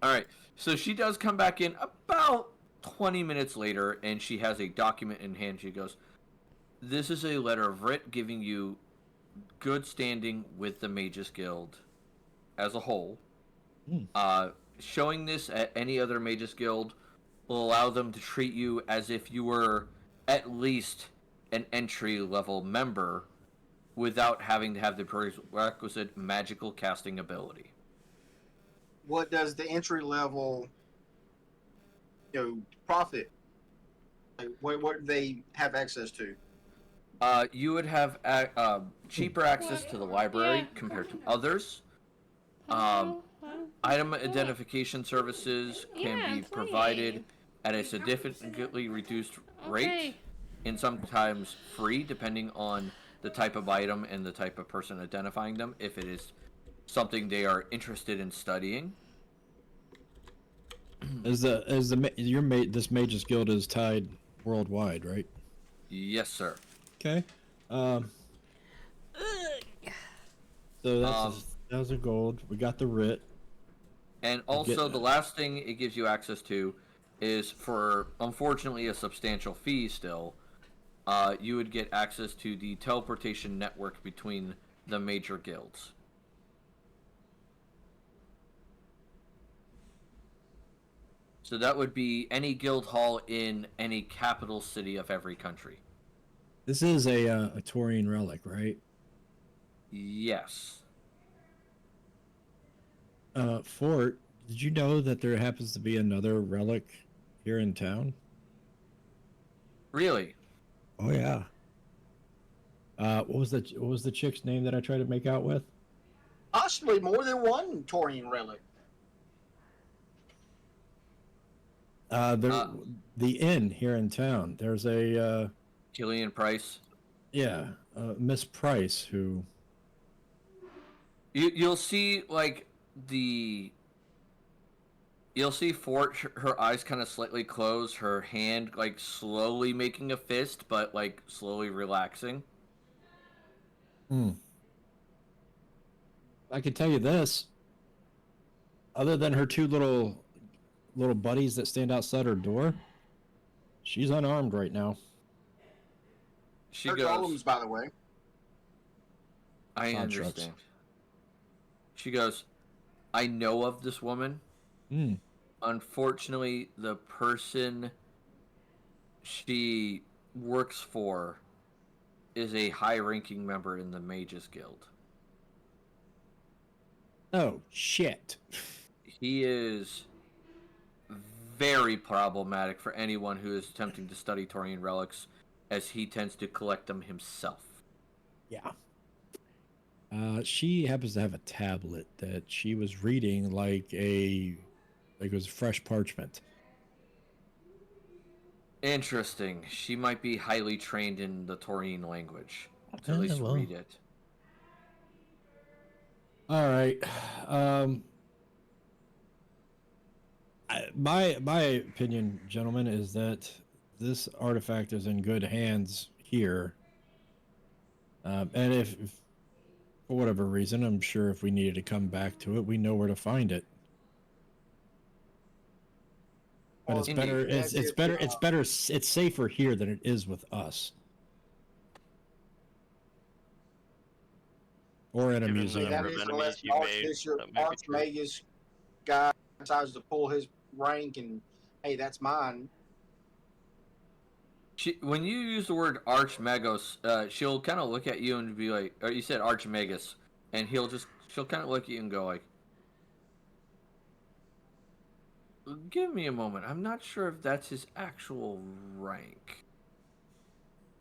Alright, so she does come back in about 20 minutes later, and she has a document in hand. She goes, this is a letter of writ giving you good standing with the Mages Guild as a whole. Showing this at any other Mages Guild will allow them to treat you as if you were at least an entry-level member without having to have the prerequisite magical casting ability. What does the entry level, profit? Like, what do they have access to? You would have cheaper access to the library compared to others. Item identification services can be provided at a significantly reduced rate, and sometimes free, depending on the type of item and the type of person identifying them, if it is something they are interested in studying. This Mages Guild is tied worldwide, right? Yes, sir. Okay. So that's 1,000 gold. We got the writ. And also, the last thing it gives you access to is, for unfortunately a substantial fee still, you would get access to the teleportation network between the major guilds. So that would be any guild hall in any capital city of every country. This is a Taurian relic, right? Yes. Fort, did you know that there happens to be another relic here in town? Really? Oh yeah. What was the chick's name that I tried to make out with? Possibly more than one Taurian relic. The inn here in town. There's a Killian Price. yeah, Miss Price who. You'll see you'll see Fort, her eyes kind of slightly close, her hand like slowly making a fist, but like slowly relaxing. I can tell you this. Other than her two little buddies that stand outside her door, she's unarmed right now. She Her goes, golems, by the way. I understand. She goes, I know of this woman. Unfortunately, the person she works for is a high-ranking member in the Mages Guild. Oh, shit. He is very problematic for anyone who is attempting to study Taurian relics, as he tends to collect them himself. Yeah. She happens to have a tablet that she was reading like it was fresh parchment. Interesting. She might be highly trained in the Taurian language. To at least read it. All right. My opinion, gentlemen, is that this artifact is in good hands here, And if for whatever reason, I'm sure if we needed to come back to it, we know where to find it. But Or it's better. as if, It's better. It's safer here than it is with us, or in a Given the museum. that number of is enemies unless you made, that might be true. Archmagus guy decides to pull his rank and, hey, that's mine. When you use the word Archmagos, she'll kind of look at you and be like, or you said Archmagus, and she'll kind of look at you and go like, give me a moment. I'm not sure if that's his actual rank.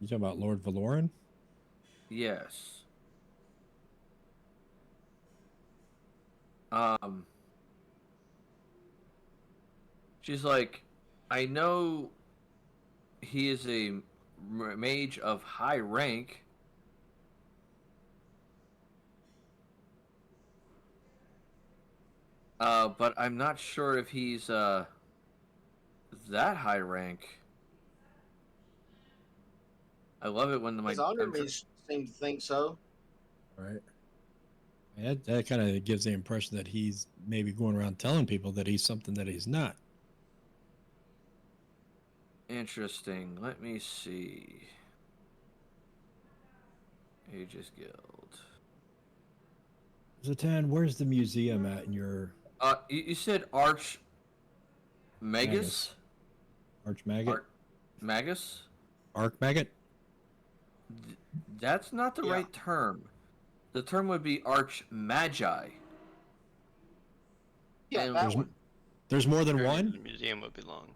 You talking about Lord Valoran? Yes. She's like, I know he is a mage of high rank. But I'm not sure if he's that high rank. I love it when His underlings seem to think so. Right. That kind of gives the impression that he's maybe going around telling people that he's something that he's not. Interesting. Let me see. Aegis Guild. Zatan, where's the museum at in your You said Archmagus? Archmaggot? Magus? Archmaggot? That's not the right term. The term would be Archmagi. Yeah, And that one. There's more than The one? museum would be long.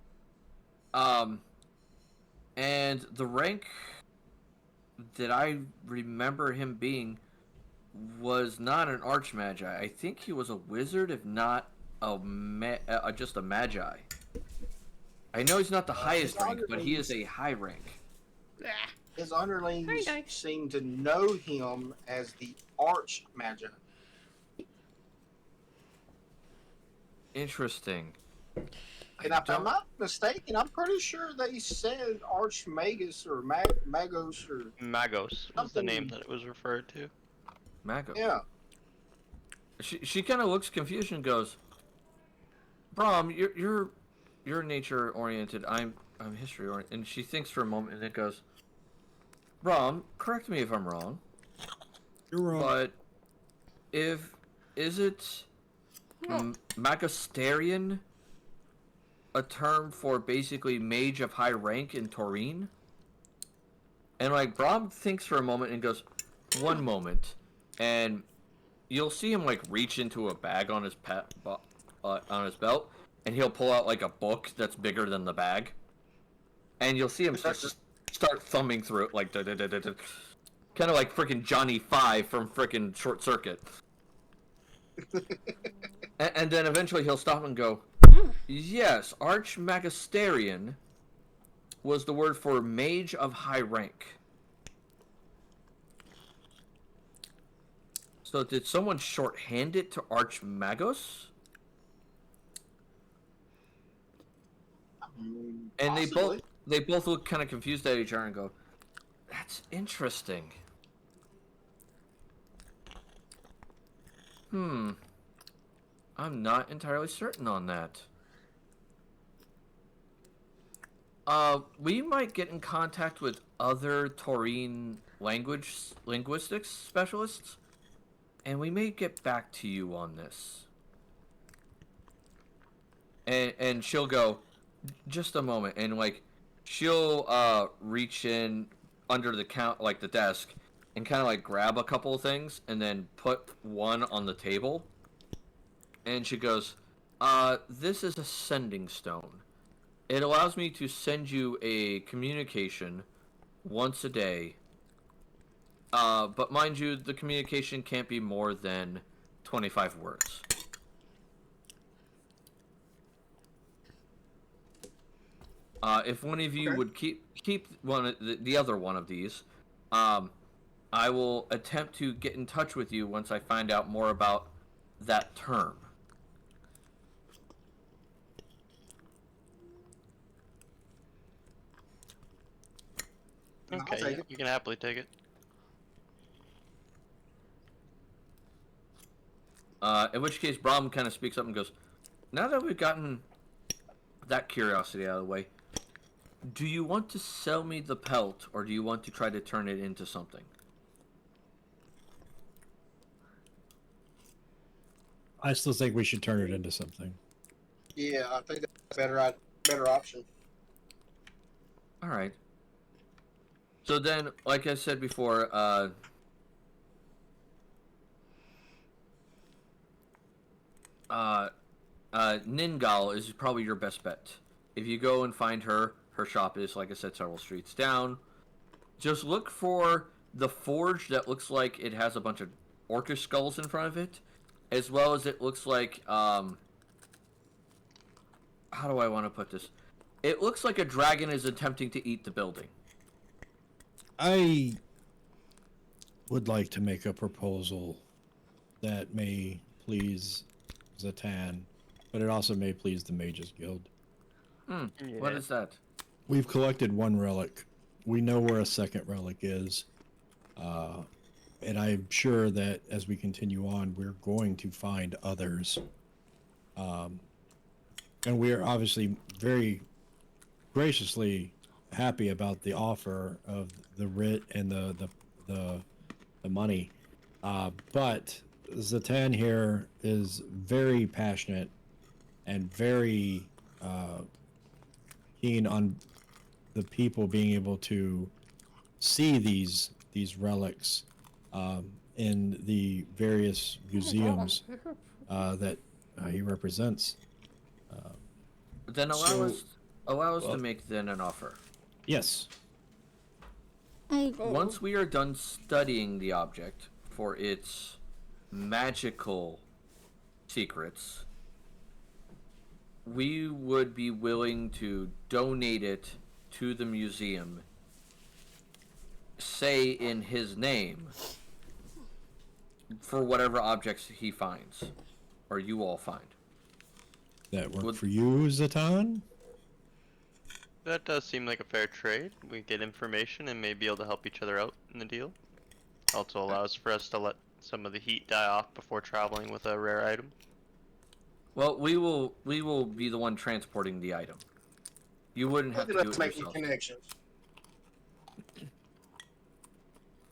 And the rank that I remember him being was not an Archmagi. I think he was a wizard, if not just a magi. I know he's not the highest rank, but he is a high rank. His underlings Hi, guys. seem to know him as the Archmagi. Interesting. And if I'm not mistaken, I'm pretty sure they said Archmagus or Magos or Magos was the something. name that it was referred to. Mago. Yeah. She kind of looks confused and goes, "Brom, you're nature oriented. I'm history oriented." And she thinks for a moment and then goes, "Brom, correct me if I'm wrong. You're wrong. But is it Magisterian a term for basically mage of high rank in Taurine?" And like Brom thinks for a moment and goes, "One moment," and you'll see him like reach into a bag on his on his belt, and he'll pull out like a book that's bigger than the bag, and you'll see him start thumbing through it like kind of like freaking Johnny Five from freaking Short Circuit. And then eventually he'll stop and go, "Yes, Archmagisterian was the word for mage of high rank." So did someone shorthand it to Archmagos? And they both look kind of confused at each other and go, "That's interesting. I'm not entirely certain on that. We might get in contact with other Taurine linguistics specialists, and we may get back to you on this." And she'll go, "Just a moment," and like she'll reach in under the the desk, and kind of like grab a couple of things, and then put one on the table. And she goes, "This is a sending stone. It allows me to send you a communication once a day. But mind you, the communication can't be more than 25 words." If one of you would keep the other one of these, I will attempt to get in touch with you once I find out more about that term. Okay, yeah, you can happily take it. In which case, Brahm kind of speaks up and goes, "Now that we've gotten that curiosity out of the way, do you want to sell me the pelt, or do you want to try to turn it into something?" I still think we should turn it into something. Yeah, I think that's a better option. All right. So then, like I said before, Ningal is probably your best bet. If you go and find her, her shop is, like I said, several streets down. Just look for the forge that looks like it has a bunch of orcish skulls in front of it, as well as it looks like, how do I want to put this? It looks like a dragon is attempting to eat the building. I would like to make a proposal that may please Zatan, but it also may please the Mages Guild. Yeah. What is that? We've collected one relic. We know where a second relic is. And I'm sure that as we continue on, we're going to find others. And we are obviously very graciously happy about the offer of the writ and the money. But Zatan here is very passionate and very keen on the people being able to see these relics in the various museums that he represents. Then allow us to make then an offer. Yes. Once we are done studying the object for its magical secrets, we would be willing to donate it to the museum, say in his name, for whatever objects he finds, or you all find. That work for you, Zatan? That does seem like a fair trade. We get information and may be able to help each other out in the deal. Also allows for us to let some of the heat die off before traveling with a rare item. Well, we will be the one transporting the item. You wouldn't have to do it making yourself. Connections.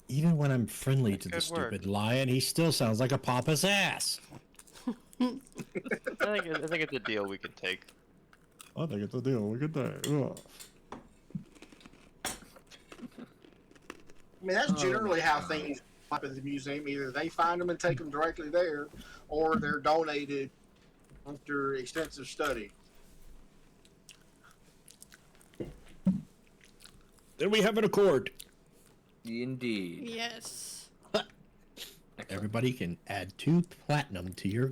Even when I'm friendly to the Good work. stupid lion, he still sounds like a papa's ass. I think it's a deal we can take. I think it's a deal. We could do. I mean, that's generally how things happen at the museum. Either they find them and take them directly there, or they're donated after extensive study. Then we have an accord. Indeed. Yes. Everybody can add 2 platinum to your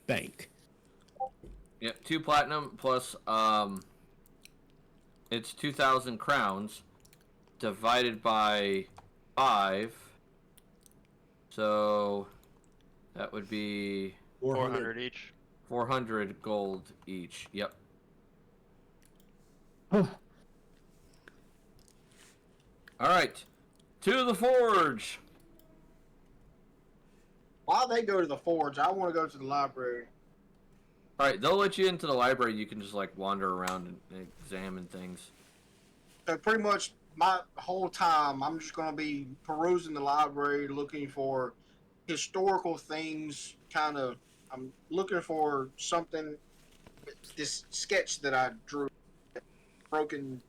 bank. Yep, 2 platinum plus it's 2,000 crowns divided by 5. So that would be 400 each. 400 gold each. Yep. Oh. All right. To the forge. While they go to the forge, I want to go to the library. All right, they'll let you into the library. You can just like wander around and examine things. So pretty much my whole time, I'm just going to be perusing the library, looking for historical things. I'm looking for something. This sketch that I drew, broken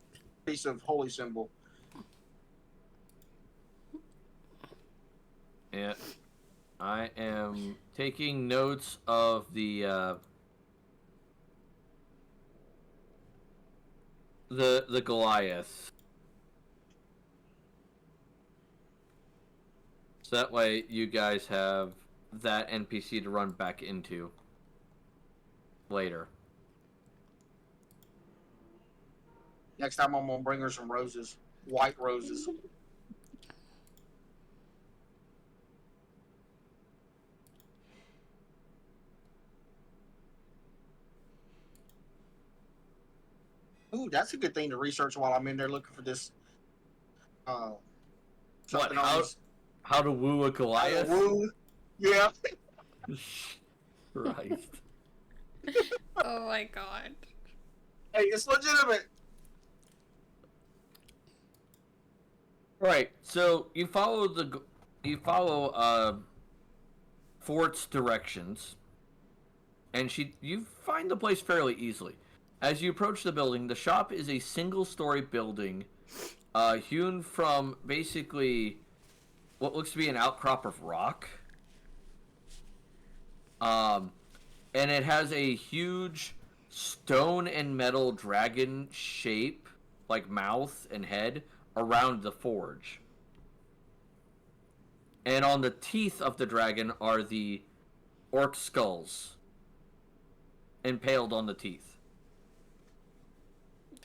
piece of holy symbol. Yeah, I am taking notes of the Goliath. So that way you guys have that NPC to run back into later. Next time I'm going to bring her some roses. White roses. Ooh, that's a good thing to research while I'm in there looking for this. What? How to woo a Goliath? Woo? Yeah. Christ. Oh my god. Hey, it's legitimate. Right. So you follow Fort's directions, and you find the place fairly easily. As you approach the building, the shop is a single-story building, hewn from basically what looks to be an outcrop of rock. And it has a huge stone and metal dragon shape, like mouth and head, around the forge. And on the teeth of the dragon are the orc skulls impaled on the teeth.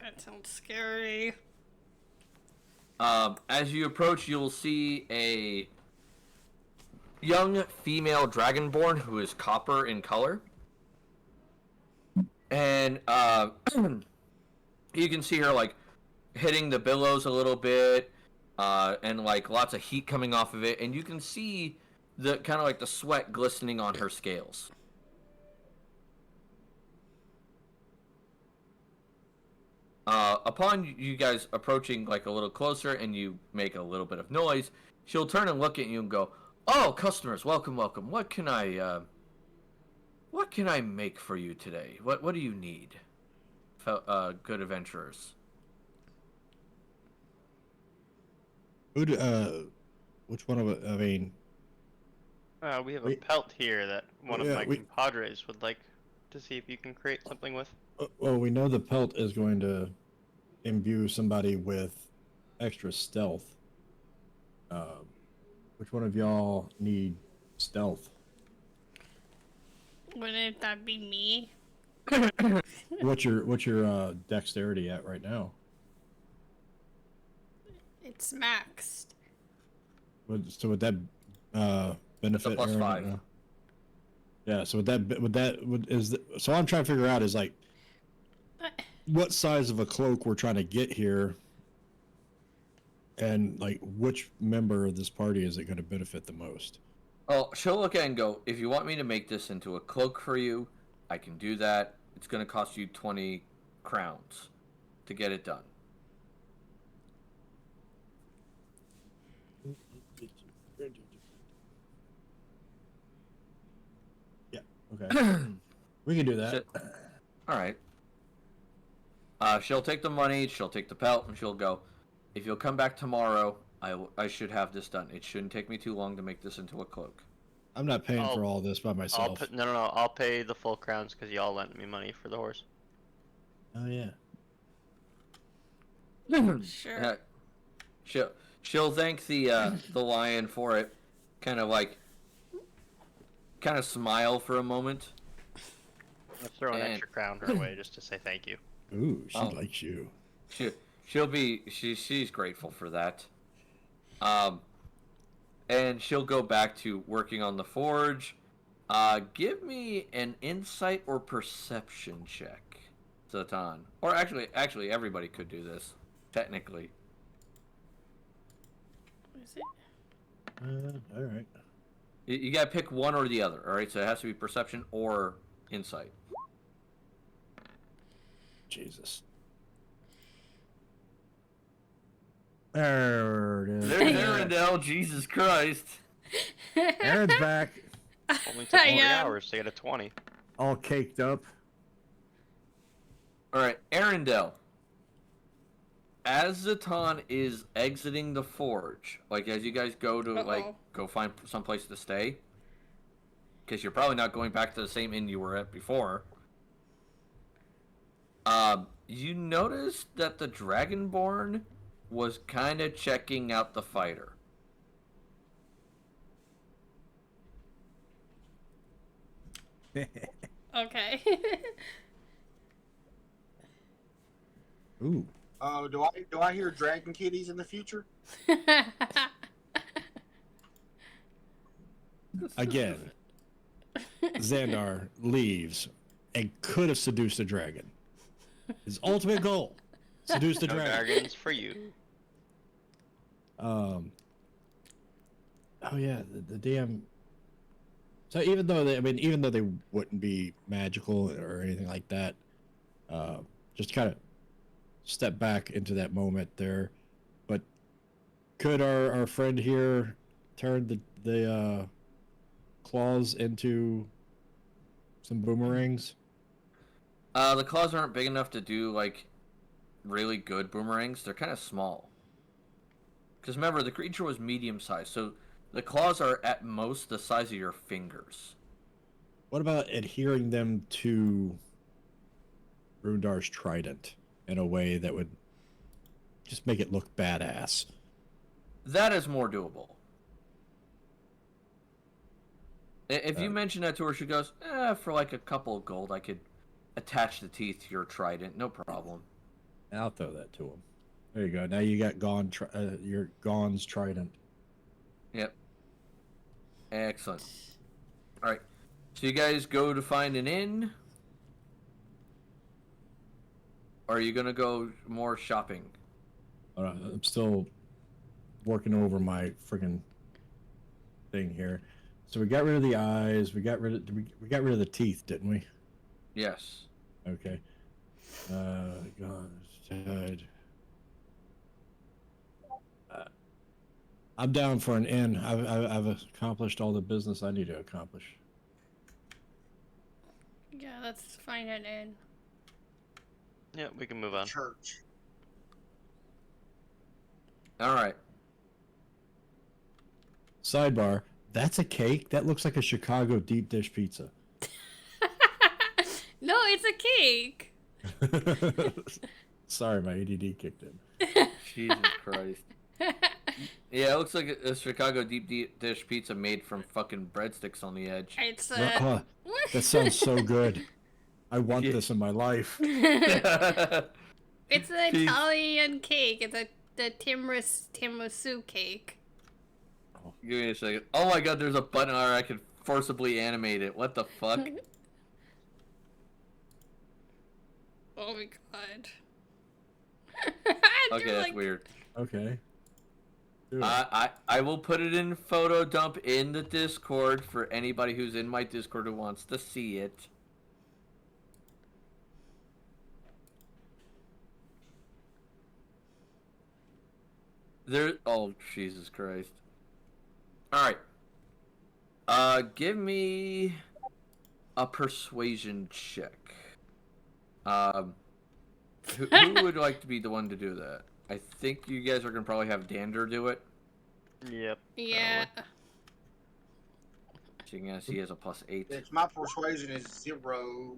That sounds scary. As you approach, you'll see a young female dragonborn who is copper in color. And you can see her like hitting the billows a little bit, and like lots of heat coming off of it, and you can see the kind of like the sweat glistening on her scales. Upon you guys approaching like a little closer and you make a little bit of noise, she'll turn and look at you and go, "Oh, customers, welcome, welcome. What can I make for you today? What do you need, good adventurers?" Which one of it? I mean, We have a pelt here that one of my compadres would like to see if you can create something with. well, we know the pelt is going to imbue somebody with extra stealth. Which one of y'all need stealth? Wouldn't that be me? What's your dexterity at right now? It's maxed. So would that benefit? It's a +5. Yeah. So so what I'm trying to figure out is like what size of a cloak we're trying to get here, and like which member of this party is it going to benefit the most? Oh, she'll look at it and go, "If you want me to make this into a cloak for you, I can do that. It's going to cost you 20 crowns to get it done." Yeah. Okay. We can do that. All right. She'll take the money, she'll take the pelt, and she'll go, "If you'll come back tomorrow, I should have this done. It shouldn't take me too long to make this into a cloak." I'm not paying for all this by myself. No. I'll pay the full crowns because y'all lent me money for the horse. Oh yeah. Sure. She'll thank the lion for it, kind of smile for a moment. I'll throw an extra crown her way just to say thank you. Ooh, she likes you. She's grateful for that. And she'll go back to working on the forge. Give me an insight or perception check, Zatan. Or actually, everybody could do this, technically. Is it? All right. You gotta pick one or the other. All right, so it has to be perception or insight. Jesus. There it is. There's Arendelle, Jesus Christ. Aaron's back, Only took 3 hours to get a 20. all caked up. All right, Arendelle. As Zatan is exiting the forge, like as you guys go to go find some place to stay, because you're probably not going back to the same inn you were at before. You noticed that the Dragonborn was kind of checking out the fighter. Okay. Ooh. Do I hear dragon kitties in the future? Again, Xandar leaves and could have seduced a dragon. His ultimate goal: seduce the No dragon. dragons for you. Oh yeah, the damn. So even though even though they wouldn't be magical or anything like that, just kind of step back into that moment there. But could our friend here turn the claws into some boomerangs? The claws aren't big enough to do like really good boomerangs. They're kind of small. Because remember, the creature was medium sized, so the claws are at most the size of your fingers. What about adhering them to Rundar's trident in a way that would just make it look badass? That is more doable. If you mention that to her, she goes, for like a couple of gold, I could attach the teeth to your trident, no problem. I'll throw that to him. There you go. Now you got your Gon's trident. Yep. Excellent. All right. So you guys go to find an inn? Or are you going to go more shopping? I'm still working over my friggin' thing here. So we got rid of the eyes. We got rid of the teeth, didn't we? Yes. Okay. Gon's tide. I'm down for an inn. I've accomplished all the business I need to accomplish. Yeah, let's find an inn. Yeah, we can move on. Church. All right. Sidebar. That's a cake? That looks like a Chicago deep dish pizza. No, it's a cake. Sorry, my ADD kicked in. Jesus Christ. Yeah, it looks like a Chicago deep dish pizza made from fucking breadsticks on the edge. It's That sounds so good. I want this in my life. It's an Italian cake. It's the tiramisu cake. Give me a second. Oh my god, there's a button where I can forcibly animate it. What the fuck? Oh my god. Okay, that's weird. Okay. Do it. I will put it in photo dump in the Discord for anybody who's in my Discord who wants to see it. Oh, Jesus Christ. Alright. Give me a persuasion check. Who would like to be the one to do that? I think you guys are going to probably have Dander do it. Yep. Yeah. Seeing as he has a +8. It's my persuasion is 0.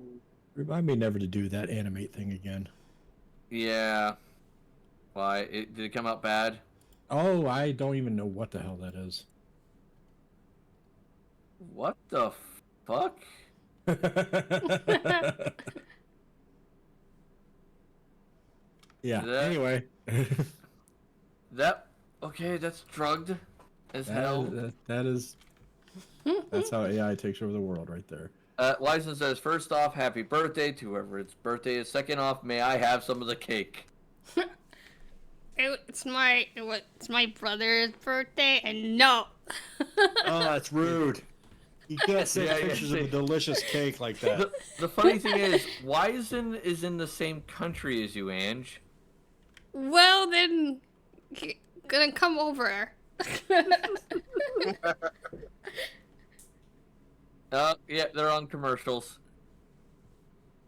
Remind me never to do that animate thing again. Yeah. Why? Did it come out bad? Oh, I don't even know what the hell that is. What the fuck? Yeah, That- anyway. Okay, that's drugged as hell. That's how AI takes over the world right there. License says, first off, happy birthday to whoever its birthday is. Second off, may I have some of the cake? It's my brother's birthday, and no. Oh, that's rude. You can't send Yeah, pictures of see. a delicious cake like that. The funny thing is, Wisen is in the same country as you, Ange. Well, then, gonna come over. Yeah, they're on commercials.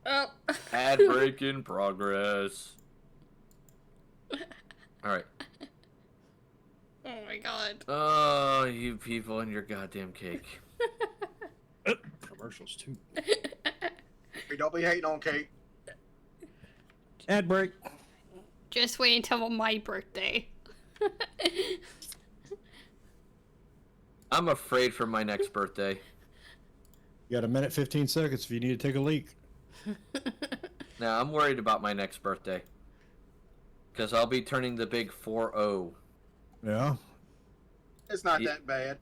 Oh. Ad break in progress. Alright. Oh my god. Oh, you people and your goddamn cake. Commercials too. Hey, don't be hating on Kate. Ad break. Just wait until my birthday. I'm afraid for my next birthday. You got a minute 15 seconds if you need to take a leak. Now, I'm worried about my next birthday. Because I'll be turning the big 4-0. Yeah. It's not Yeah. that bad.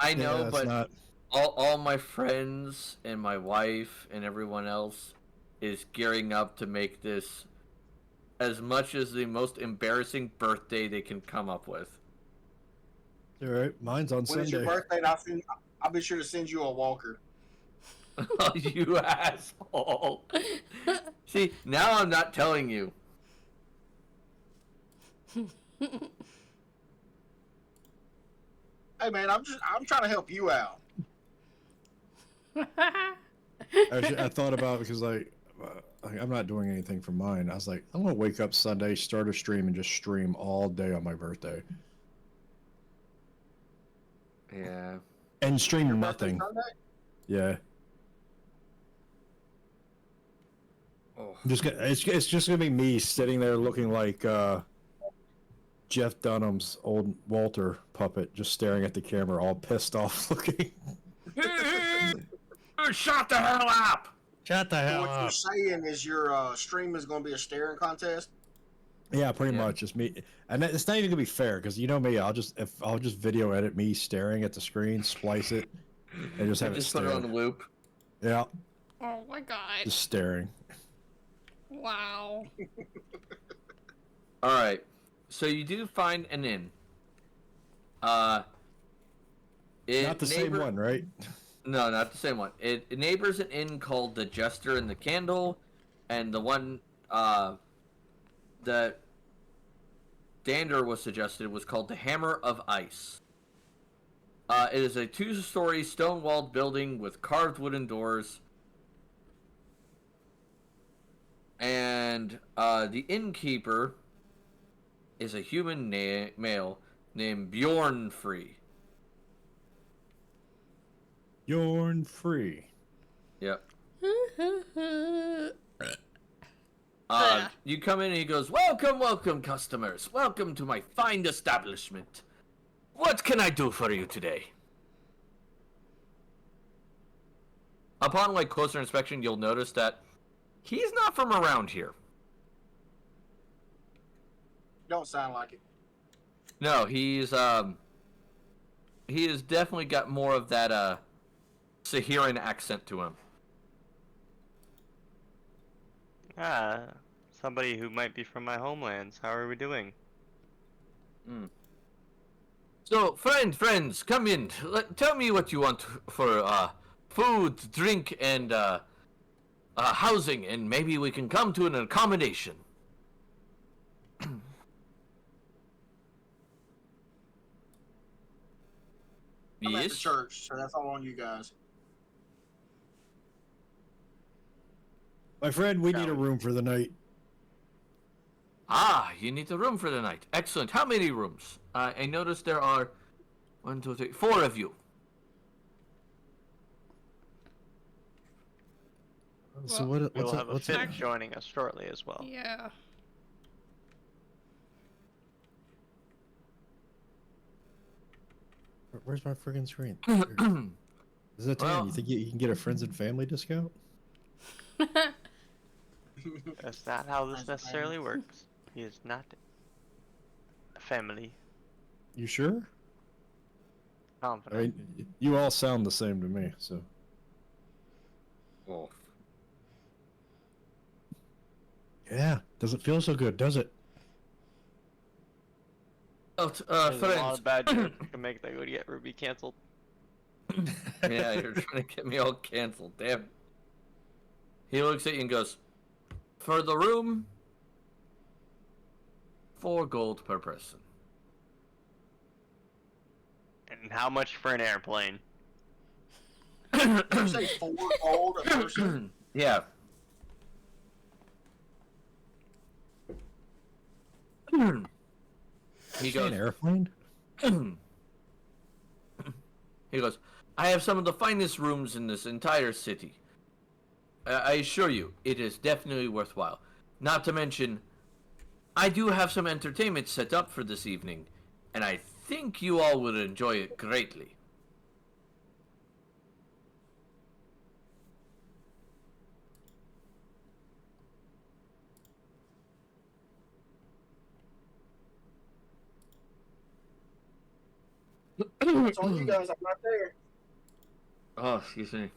I know, Yeah, it's but not. all my friends and my wife and everyone else is gearing up to make this as much as the most embarrassing birthday they can come up with. All right, mine's on When Sunday. is your birthday? I'll be sure to send you a walker. Oh, you asshole. See, now I'm not telling you. Hey man, I'm trying to help you out. Actually, I thought about it because I'm not doing anything for mine. I was like, I'm gonna wake up Sunday, start a stream, and just stream all day on my birthday, Yeah. and stream Your birthday nothing. Sunday? Yeah, Oh. it's just gonna be me sitting there looking like Jeff Dunham's old Walter puppet, just staring at the camera, all pissed off looking. Shut the hell up! Shut the So hell what you're up! saying is your stream is going to be a staring contest? Yeah, pretty Yeah. much just me, and it's not even gonna be fair because you know me. I'll just video edit me staring at the screen, splice it, and just have it Just put it stare. on loop. Yeah, Oh my god. just staring. Wow. Alright. So you do find an inn. Not the same one, right? No, not the same one. It neighbors an inn called the Jester and the Candle, and the one that Dander was suggested was called the Hammer of Ice. It is a 2-story stone-walled building with carved wooden doors, and the innkeeper is a human male named Bjornfree. You're free. Yep. Yeah. You come in and he goes, "Welcome, welcome, customers. Welcome to my fine establishment. What can I do for you today?" Upon closer inspection, you'll notice that he's not from around here. Don't sound like it. No, he has definitely got more of that Saharan accent to him. Somebody who might be from my homelands. How are we doing? So, friends, come in. Tell me what you want for food, drink, and housing, and maybe we can come to an accommodation. I'm at the Yes? church, so that's all on you guys. My friend, we need a room for the night. Ah, you need a room for the night. Excellent. How many rooms? I noticed there are 1, 2, 3, 4 of you. So Well, We'll have a what's fifth it? joining us shortly as well. Yeah. Where's my friggin' screen? Is that Well- you think you can get a friends and family discount? That's not how this Friends and necessarily family. works. He is not a family. You sure? I Confident. mean, you all sound the same to me, so. Oh. Yeah, doesn't feel so good, does it? There's a lot Friends. of bad jokes to make that would get Ruby canceled. Yeah, you're trying to get me all canceled. Damn. He looks at you and goes, "For the room, 4 gold per person." And how much for an airplane? Did you say 4 gold a person? Yeah. He Is that an goes, airplane? he goes, "I have some of the finest rooms in this entire city. I assure you, it is definitely worthwhile. Not to mention, I do have some entertainment set up for this evening, and I think you all would enjoy it greatly." It's on you guys. I'm not there. Oh, excuse me.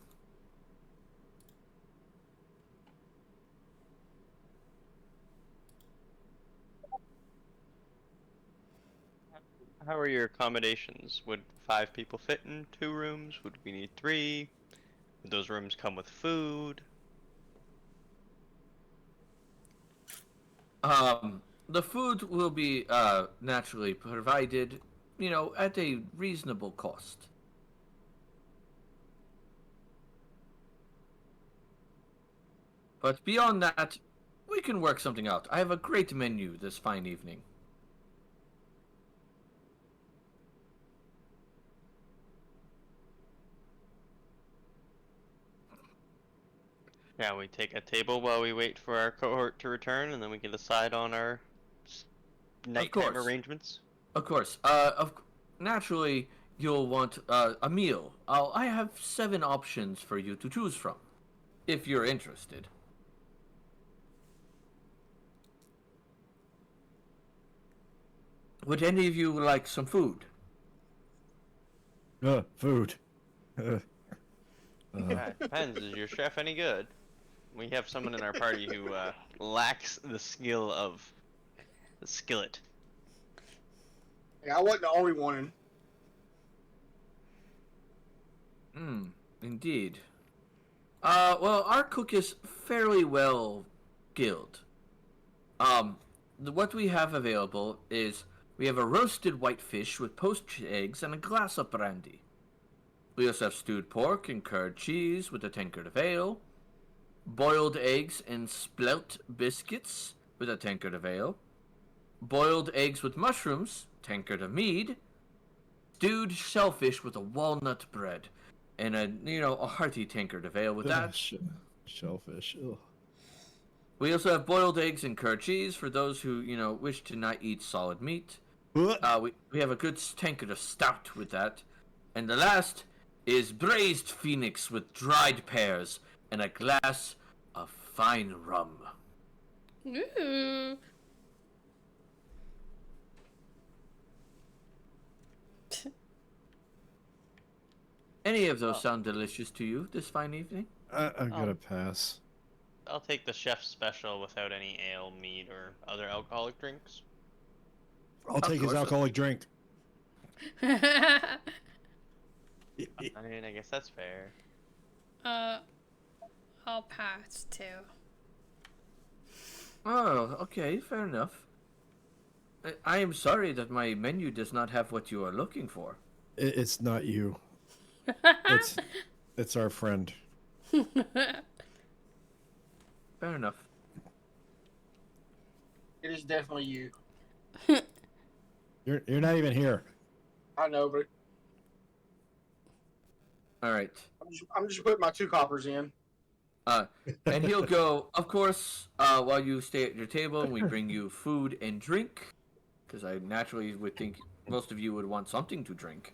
How are your accommodations? Would 5 people fit in 2 rooms? Would we need 3? Would those rooms come with food? The food will be naturally provided, at a reasonable cost. But beyond that, we can work something out. I have a great menu this fine evening. Yeah, we take a table while we wait for our cohort to return, and then we can decide on our nighttime course. arrangements. Of course. Naturally, you'll want a meal. I have 7 options for you to choose from, if you're interested. Would any of you like some food? Food. Yeah, it depends. Is your chef any good? We have someone in our party who lacks the skill of the skillet. Yeah, I wasn't the only one. Indeed. Well, our cook is fairly well skilled. What we have available is we have a roasted whitefish with poached eggs and a glass of brandy. We also have stewed pork and curd cheese with a tankard of ale, boiled eggs and spelt biscuits with a tankard of ale, boiled eggs with mushrooms, tankard of mead, stewed shellfish with a walnut bread, and a hearty tankard of ale with that. Shellfish. Ugh. We also have boiled eggs and curd cheese for those who, wish to not eat solid meat. We have a good tankard of stout with that. And the last is braised phoenix with dried pears and a glass of fine rum. Ooh. Any of those sound delicious to you this fine evening? I'm gonna pass. I'll take the chef's special without any ale, mead, or other alcoholic drinks. I'll take his alcoholic drink. I mean, I guess that's fair. I'll pass too. Oh, okay, fair enough. I am sorry that my menu does not have what you are looking for. It's not you. It's our friend. Fair enough. It is definitely you. You're not even here. I know, but All right. I'm just putting my 2 coppers in. And he'll go, of course, while you stay at your table and we bring you food and drink, because I naturally would think most of you would want something to drink.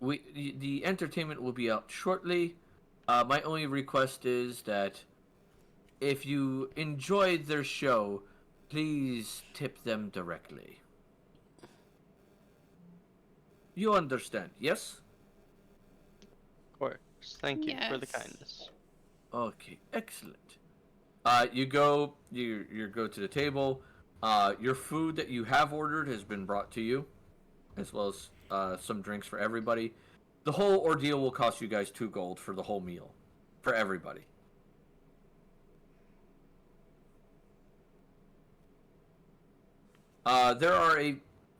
The entertainment will be out shortly. My only request is that if you enjoyed their show, please tip them directly. You understand, yes? Of course. Thank you for the Yes. kindness. Okay, excellent. You go to the table. Your food that you have ordered has been brought to you, as well as some drinks for everybody. The whole ordeal will cost you guys 2 gold for the whole meal, for everybody. There are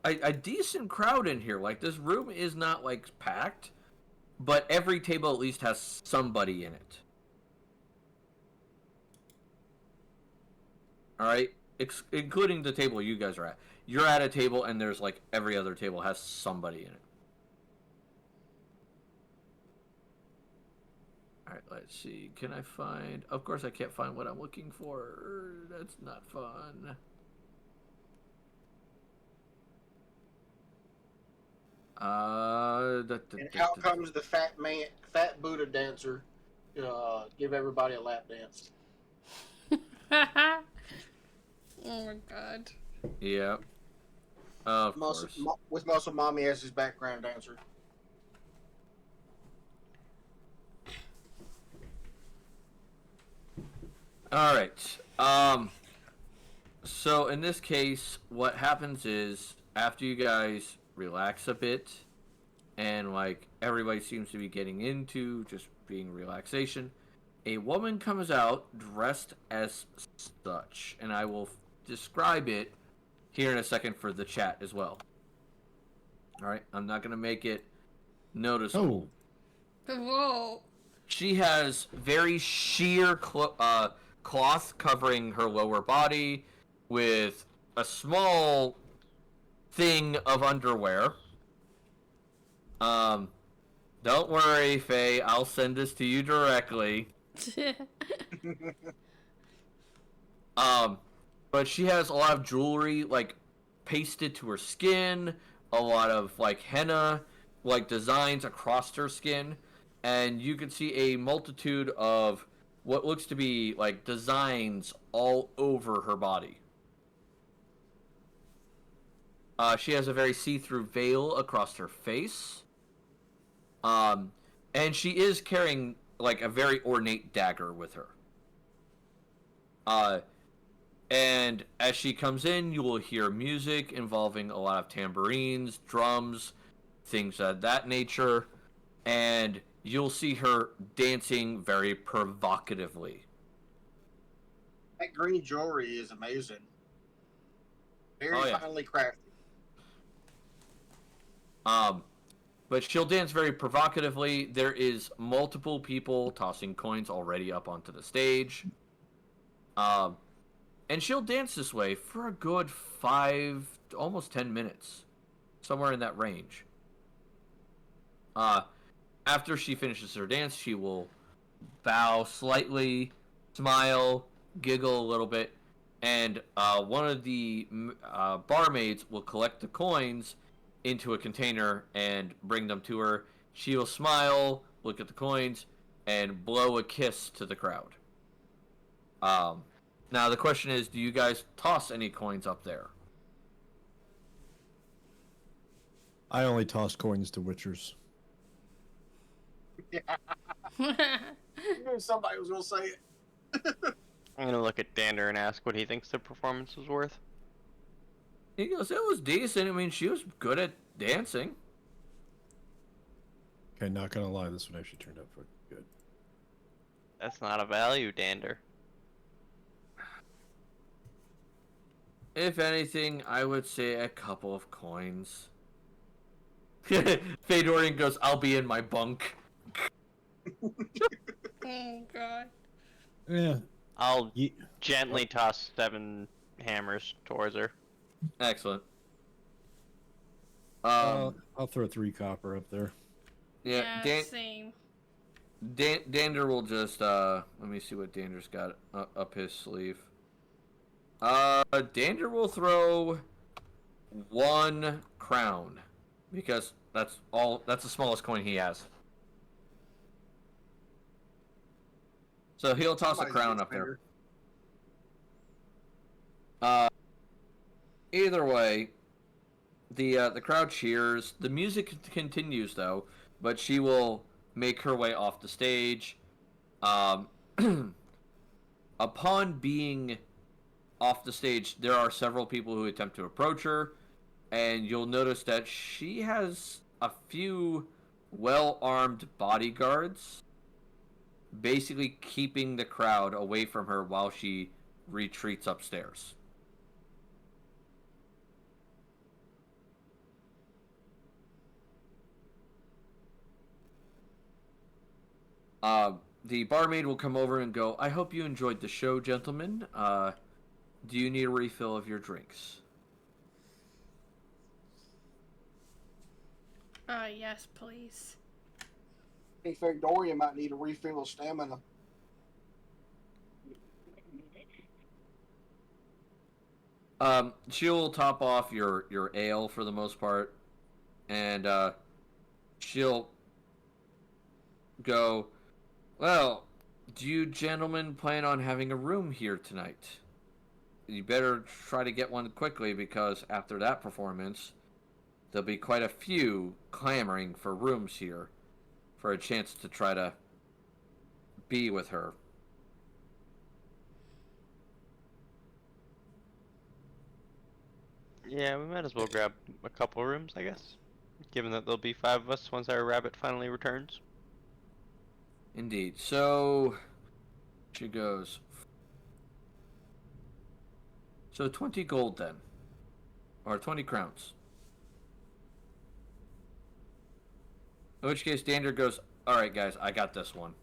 a decent crowd in here. Like, this room is not like packed, but every table at least has somebody in it. All right, including the table you guys are at. You're at a table, and there's like every other table has somebody in it. All right, let's see. Can I find? Of course, I can't find what I'm looking for. That's not fun. And out comes the fat Buddha dancer to give everybody a lap dance. Oh my god. Yeah. Of course. With Muscle Mommy as his background dancer. All right. So in this case, what happens is after you guys relax a bit, and like everybody seems to be getting into just being relaxation, a woman comes out dressed as such, and I will describe it here in a second for the chat as well. All right, I'm not gonna make it noticeable. Whoa. She has very sheer cloth covering her lower body with a small thing of underwear. Don't worry, Faye. I'll send this to you directly. But she has a lot of jewelry, like, pasted to her skin, a lot of, like, henna, like, designs across her skin, and you can see a multitude of what looks to be, like, designs all over her body. She has a very see-through veil across her face. And she is carrying, like, a very ornate dagger with her. And as she comes in, you will hear music involving a lot of tambourines, drums, things of that nature, and you'll see her dancing very provocatively. That green jewelry is amazing. Very Oh, yeah. finely crafted. But she'll dance very provocatively. There is multiple people tossing coins already up onto the stage. And she'll dance this way for a good 5, almost 10 minutes. Somewhere in that range. After she finishes her dance, she will bow slightly, smile, giggle a little bit, and one of the barmaids will collect the coins into a container and bring them to her. She will smile, look at the coins, and blow a kiss to the crowd. Now the question is, do you guys toss any coins up there? I only toss coins to witchers. I knew somebody was gonna say it. I'm gonna look at Dander and ask what he thinks the performance was worth. He goes, it was decent. I mean, she was good at dancing. Okay, not gonna lie, this one actually turned out fucking good. That's not a value, Dander. If anything, I would say a couple of coins. Fedorian goes, I'll be in my bunk. Oh god. Yeah. I'll gently toss 7 hammers towards her. Excellent. I'll throw 3 copper up there. Yeah, Same. Dander will just, let me see what Dander's got up his sleeve. Dander will throw 1 crown. Because that's the smallest coin he has. So he'll toss a crown up there. Either way, the crowd cheers. The music continues though, but she will make her way off the stage. Upon being off the stage, there are several people who attempt to approach her, and you'll notice that she has a few well-armed bodyguards basically keeping the crowd away from her while she retreats upstairs. The barmaid will come over and go, I hope you enjoyed the show, gentlemen. Do you need a refill of your drinks? Yes, please. I think Fedorian might need a refill of stamina. She'll top off your ale for the most part, and she'll go, well, do you gentlemen plan on having a room here tonight? You better try to get one quickly, because after that performance, there'll be quite a few clamoring for rooms here for a chance to try to be with her. Yeah, we might as well grab a couple rooms, I guess. Given that there'll be 5 of us once our rabbit finally returns. Indeed. So she goes. So 20 gold then, or 20 crowns. In which case, Dander goes, "All right, guys, I got this one."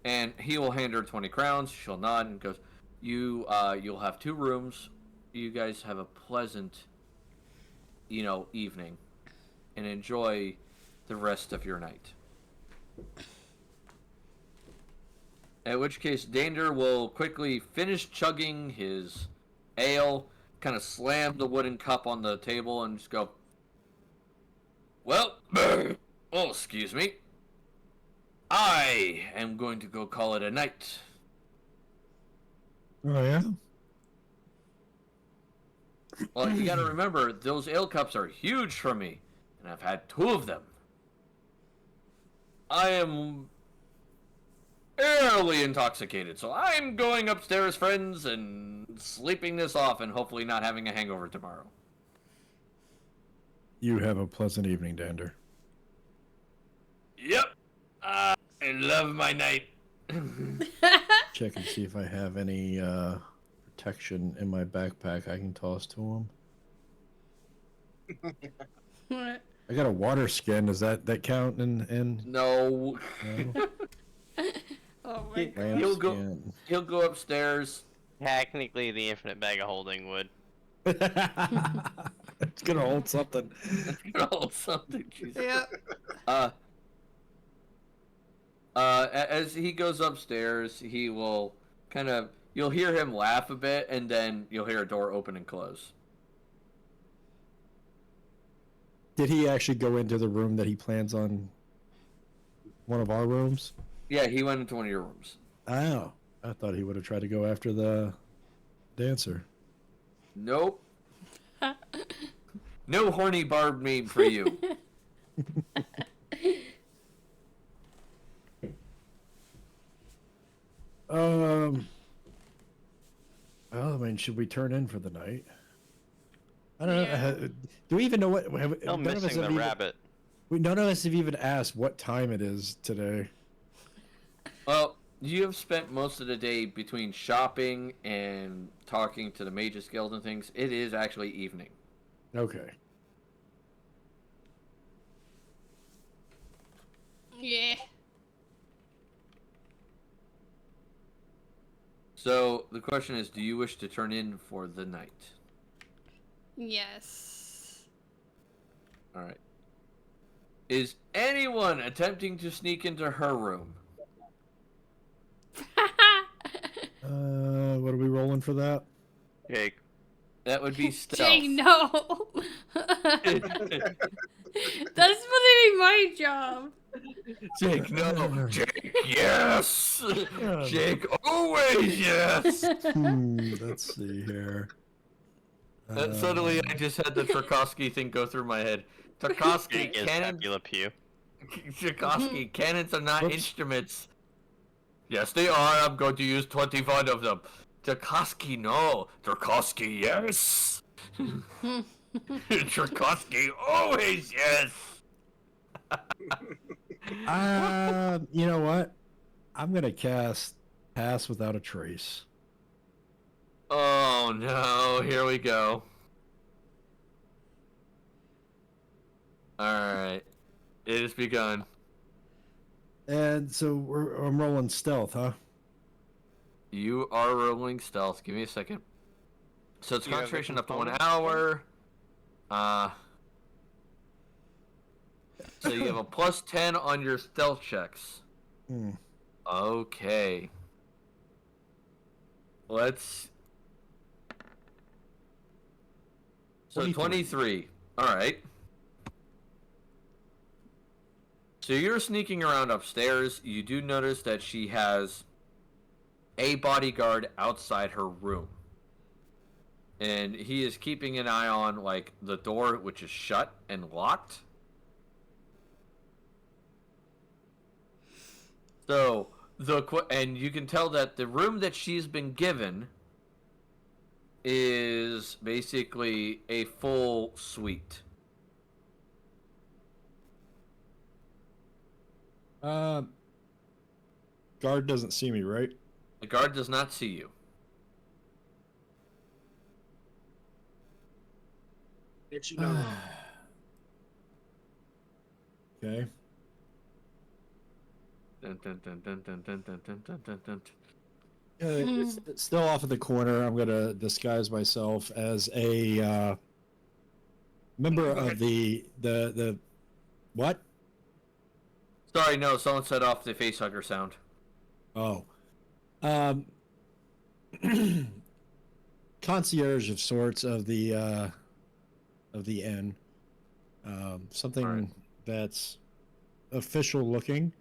And he will hand her 20 crowns. She'll nod and goes, You'll have 2 rooms. You guys have a pleasant, evening, and enjoy the rest of your night." At which case, Dander will quickly finish chugging his ale, kind of slam the wooden cup on the table, and just go, "Well, oh, excuse me. I am going to go call it a night." Oh yeah. Well, you gotta remember, those ale cups are huge for me, and I've had 2 of them. I am early intoxicated, so I'm going upstairs, friends, and sleeping this off, and hopefully not having a hangover tomorrow. You have a pleasant evening, Dander. Yep. I love my night. Check and see if I have any protection in my backpack I can toss to him. What? I got a water skin. Does that count? In No. no? Oh my god. Ram He'll go- skin. He'll go upstairs. Technically, the infinite bag of holding would. It's gonna hold something. It's gonna hold something. Jesus. Yep. As he goes upstairs, he will you'll hear him laugh a bit, and then you'll hear a door open and close. Did he actually go into the room that he plans on? One of our rooms? Yeah, he went into one of your rooms. Oh, I thought he would have tried to go after the dancer. Nope. No horny barb meme for you. Well, I mean, should we turn in for the night? I don't know. Yeah. Do we even know what? Still missing the rabbit. None of us have even asked what time it is today. Well, you have spent most of the day between shopping and talking to the Mages Guild and things. It is actually evening. Okay. Yeah. So the question is, do you wish to turn in for the night? Yes. All right. Is anyone attempting to sneak into her room? What are we rolling for that? Jake. That would be stealth. Jake, no. That's supposed to be my job. Jake, no. Jake, yes. Jake, always yes. Let's see here. Suddenly, I just had the Tarkovsky thing go through my head. Tarkovsky, Jake is cannons. Dracula Pew. Tarkovsky, cannons are not Whoops. instruments. Yes, they are. I'm going to use 25 of them. Tarkovsky, no. Tarkovsky, yes. Tarkovsky, always yes. You know what? I'm gonna cast Pass Without a Trace. Oh no, here we go. Alright. It has begun. And so I'm rolling stealth, huh? You are rolling stealth. Give me a second. So it's Do you have a concentration up to 1 component? hour. So you have a plus 10 on your stealth checks. Hmm. Okay. Let's... So 23. Alright. So you're sneaking around upstairs. You do notice that she has a bodyguard outside her room. And he is keeping an eye on, like, the door, which is shut and locked. So, and you can tell that the room that she's been given is basically a full suite. Guard doesn't see me, right? The guard does not see you. That you know. Okay. Dun, dun, dun, dun, dun, dun, dun, dun, dun, dun, dun. It's still off in the corner. I'm gonna disguise myself as a member of the what? Sorry, no, someone set off the facehugger sound. Oh, um, concierge of sorts of the inn. Something All right. that's official looking.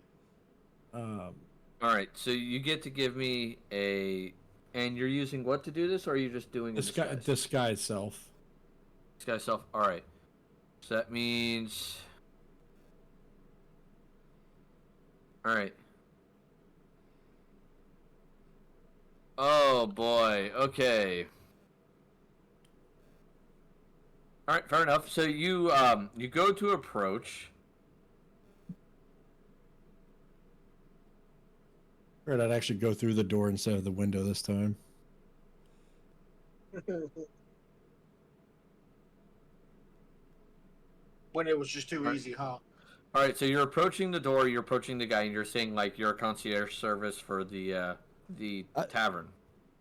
All right, so you get to give me a, and you're using what to do this, or are you just doing a disguise? Disguise self. Disguise self. All right, so that means. All right. Oh boy. Okay. All right, fair enough. So you go to approach. Or I'd actually go through the door instead of the window this time. When it was just too easy, huh? All right, so you're approaching the door. You're approaching the guy, and you're saying like you're a concierge service for the tavern.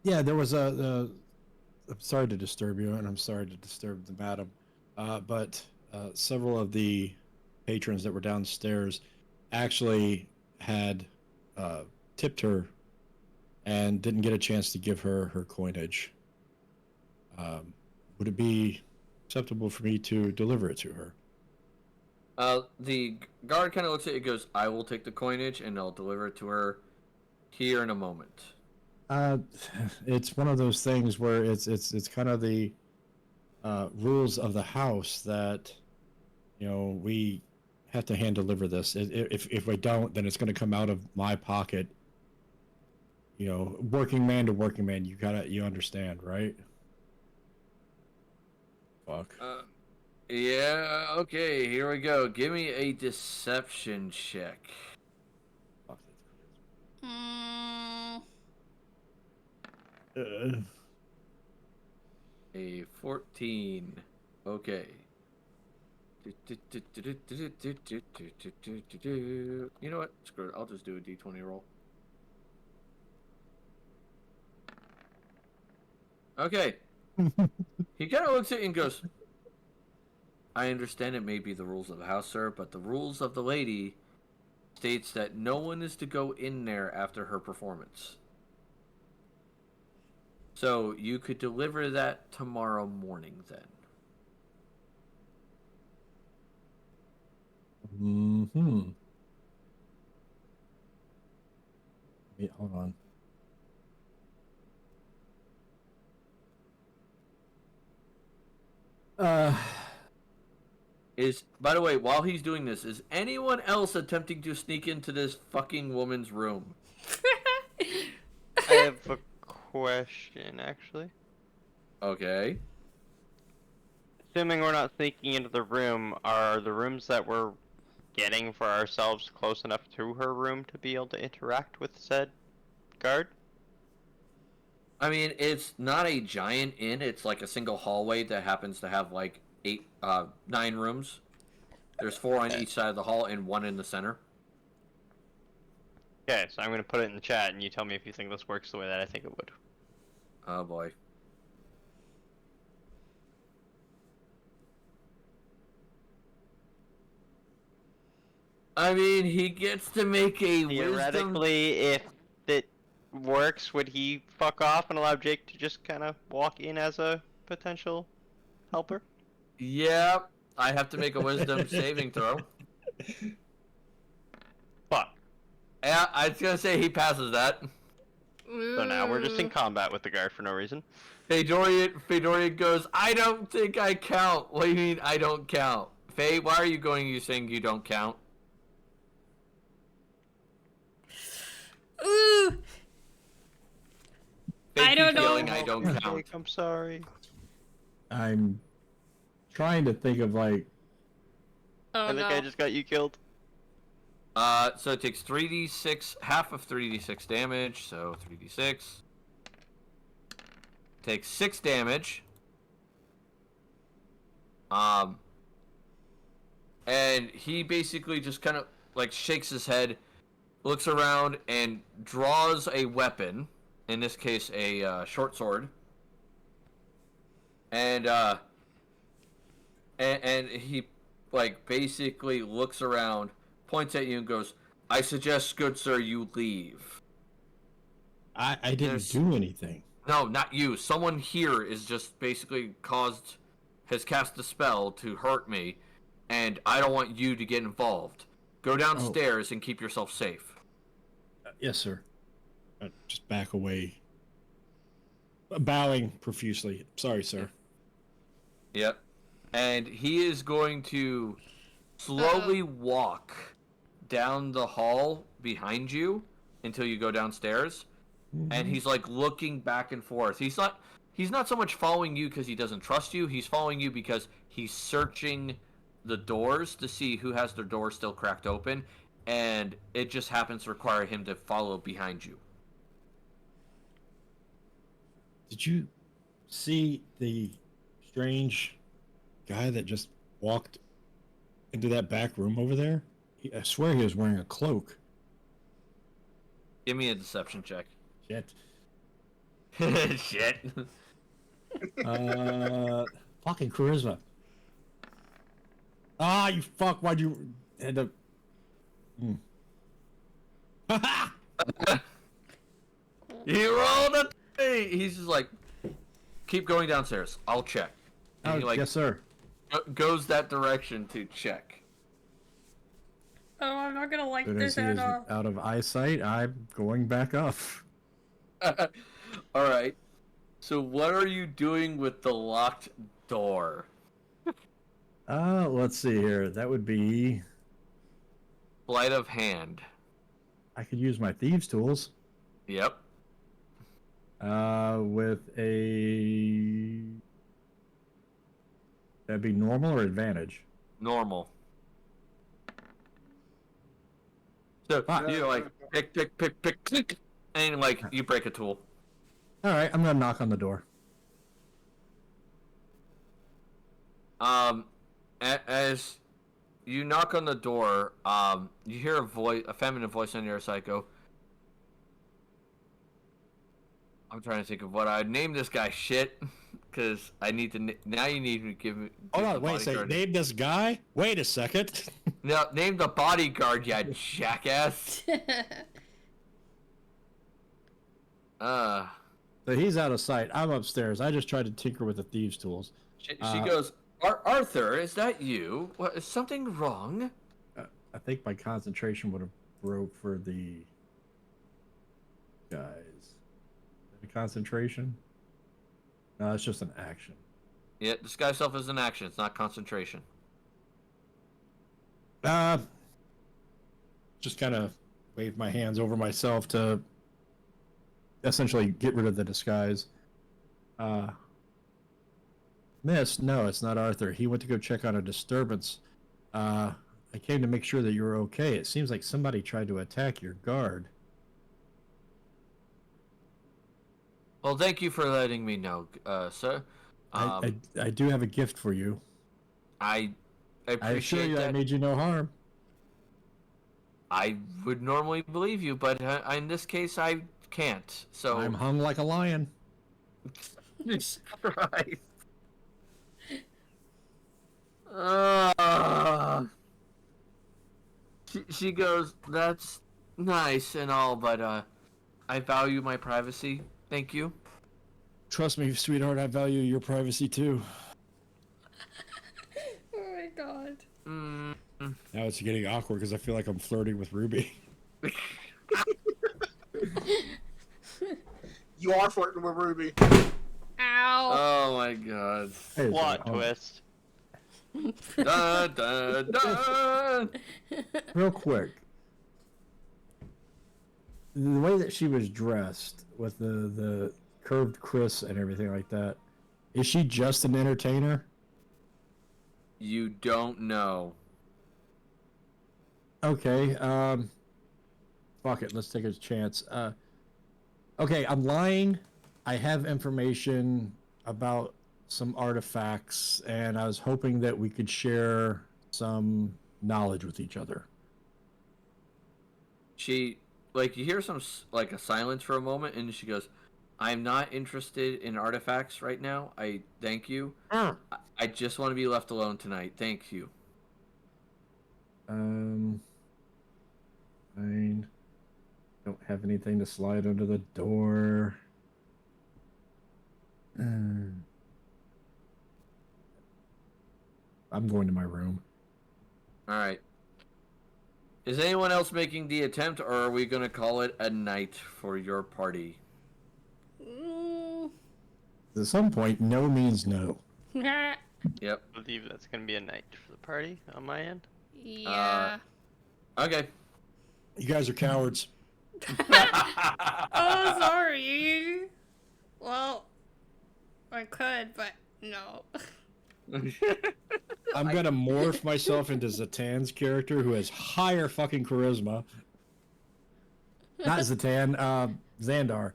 Yeah, there was a. I'm sorry to disturb you, and I'm sorry to disturb the madam, but several of the patrons that were downstairs actually had tipped her and didn't get a chance to give her her coinage. Would it be acceptable for me to deliver it to her? The guard kind of looks at you and goes, I will take the coinage and I'll deliver it to her here in a moment. It's one of those things where it's kind of the rules of the house that, you know, we have to hand deliver this. If we don't, then it's going to come out of my pocket. You know, working man to working man. You understand, right? Fuck. Yeah, okay, here we go. Give me a deception check. Fuck, Mm, A 14. Okay. You know what? Screw it. I'll just do a d20 roll. Okay. He kind of looks at you and goes, I understand it may be the rules of the house, sir, but the rules of the lady states that no one is to go in there after her performance. So you could deliver that tomorrow morning then. Mm-hmm. Wait, hold on. By the way, while he's doing this, is anyone else attempting to sneak into this fucking woman's room? I have a question, actually. Okay. Assuming we're not sneaking into the room, are the rooms that we're getting for ourselves close enough to her room to be able to interact with said guard? I mean, it's not a giant inn. It's like a single hallway that happens to have like 9 rooms. There's 4 on each side of the hall and 1 in the center. Okay, so I'm going to put it in the chat and you tell me if you think this works the way that I think it would. Oh boy. I mean, he gets to make a wisdom... Theoretically, if it works, would he fuck off and allow Jake to just kind of walk in as a potential helper? Yeah, I have to make a wisdom saving throw. Fuck. Yeah, I was gonna say he passes that. So now we're just in combat with the guard for no reason. Fedorian goes, I don't think I count. What do you mean I don't count? Faye, why are you saying you don't count? Ooh. I don't know. Yelling, I don't count. Jake, I'm sorry. I'm trying to think of like. Oh I think no. I just got you killed. So it takes 3d6, half of 3d6 damage, so 3d6. Takes 6 damage. And he basically just kind of like shakes his head, looks around, and draws a weapon. In this case, a short sword. And he like basically looks around, points at you, and goes, "I suggest, good sir, you leave." I didn't do anything. No, not you. Someone here is just basically has cast a spell to hurt me, and I don't want you to get involved. Go downstairs and keep yourself safe. Yes, sir. Just back away. Bowing profusely. Sorry, sir. Yep. And he is going to slowly walk down the hall behind you until you go downstairs. And he's like looking back and forth. He's not so much following you because he doesn't trust you. He's following you because he's searching the doors to see who has their door still cracked open, and it just happens to require him to follow behind you. Did you see the strange guy that just walked into that back room over there? I swear he was wearing a cloak. Give me a deception check. Shit. Shit. Fucking charisma. Ah, you fuck! Why'd you end up? He rolled a 3. He's just like, keep going downstairs. I'll check. And Oh, he, like, yes, sir. goes that direction to check. Oh, I'm not gonna like As soon this as he is at all. out of eyesight, I'm going back up. All right. So what are you doing with the locked door? Let's see here. That would be. Sleight of hand. I could use my thieves' tools. Yep. With a. That'd be normal or advantage? Normal. So you like pick, and like you break a tool. All right, I'm gonna knock on the door. As you knock on the door, you hear a feminine voice on your side go. I'm trying to think of what I'd name this guy. Shit, because I need to. Now you need to give me. Hold on, wait a second. Name this guy? Wait a second. No, name the bodyguard, you jackass. So he's out of sight. I'm upstairs. I just tried to tinker with the thieves' tools. She goes, Arthur, is that you? What, is something wrong? I think my concentration would have broke for the guys. The concentration? No, it's just an action. Yeah, disguise self is an action. It's not concentration. Just kind of wave my hands over myself to essentially get rid of the disguise. Miss, no, it's not Arthur. He went to go check on a disturbance. I came to make sure that you were okay. It seems like somebody tried to attack your guard. Well, thank you for letting me know, sir. I do have a gift for you. I I assure appreciate you that. I made you no harm. I would normally believe you, but in this case, I can't. So I'm hung like a lion. Jesus Christ. She goes, that's nice and all, but I value my privacy. Thank you. Trust me, sweetheart, I value your privacy too. Oh my god. Now it's getting awkward because I feel like I'm flirting with Ruby. You are flirting with Ruby. Ow. Oh my god. Hey, Plot so, twist. Dun, dun, dun. real quick. The way that she was dressed with the curved Chris and everything like that. Is she just an entertainer? You don't know. Okay. Fuck it. Let's take a chance. Okay, I'm lying. I have information about some artifacts, and I was hoping that we could share some knowledge with each other. She, like, you hear some, like, a silence for a moment, and she goes, I'm not interested in artifacts right now. I thank you. I just want to be left alone tonight. Thank you. Fine. Don't have anything to slide under the door. I'm going to my room. All right. Is anyone else making the attempt, or are we going to call it a night for your party? At some point, no means no. Yep. I believe that's gonna be a night for the party on my end. Yeah. Okay. You guys are cowards. Oh, sorry. Well, I could, but no. I'm gonna morph myself into Zatan's character, who has higher fucking charisma. Not Zatan, Xandar.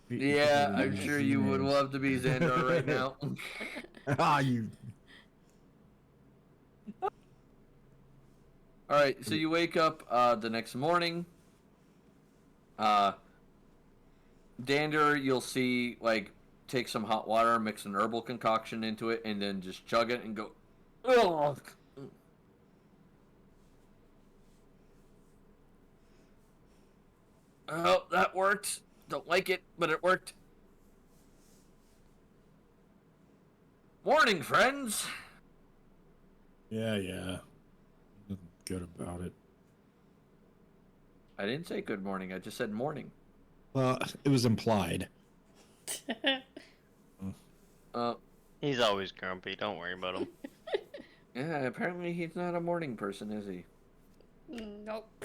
Yeah, I'm sure you would love to be Xandar right now. Ah, you. All right, so you wake up the next morning. Dander, you'll see, like, take some hot water, mix an herbal concoction into it, and then just chug it and go, ugh. Oh, that worked. Don't like it, but it worked. Morning, friends. Yeah. Nothing good about it. I didn't say good morning. I just said morning. Well, it was implied. He's always grumpy. Don't worry about him. Yeah, apparently he's not a morning person, is he? Nope.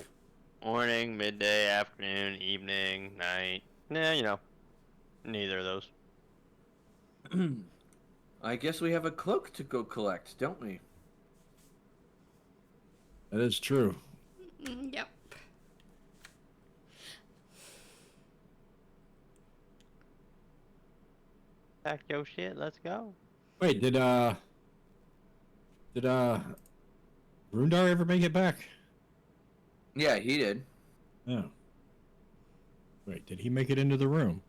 Morning, midday, afternoon, evening, night. Nah, you know, neither of those. I guess we have a cloak to go collect, don't we? That is true. Yep. Pack your shit. Let's go. Wait, did Rundar ever make it back? Yeah, he did. Oh. Wait, did he make it into the room?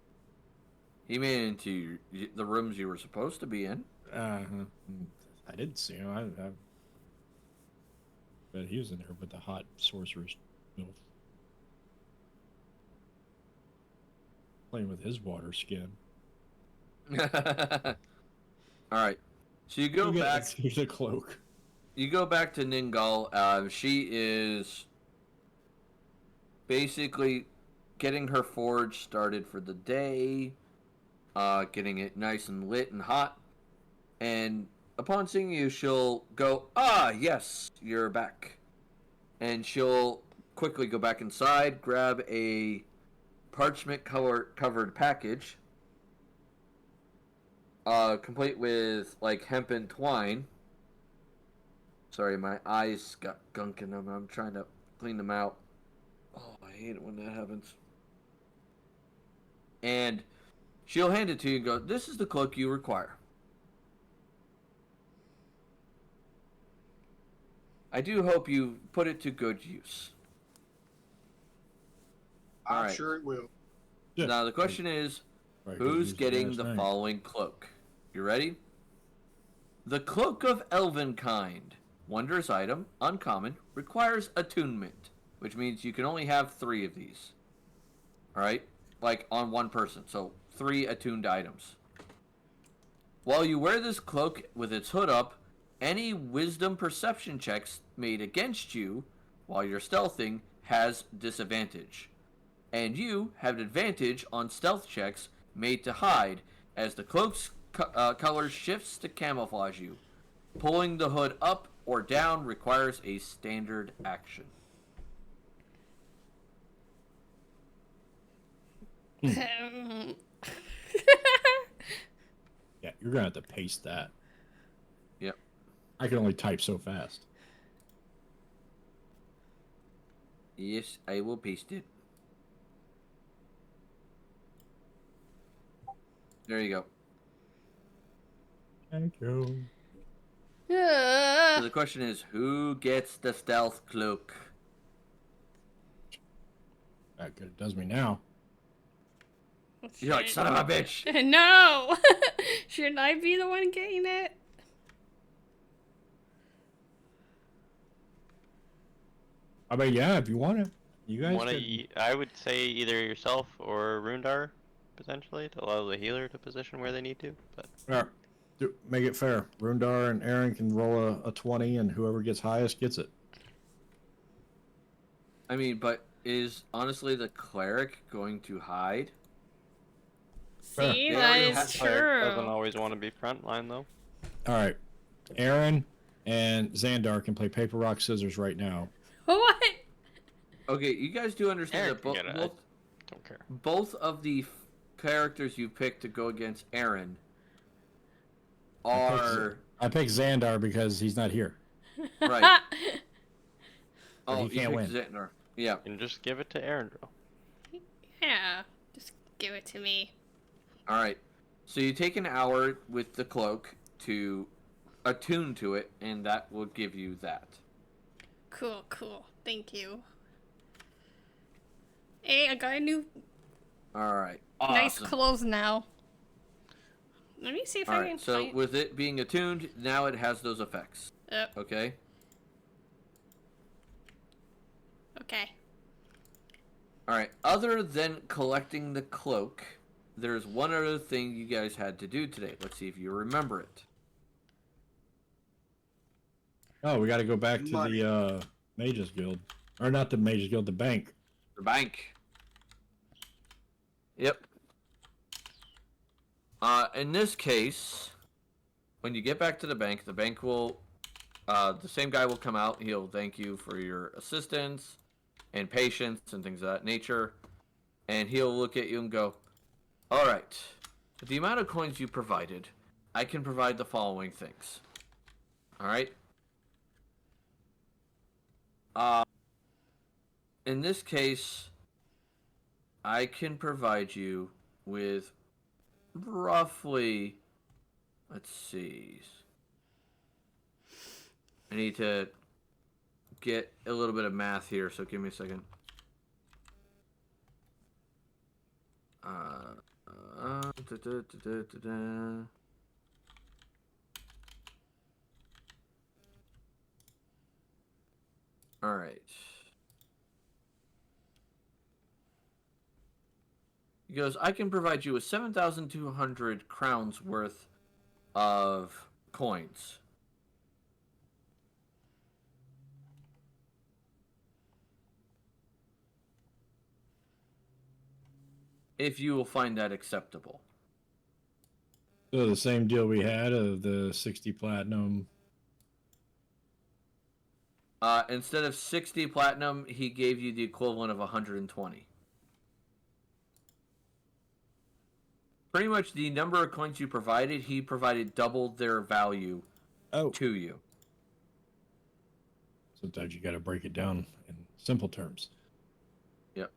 He made it into the rooms you were supposed to be in. I didn't see him. I bet he was in there with the hot sorcerer's milk. Playing with his water skin. All right. So you go back. Here's a cloak. You go back to Ningal. She is basically getting her forge started for the day, getting it nice and lit and hot. And upon seeing you, she'll go, "Ah, yes, you're back." And she'll quickly go back inside, grab a parchment covered package, complete with, like, hempen twine. Sorry, my eyes got gunk in them. I'm trying to clean them out. Oh, I hate it when that happens. And she'll hand it to you and go, "This is the cloak you require." I do hope you put it to good use. I'm Alright. sure it will. Yeah. Now the question is, Right, who's good getting news the last night. following cloak? You ready? The Cloak of Elvenkind. Wondrous item, uncommon, requires attunement, which means you can only have 3 of these. Alright? Like, on one person. So, 3 attuned items. While you wear this cloak with its hood up, any wisdom perception checks made against you while you're stealthing has disadvantage. And you have an advantage on stealth checks made to hide, as the cloak's color shifts to camouflage you. Pulling the hood up or down requires a standard action. You're gonna have to paste that. Yep. I can only type so fast. Yes, I will paste it. There you go. Thank you. So the question is, who gets the stealth cloak? That good does me now. You're like, son of a bitch. No! Shouldn't I be the one getting it? I mean, yeah, if you want it. You guys can... I would say either yourself or Rundar, potentially, to allow the healer to position where they need to. But Make it fair. Rundar and Aaron can roll a 20, and whoever gets highest gets it. I mean, but is honestly the cleric going to hide? See, They that already is have- true. doesn't always want to be frontline though. All right. Aaron and Xandar can play paper, rock, scissors right now. What? Okay, you guys do understand Aaron that can get it. I don't care. both of the characters you picked to go against Aaron are... I picked Xandar because he's not here. Right. But he can't you win. picked Xandar. Yeah. And just give it to Arendelle. Yeah, just give it to me. Alright. So you take an hour with the cloak to attune to it, and that will give you that. Cool, cool. Thank you. Hey, I got a new Alright. nice Awesome. clothes now. Let me see if I can Alright, so find... with it being attuned, now it has those effects. Yep. Okay? Okay. Alright, other than collecting the cloak, there's one other thing you guys had to do today. Let's see if you remember it. Oh, we got to go back to Money. the Mages Guild. Or not the Mages Guild, the bank. The bank. Yep. In this case, when you get back to the bank will, the same guy will come out. He'll thank you for your assistance and patience and things of that nature. And he'll look at you and go, all right, with the amount of coins you provided, I can provide the following things. All right? In this case, I can provide you with roughly, let's see, I need to get a little bit of math here, so give me a second. All right. He goes, I can provide you with 7,200 crowns worth of coins. If you will find that acceptable. So the same deal we had of the 60 platinum. Instead of 60 platinum, he gave you the equivalent of 120. Pretty much the number of coins you provided, he provided double their value to you. Sometimes you got to break it down in simple terms. Yep.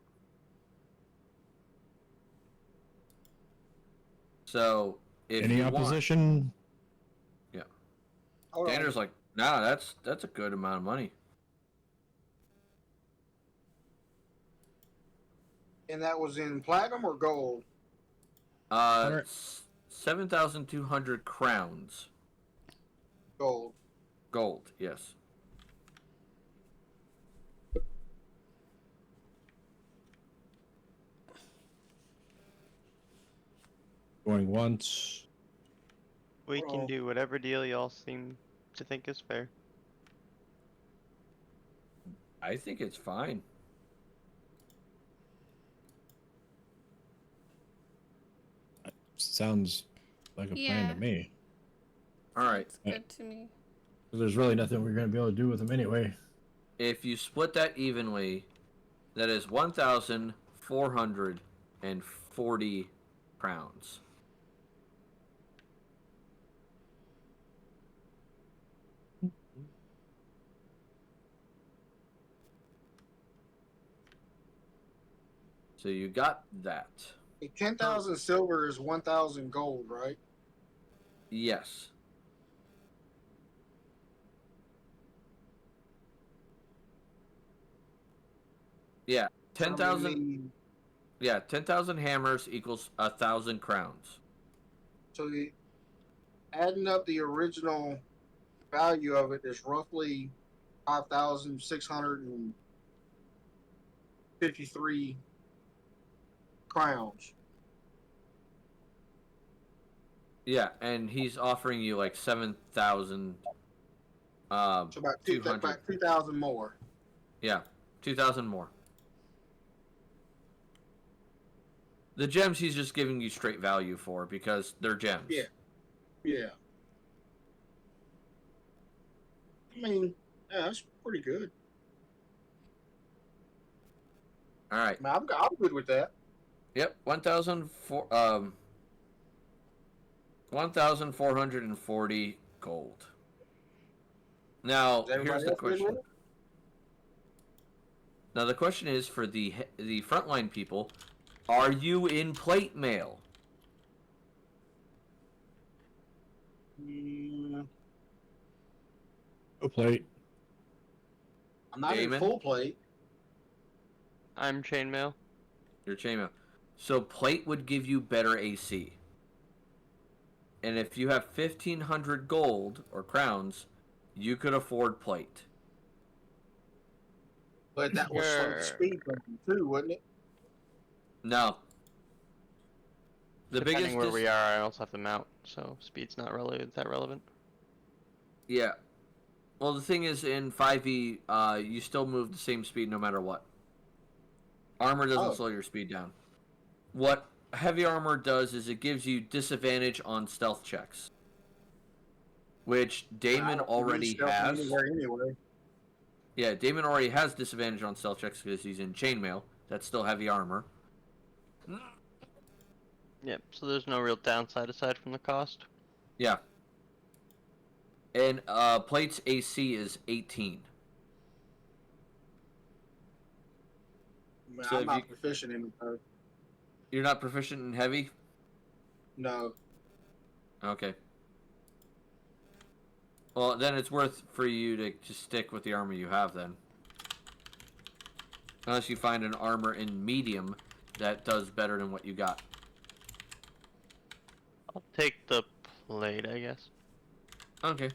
So, if any you opposition? Yeah. Hold on. Tanner's like, nah, that's a good amount of money. And that was in platinum or gold? 7,200 crowns. Gold. Gold, yes. Going once. We can do whatever deal y'all seem to think is fair. I think it's fine. Sounds like a plan to me. All right. It's good to me. There's really nothing we're going to be able to do with them anyway. If you split that evenly, that is 1,440 crowns. So you got that. 10,000 silver is 1,000 gold, right? Yes. Yeah, So 10,000. Yeah, 10,000 hammers equals 1,000 crowns. So adding up the original value of it is roughly 5,653 crowns. Yeah, and he's offering you like 7,000. So about 200. 2,000 more. Yeah, 2,000 more. The gems he's just giving you straight value for because they're gems. Yeah. Yeah. I mean, yeah, that's pretty good. All right. I mean, I'm good with that. Yep, 1,440 gold. Now, Is everybody here's the else good with question. it? Now, the question is for the frontline people, are you in plate mail? Mm, No plate. I'm not Damon? in full plate. I'm chainmail. Your chainmail. So plate would give you better AC. And if you have 1,500 gold or crowns, you could afford plate. But that was slow Sure. speed bump too, wasn't it? No. The Depending biggest where we are, I also have to mount, so speed's not really that relevant. Yeah. Well, the thing is, in 5e, you still move the same speed no matter what. Armor doesn't slow your speed down. What heavy armor does is it gives you disadvantage on stealth checks, which Damon already has. Anyway. Yeah, Damon already has disadvantage on stealth checks because he's in chainmail. That's still heavy armor. Yep, so there's no real downside aside from the cost. Yeah. And plate's AC is 18. Man, So I'm if not proficient in it. You're not proficient in heavy? No. Okay. Well, then it's worth for you to just stick with the armor you have then. Unless you find an armor in medium that does better than what you got. I'll take the plate, I guess. Okay.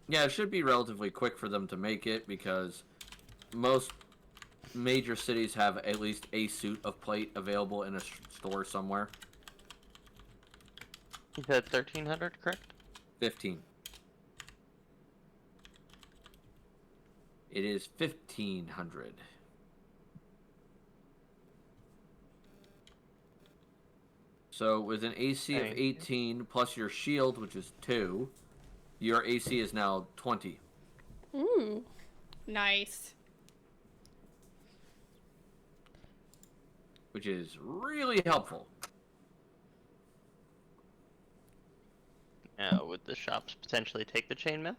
Yeah, it should be relatively quick for them to make it because most major cities have at least a suit of plate available in a store somewhere. You said 1,300, correct? 15. It is 1,500. So with an AC of 18 plus your shield, which is 2, your AC is now 20. Nice. Which is really helpful. Would the shops potentially take the chainmail?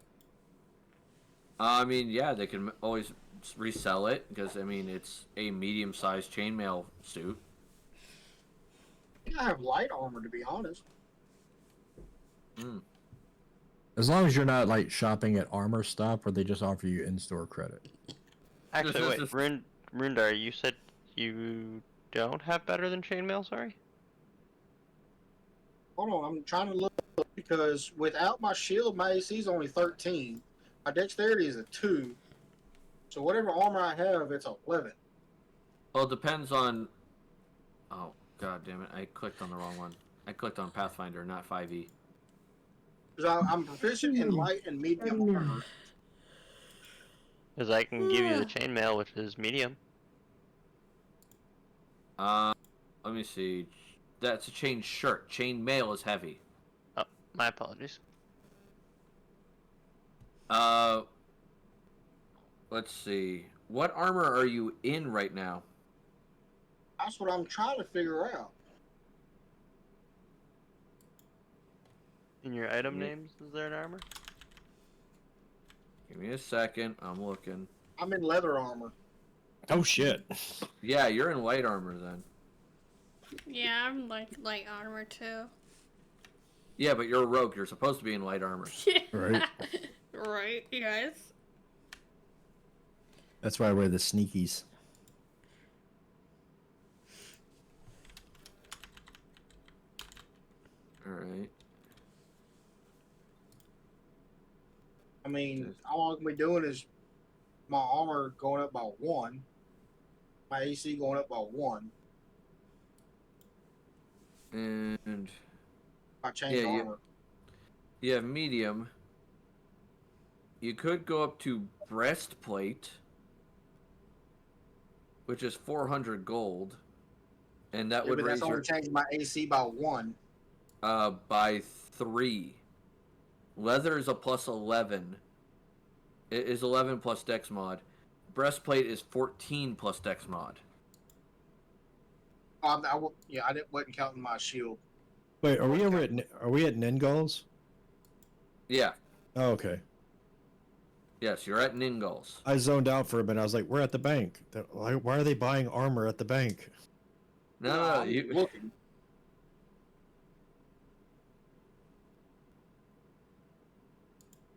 I mean, yeah, they can always resell it because, I mean, it's a medium-sized chainmail suit. I have light armor, to be honest. As long as you're not like shopping at Armor Stop where they just offer you in-store credit. Actually, wait, Rundar, you said you don't have better than chainmail, sorry? Hold on, I'm trying to look because without my shield, my AC is only 13. My dexterity is a 2. So whatever armor I have, it's 11. Well, it depends on... Oh, god damn it. I clicked on the wrong one. I clicked on Pathfinder, not 5e. Because I'm proficient in light and medium armor. Because I can give you the chainmail, which is medium. Let me see. That's a chain shirt. Chain mail is heavy. Oh, my apologies. Let's see. What armor are you in right now? That's what I'm trying to figure out. In your item names, is there an armor? Give me a second. I'm looking. I'm in leather armor. Oh shit. Yeah, you're in light armor then. Yeah, I'm like light armor too. Yeah, but you're a rogue. You're supposed to be in light armor. Right. Right, yes. That's why I wear the sneakies. All right. I mean, all I'm gonna be doing is my armor going up by 1, my AC going up by 1. And I change Yeah, armor. you have medium. You could go up to breastplate, which is 400 gold, and that Yeah, would but that's raise only your changing my AC by 1. by 3. Leather is a plus 11. It is 11 plus Dex mod. Breastplate is 14 plus Dex mod. I wasn't counting my shield. Wait, are we at Ningul's? Yeah. Oh, okay. Yes, you're at Ningul's. I zoned out for a minute. I was like, we're at the bank. Why are they buying armor at the bank? No, I'm looking.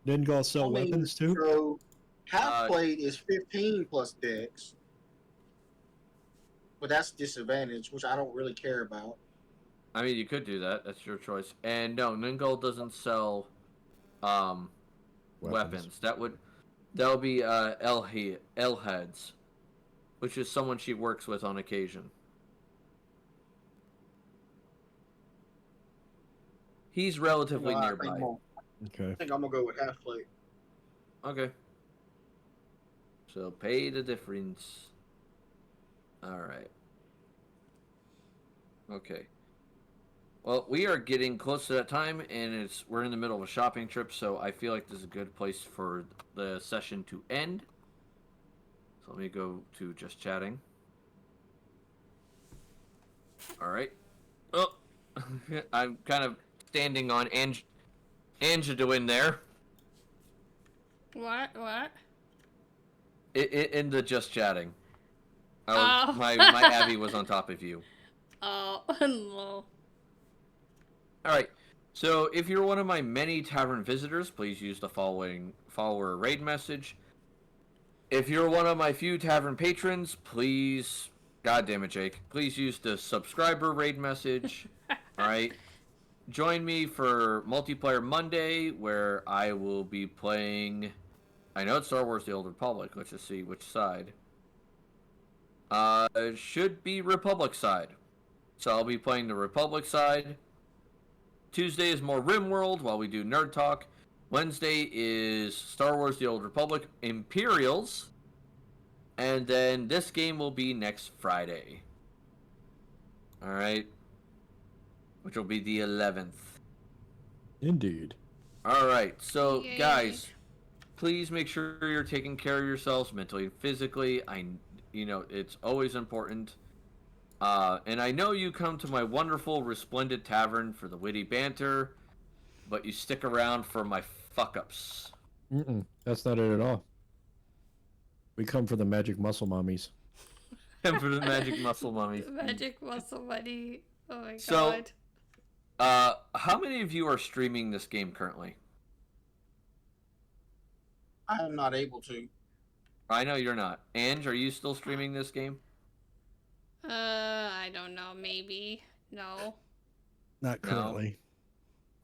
Ningul sell weapons too? So half plate is 15 plus Dex, but that's disadvantage, which I don't really care about. I mean, you could do that. That's your choice. And no, Ningul doesn't sell weapons. That would be Elheads, which is someone she works with on occasion. He's relatively nearby. Okay. I think I'm gonna go with half plate. Okay. So pay the difference. All right. Okay. Well, we are getting close to that time, and we're in the middle of a shopping trip, so I feel like this is a good place for the session to end. So let me go to just chatting. All right. Oh, I'm kind of standing on Angeduin there. What? In the just chatting. Oh. My Abby was on top of you. Oh, no. Alright, so if you're one of my many tavern visitors, please use the following follower raid message. If you're one of my few tavern patrons, please, god damn it, Jake, please use the subscriber raid message. Alright, join me for Multiplayer Monday, where I will be playing, I know it's Star Wars The Old Republic, let's just see which side. It should be Republic side. So I'll be playing the Republic side. Tuesday is more RimWorld while we do Nerd Talk. Wednesday is Star Wars The Old Republic Imperials. And then this game will be next Friday. Alright. Which will be the 11th. Indeed. Alright, so Yay. guys, please make sure you're taking care of yourselves mentally and physically. It's always important. And I know you come to my wonderful, resplendent tavern for the witty banter, but you stick around for my fuck-ups. That's not it at all. We come for the magic muscle mummies. And for the magic muscle mummies. Magic muscle money. Oh my So, god. how many of you are streaming this game currently? I am not able to. I know you're not. Ange, are you still streaming this game? I don't know, maybe. No. Not currently.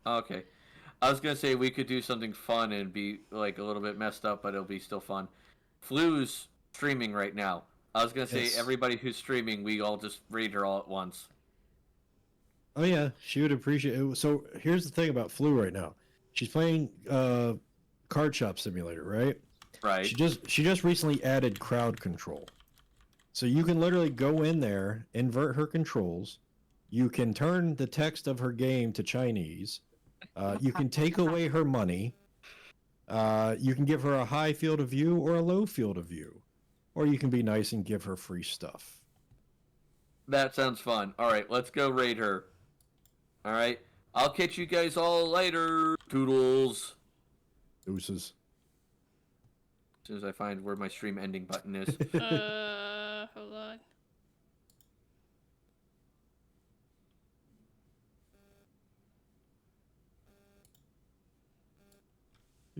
No? Okay. I was gonna say we could do something fun and be like a little bit messed up, but it'll be still fun. Flu's streaming right now. I was gonna say everybody who's streaming, we all just raid her all at once. Oh yeah, she would appreciate it. So here's the thing about Flu right now. She's playing Card Shop Simulator, right? Right. She just recently added crowd control. So you can literally go in there, invert her controls. You can turn the text of her game to Chinese. You can take away her money. You can give her a high field of view or a low field of view. Or you can be nice and give her free stuff. That sounds fun. Alright, let's go raid her. Alright. I'll catch you guys all later. Toodles. Deuces. As soon as I find where my stream ending button is.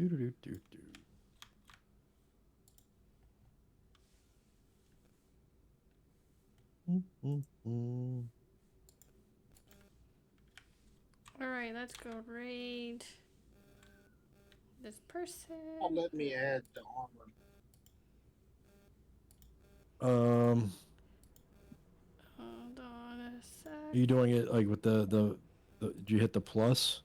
Do-do-do-do-do. Mm-mm-mm. Alright, let's go raid this person. Oh, let me add the armor. Hold on a sec. Are you doing it like with the did you hit the plus?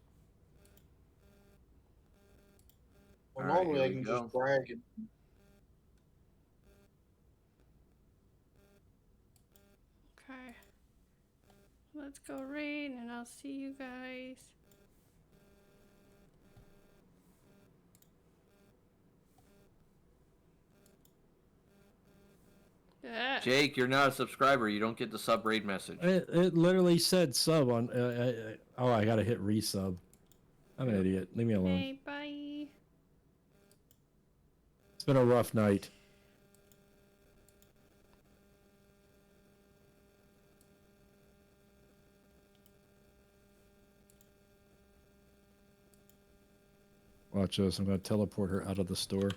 Well, All right, normally here I we can go. just drag it. Okay. Let's go raid and I'll see you guys. Yeah. Jake, you're not a subscriber. You don't get the sub raid message. It literally said sub on. Oh, I gotta hit resub. I'm an Yep. idiot. Leave me alone. Hey, bye. It's been a rough night. Watch this. I'm gonna teleport her out of the store.